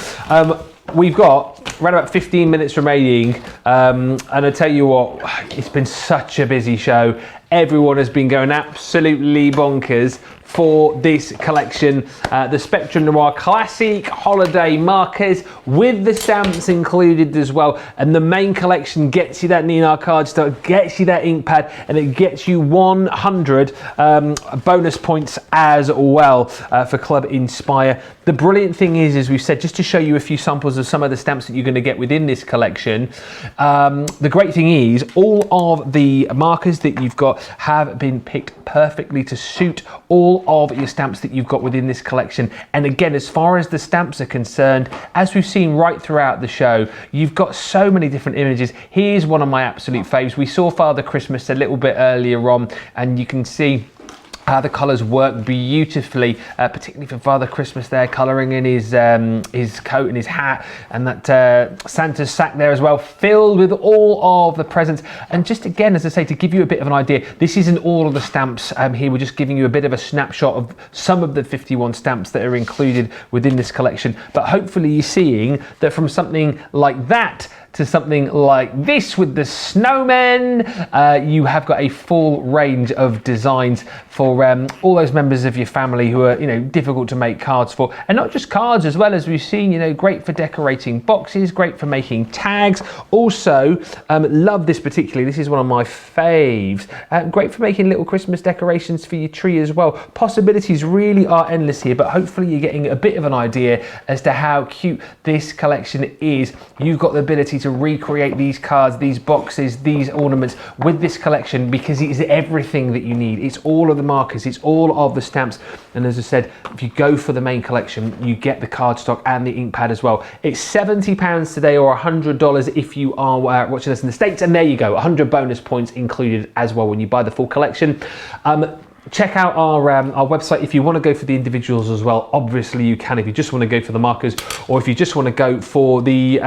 We've got around about 15 minutes remaining, and I tell you what, it's been such a busy show. Everyone has been going absolutely bonkers for this collection. The Spectrum Noir Classic Holiday Markers with the stamps included as well. And the main collection gets you that Noir cardstock, gets you that ink pad, and it gets you 100 bonus points as well for Club Inspire. The brilliant thing is, as we've said, just to show you a few samples of some of the stamps that you're going to get within this collection, the great thing is all of the markers that you've got have been picked perfectly to suit all of your stamps that you've got within this collection. And again, as far as the stamps are concerned, as we've seen right throughout the show, you've got so many different images. Here's one of my absolute faves. We saw Father Christmas a little bit earlier on, and you can see how the colours work beautifully, particularly for Father Christmas there, colouring in his coat and his hat, and that Santa's sack there as well, filled with all of the presents. And just again, as I say, to give you a bit of an idea, this isn't all of the stamps here. We're just giving you a bit of a snapshot of some of the 51 stamps that are included within this collection. But hopefully you're seeing that from something like that to something like this with the Snowmen, you have got a full range of designs for all those members of your family who are, difficult to make cards for. And not just cards as well, as we've seen, great for decorating boxes, great for making tags. Also, love this particularly, this is one of my faves. Great for making little Christmas decorations for your tree as well. Possibilities really are endless here, but hopefully you're getting a bit of an idea as to how cute this collection is. You've got the ability to recreate these cards, these boxes, these ornaments with this collection, because it is everything that you need. It's all of the markers, it's all of the stamps. And as I said, if you go for the main collection, you get the cardstock and the ink pad as well. It's £70 today, or $100 if you are watching this in the States. And there you go, 100 bonus points included as well when you buy the full collection. Check out our website if you want to go for the individuals as well. Obviously you can if you just want to go for the markers, or if you just want to go for the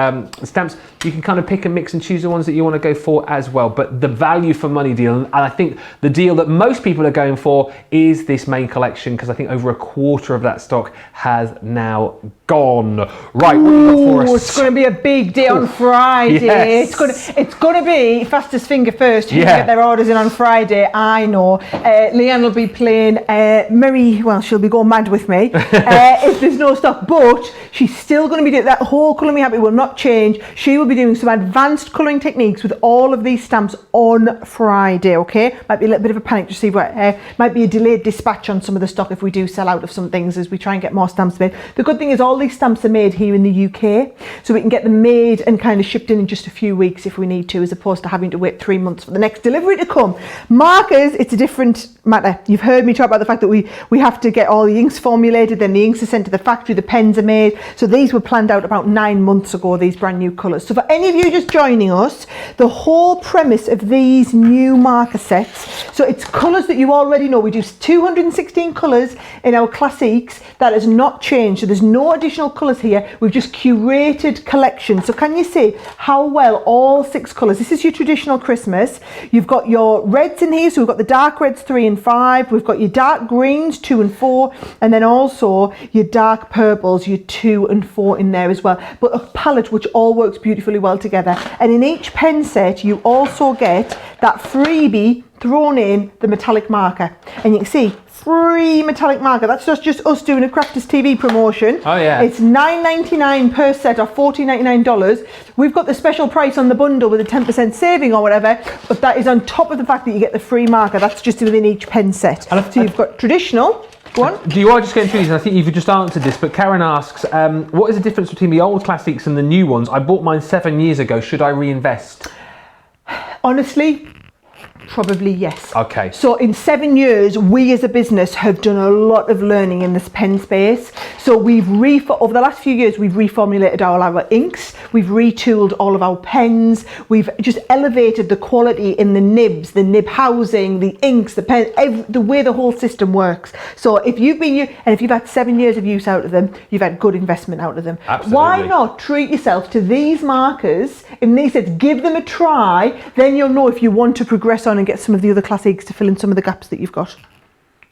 stamps, you can kind of pick and mix and choose the ones that you want to go for as well. But the value for money deal, and I think the deal that most people are going for, is this main collection, because I think over a quarter of that stock has now gone. Right, what you got for us? It's going to be a big day on Friday. Yes. It's going to be fastest finger first. You can get their orders in on Friday. I know. Leanne will be playing Mary. Well, she'll be going mad with me if there's no stock. But she's still going to be doing that whole Colour Me Happy will not change. She will be doing some advanced colouring techniques with all of these stamps on Friday. Okay, might be a little bit of a panic to see what might be a delayed dispatch on some of the stock if we do sell out of some things as we try and get more stamps made. The good thing is all these stamps are made here in the UK, so we can get them made and kind of shipped in just a few weeks if we need to, as opposed to having to wait 3 months for the next delivery to come. Markers, it's a different matter. You've heard me talk about the fact that we have to get all the inks formulated, then the inks are sent to the factory, the pens are made. So these were planned out about 9 months ago, these brand new colours. So for any of you just joining us, the whole premise of these new marker sets, so it's colours that you already know. We do 216 colours in our classics. That has not changed. So there's no additional colours here. We've just curated collections. So can you see how well all 6 colours, this is your traditional Christmas. You've got your reds in here. So we've got the dark reds 3 and 5. 5. We've got your dark greens, 2 and 4, and then also your dark purples, your 2 and 4 in there as well. But a palette which all works beautifully well together. And in each pen set, you also get that freebie thrown in, the metallic marker. And you can see, free metallic marker. That's just us doing a Crafters TV promotion. Oh yeah. It's $9.99 per set, or $14.99. We've got the special price on the bundle with a 10% saving or whatever, but that is on top of the fact that you get the free marker. That's just within each pen set. So you've got traditional. Go on. You are just going through these, and I think you've just answered this, but Karen asks, what is the difference between the old classics and the new ones? I bought mine 7 years ago. Should I reinvest? Honestly, probably yes. Okay. So in 7 years, we as a business have done a lot of learning in this pen space. So we've over the last few years, we've reformulated all our inks, we've retooled all of our pens, we've just elevated the quality in the nibs, the nib housing, the inks, the pen, the way the whole system works. So if you've had 7 years of use out of them, you've had good investment out of them. Absolutely. Why not treat yourself to these markers? In these sets, give them a try, then you'll know if you want to progress on and get some of the other classics to fill in some of the gaps that you've got.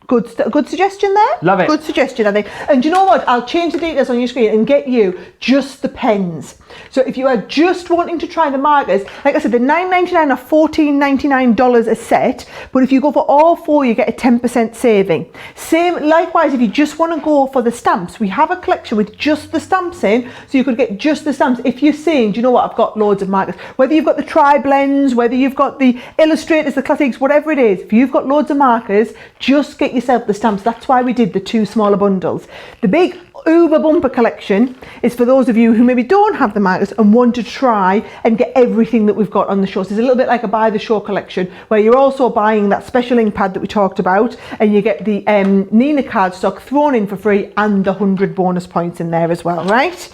Good suggestion there. Love it. Good suggestion, I think. And do you know what? I'll change the details on your screen and get you just the pens. So if you are just wanting to try the markers, like I said, they're $9.99 or $14.99 a set. But if you go for all 4, you get a 10% saving. Same, likewise, if you just want to go for the stamps, we have a collection with just the stamps in, so you could get just the stamps. If you're saying, do you know what? I've got loads of markers. Whether you've got the tri-blends, whether you've got the illustrators, the classics, whatever it is, if you've got loads of markers, just get yourself the stamps. That's why we did the 2 smaller bundles. The big Uber bumper collection is for those of you who maybe don't have the markers and want to try and get everything that we've got on the show. So it's a little bit like a buy the show collection, where you're also buying that special ink pad that we talked about, and you get the Nina cardstock thrown in for free and the 100 bonus points in there as well, right?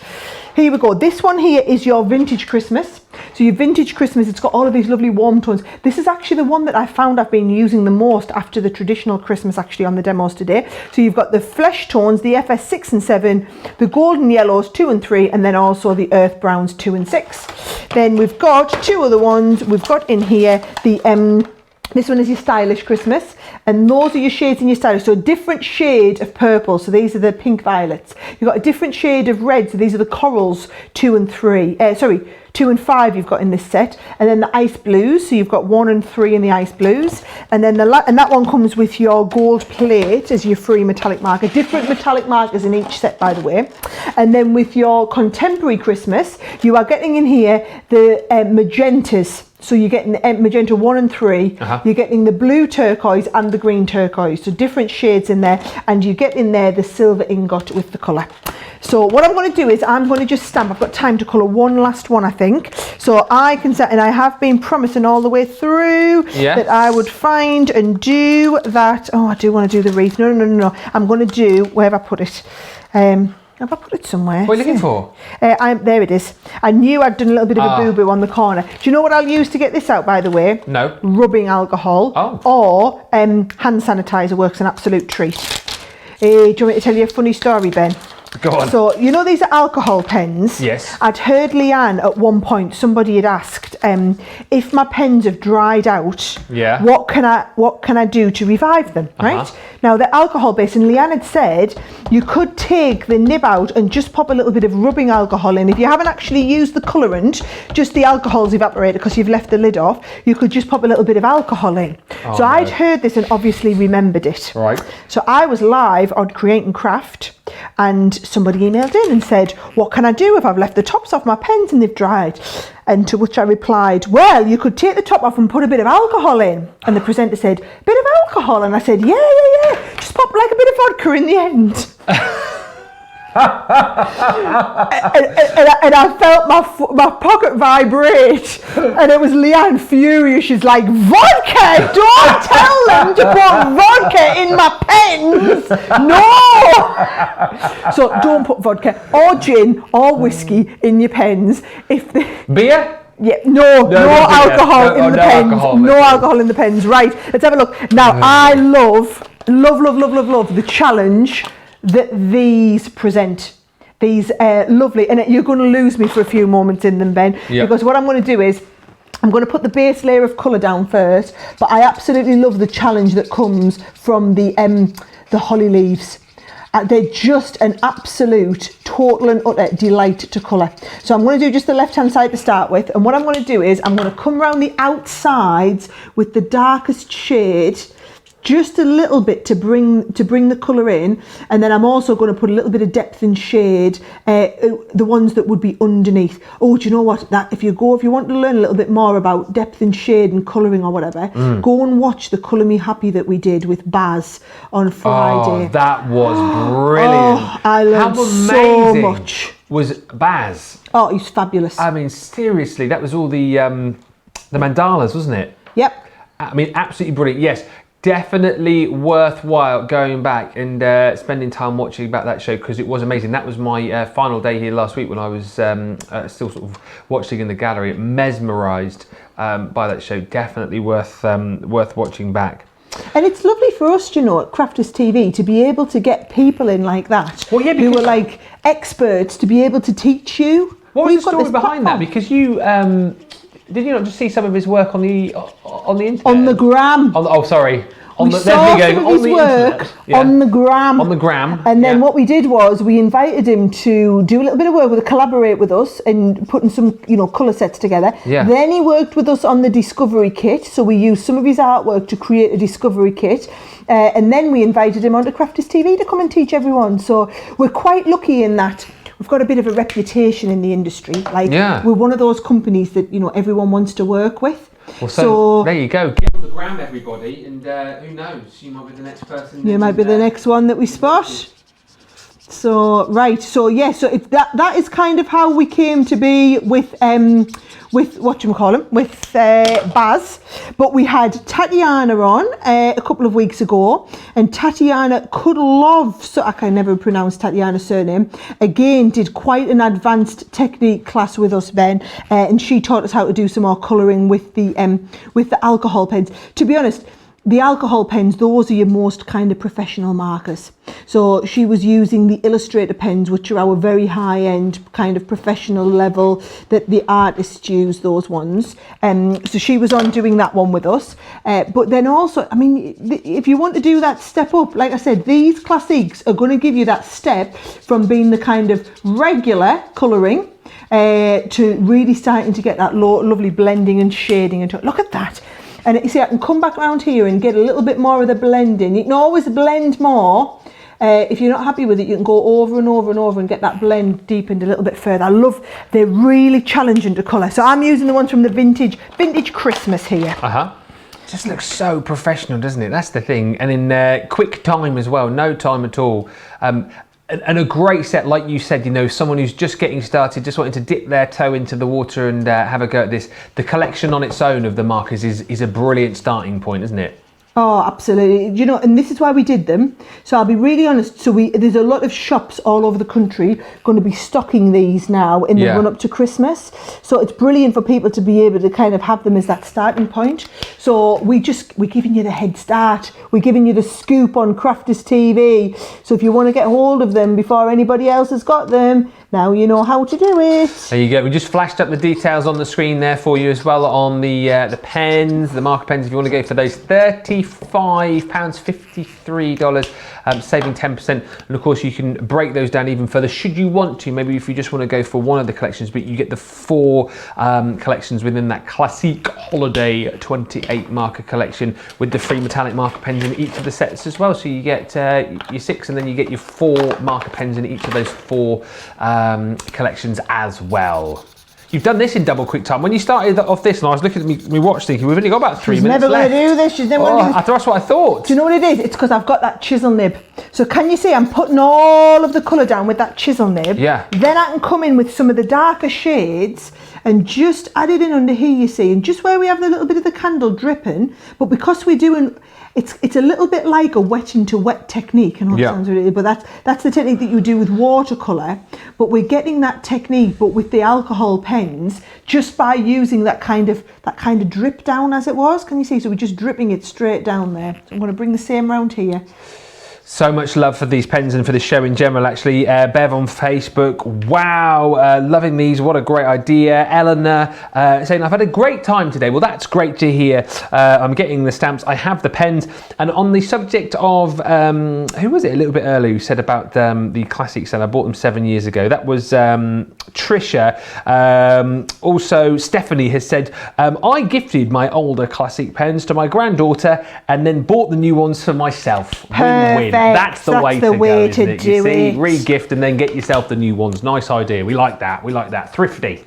Here we go. This one here is your vintage Christmas. So your vintage Christmas, it's got all of these lovely warm tones. This is actually the one that I found I've been using the most after the traditional Christmas, actually, on the demos today. So you've got the flesh tones, the FS 6 and 7, the golden yellows 2 and 3, and then also the earth browns 2 and 6. Then we've got 2 other ones. We've got in here the this one is your stylish Christmas, and those are your shades in your stylish. So a different shade of purple, so these are the pink violets. You've got a different shade of red, so these are the corals 2 and 3. 2 and 5 you've got in this set, and then the ice blues, so you've got 1 and 3 in the ice blues, and then that one comes with your gold plate as your free metallic marker. Different metallic markers in each set, by the way. And then with your contemporary Christmas, you are getting in here the magentas. So you're getting magenta 1 and 3, You're getting the blue turquoise and the green turquoise, so different shades in there, and you get in there the silver ingot with the colour. So what I'm going to do is I'm going to just stamp. I've got time to colour one last one, I think. So I can set, and I have been promising all the way through that I would find and do that. Oh, I do want to do the wreath. No. I'm going to do, where have I put it? Have I put it somewhere? What are you looking for? There it is. I knew I'd done a little bit of a boo-boo on the corner. Do you know what I'll use to get this out, by the way? No. Rubbing alcohol. Or hand sanitizer works an absolute treat. Do you want me to tell you a funny story, Ben? Go on. So, you know these are alcohol pens? Yes. I'd heard Leanne at one point, somebody had asked, if my pens have dried out, what can I do to revive them, right? Now, they're alcohol based, and Leanne had said you could take the nib out and just pop a little bit of rubbing alcohol in. If you haven't actually used the colourant, just the alcohol's evaporated because you've left the lid off, you could just pop a little bit of alcohol in. So I'd heard this and obviously remembered it. Right. So I was live on Create and Craft, and somebody emailed in and said, what can I do if I've left the tops off my pens and they've dried? And to which I replied, well, you could take the top off and put a bit of alcohol in. And the presenter said, bit of alcohol? And I said, yeah. Just pop like a bit of vodka in the end. and I felt my pocket vibrate, and it was Leanne furious. She's like, vodka? Don't tell them to put vodka in my pens. No. So don't put vodka or gin or whiskey in your pens. Beer? Yeah, no alcohol in the pens. No alcohol in the pens. Right, let's have a look. Now, I love the challenge that these present. These lovely, and you're going to lose me for a few moments in them, Ben, because what I'm going to do is I'm going to put the base layer of colour down first, but I absolutely love the challenge that comes from the holly leaves. They're just an absolute, total and utter delight to colour. So I'm going to do just the left-hand side to start with, and what I'm going to do is I'm going to come around the outsides with the darkest shade, just a little bit to bring the colour in, and then I'm also going to put a little bit of depth and shade, the ones that would be underneath. Oh, do you know what? That if you want to learn a little bit more about depth and shade and colouring or whatever, go and watch the Colour Me Happy that we did with Baz on Friday. Oh, that was brilliant. Oh, I learned so much. Was Baz? Oh, he's fabulous. I mean, seriously, that was all the mandalas, wasn't it? Yep. I mean, absolutely brilliant. Yes. Definitely worthwhile going back and spending time watching about that show, because it was amazing. That was my final day here last week when I was still sort of watching in the gallery, mesmerised by that show. Definitely worth watching back. And it's lovely for us, you know, at Crafters TV to be able to get people in like that, well, yeah, who are like experts, to be able to teach you. What was the story behind that? Because you... did you not just see some of his work on the internet? On the gram. Sorry. We saw some of his work on the gram. On the gram. And then what we did was we invited him to do a little bit of work collaborate with us and putting some, colour sets together. Yeah. Then he worked with us on the discovery kit. So we used some of his artwork to create a discovery kit. And then we invited him onto Crafters TV to come and teach everyone. So we're quite lucky in that. We've got a bit of a reputation in the industry. We're one of those companies that, everyone wants to work with. Well, so there you go. Get on the gram, everybody, and who knows? You might be the next person. You might be the next one that we spot. So if that is kind of how we came to be with Baz. But we had Tatiana on a couple of weeks ago, and Tatiana I can never pronounce Tatiana's surname. Again, did quite an advanced technique class with us, Ben, and she taught us how to do some more colouring with the alcohol pens. To be honest, the alcohol pens, those are your most kind of professional markers. So she was using the Illustrator pens, which are our very high-end kind of professional level that the artists use, those ones. So she was on doing that one with us. But then also, I mean, if you want to do that step up, like I said, these classiques are going to give you that step from being the kind of regular colouring to really starting to get that lovely blending and shading. And look at that. And you see, I can come back around here and get a little bit more of the blending. You can always blend more. If you're not happy with it, you can go over and over and over and get that blend deepened a little bit further. They're really challenging to colour. So I'm using the ones from the vintage Christmas here. Just looks so professional, doesn't it? That's the thing. And in quick time as well, no time at all. And a great set, like you said, someone who's just getting started, just wanting to dip their toe into the water and have a go at this. The collection on its own of the markers is a brilliant starting point, isn't it? Oh, absolutely. And this is why we did them. So I'll be really honest. So there's a lot of shops all over the country going to be stocking these now in the run up to Christmas. So it's brilliant for people to be able to kind of have them as that starting point. So we're giving you the head start. We're giving you the scoop on Crafters TV. So if you want to get hold of them before anybody else has got them, now you know how to do it. There you go. We just flashed up the details on the screen there for you as well on the pens, the marker pens. If you want to go for those, £35.53, saving 10%. And of course, you can break those down even further should you want to. Maybe if you just want to go for one of the collections, but you get the 4 collections within that classic holiday 28 marker collection with the free metallic marker pens in each of the sets as well. So you get your 6 and then you get your 4 marker pens in each of those 4 collections as well. You've done this in double quick time. When you started off this, and I was looking at me watch thinking, we've only got about 3 minutes left. She's never going to do this. She's never going to do this. That's what I thought. Do you know what it is? It's because I've got that chisel nib. So can you see I'm putting all of the colour down with that chisel nib? Yeah. Then I can come in with some of the darker shades and just add it in under here, you see, and just where we have a little bit of the candle dripping, but because we're doing, it's a little bit like a wet into wet technique, and sounds really, but that's the technique that you do with watercolour, but we're getting that technique, but with the alcohol pens, just by using that kind of drip down as it was. Can you see? So we're just dripping it straight down there. So I'm going to bring the same round here. So much love for these pens and for the show in general, actually. Bev on Facebook, wow, loving these, what a great idea. Eleanor saying, I've had a great time today. Well, that's great to hear. I'm getting the stamps, I have the pens. And on the subject of, who was it a little bit earlier who said about the classics, and I bought them 7 years ago. That was Trisha. Also, Stephanie has said, I gifted my older classic pens to my granddaughter and then bought the new ones for myself. Win-win. That's the way to go, isn't it? You see, re-gift and then get yourself the new ones. Nice idea. We like that. We like that. Thrifty.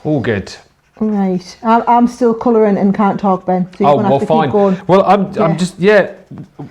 All good. Right. I'm still colouring and can't talk, Ben. So oh, well, fine. Well, I'm just, yeah.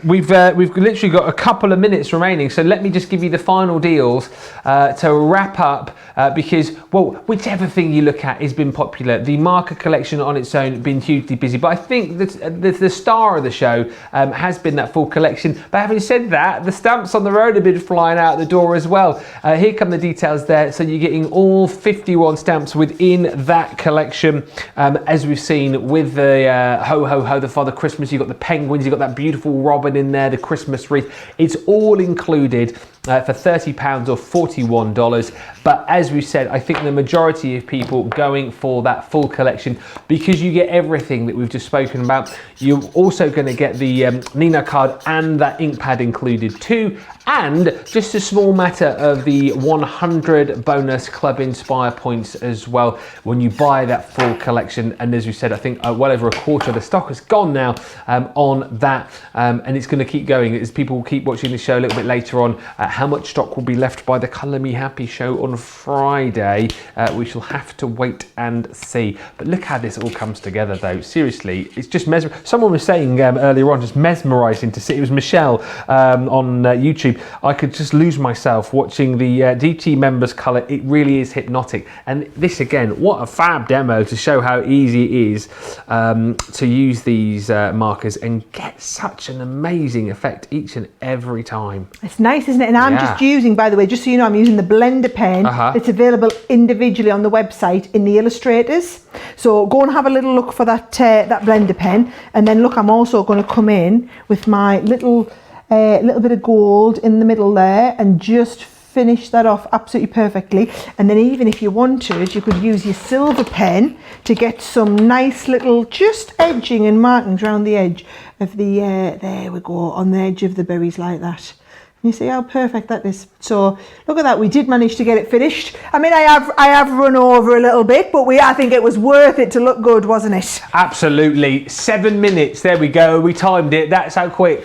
We've literally got a couple of minutes remaining, so let me just give you the final deals to wrap up because, well, whichever thing you look at has been popular. The marker collection on its own been hugely busy, but I think that the star of the show has been that full collection. But having said that, the stamps on the road have been flying out the door as well. Here come the details there. So you're getting all 51 stamps within that collection, as we've seen with the Ho Ho Ho, the Father Christmas. You've got the penguins, you've got that beautiful robin in there, the Christmas wreath. It's all included for £30 or $41. But as we said, I think the majority of people going for that full collection because you get everything that we've just spoken about. You're also going to get the Nina card and that ink pad included too. And just a small matter of the 100 bonus Club Inspire points as well when you buy that full collection. And as we said, I think well over a quarter of the stock has gone now on that. And it's going to keep going as people keep watching the show a little bit later on. How much stock will be left by the Colour Me Happy show on Friday? We shall have to wait and see. But look how this all comes together though. Seriously, it's just mesmerizing. Someone was saying earlier on, just mesmerizing to see. It was Michelle on YouTube. I could just lose myself watching the DT members colour. It really is hypnotic. And this again, what a fab demo to show how easy it is to use these markers and get such an amazing effect each and every time. It's nice, isn't it? And I'm just using, by the way, just so you know, I'm using the blender pen. It's available individually on the website in the illustrators. So go and have a little look for that that blender pen. And then look, I'm also going to come in with my little bit of gold in the middle there and just finish that off absolutely perfectly. And then even if you wanted, you could use your silver pen to get some nice little just edging and markings around the edge of the there we go, on the edge of the berries like that. You see how perfect that is. So look at that, we did manage to get it finished. I mean, I have run over a little bit, but I think it was worth it to look good, wasn't it? Absolutely. 7 minutes, there we go, we timed it. That's how quick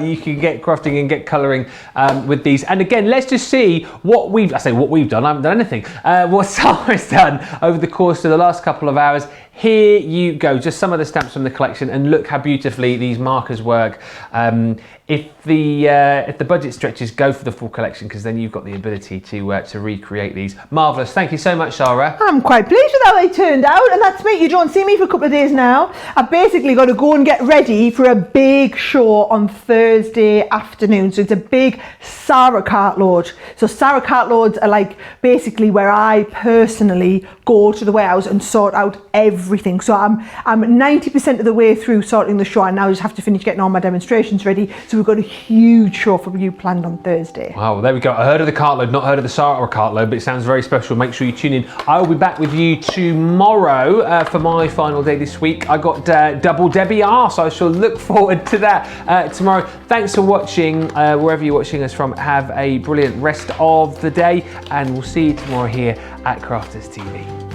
you can get crafting and get colouring with these. And again, let's just see what we've done, I haven't done anything. What Sara's done over the course of the last couple of hours. Here you go, just some of the stamps from the collection, and look how beautifully these markers work. If the budget stretches, go for the full collection because then you've got the ability to recreate these. Marvellous. Thank you so much, Sara. I'm quite pleased with how they turned out, and that's me. You don't see me for a couple of days now. I've basically got to go and get ready for a big show on Thursday afternoon. So it's a big Sara cartload. So Sara cartloads are like basically where I personally go to the warehouse and sort out everything. So I'm 90% of the way through sorting the show, and now I just have to finish getting all my demonstrations ready. So we've got a huge show for you planned on Thursday. Wow, well, there we go. I heard of the cartload, not heard of the Sara cartload, but it sounds very special. Make sure you tune in. I will be back with you tomorrow for my final day this week. I got Double Debbie R, so I shall look forward to that tomorrow. Thanks for watching, wherever you're watching us from. Have a brilliant rest of the day, and we'll see you tomorrow here at Crafters TV.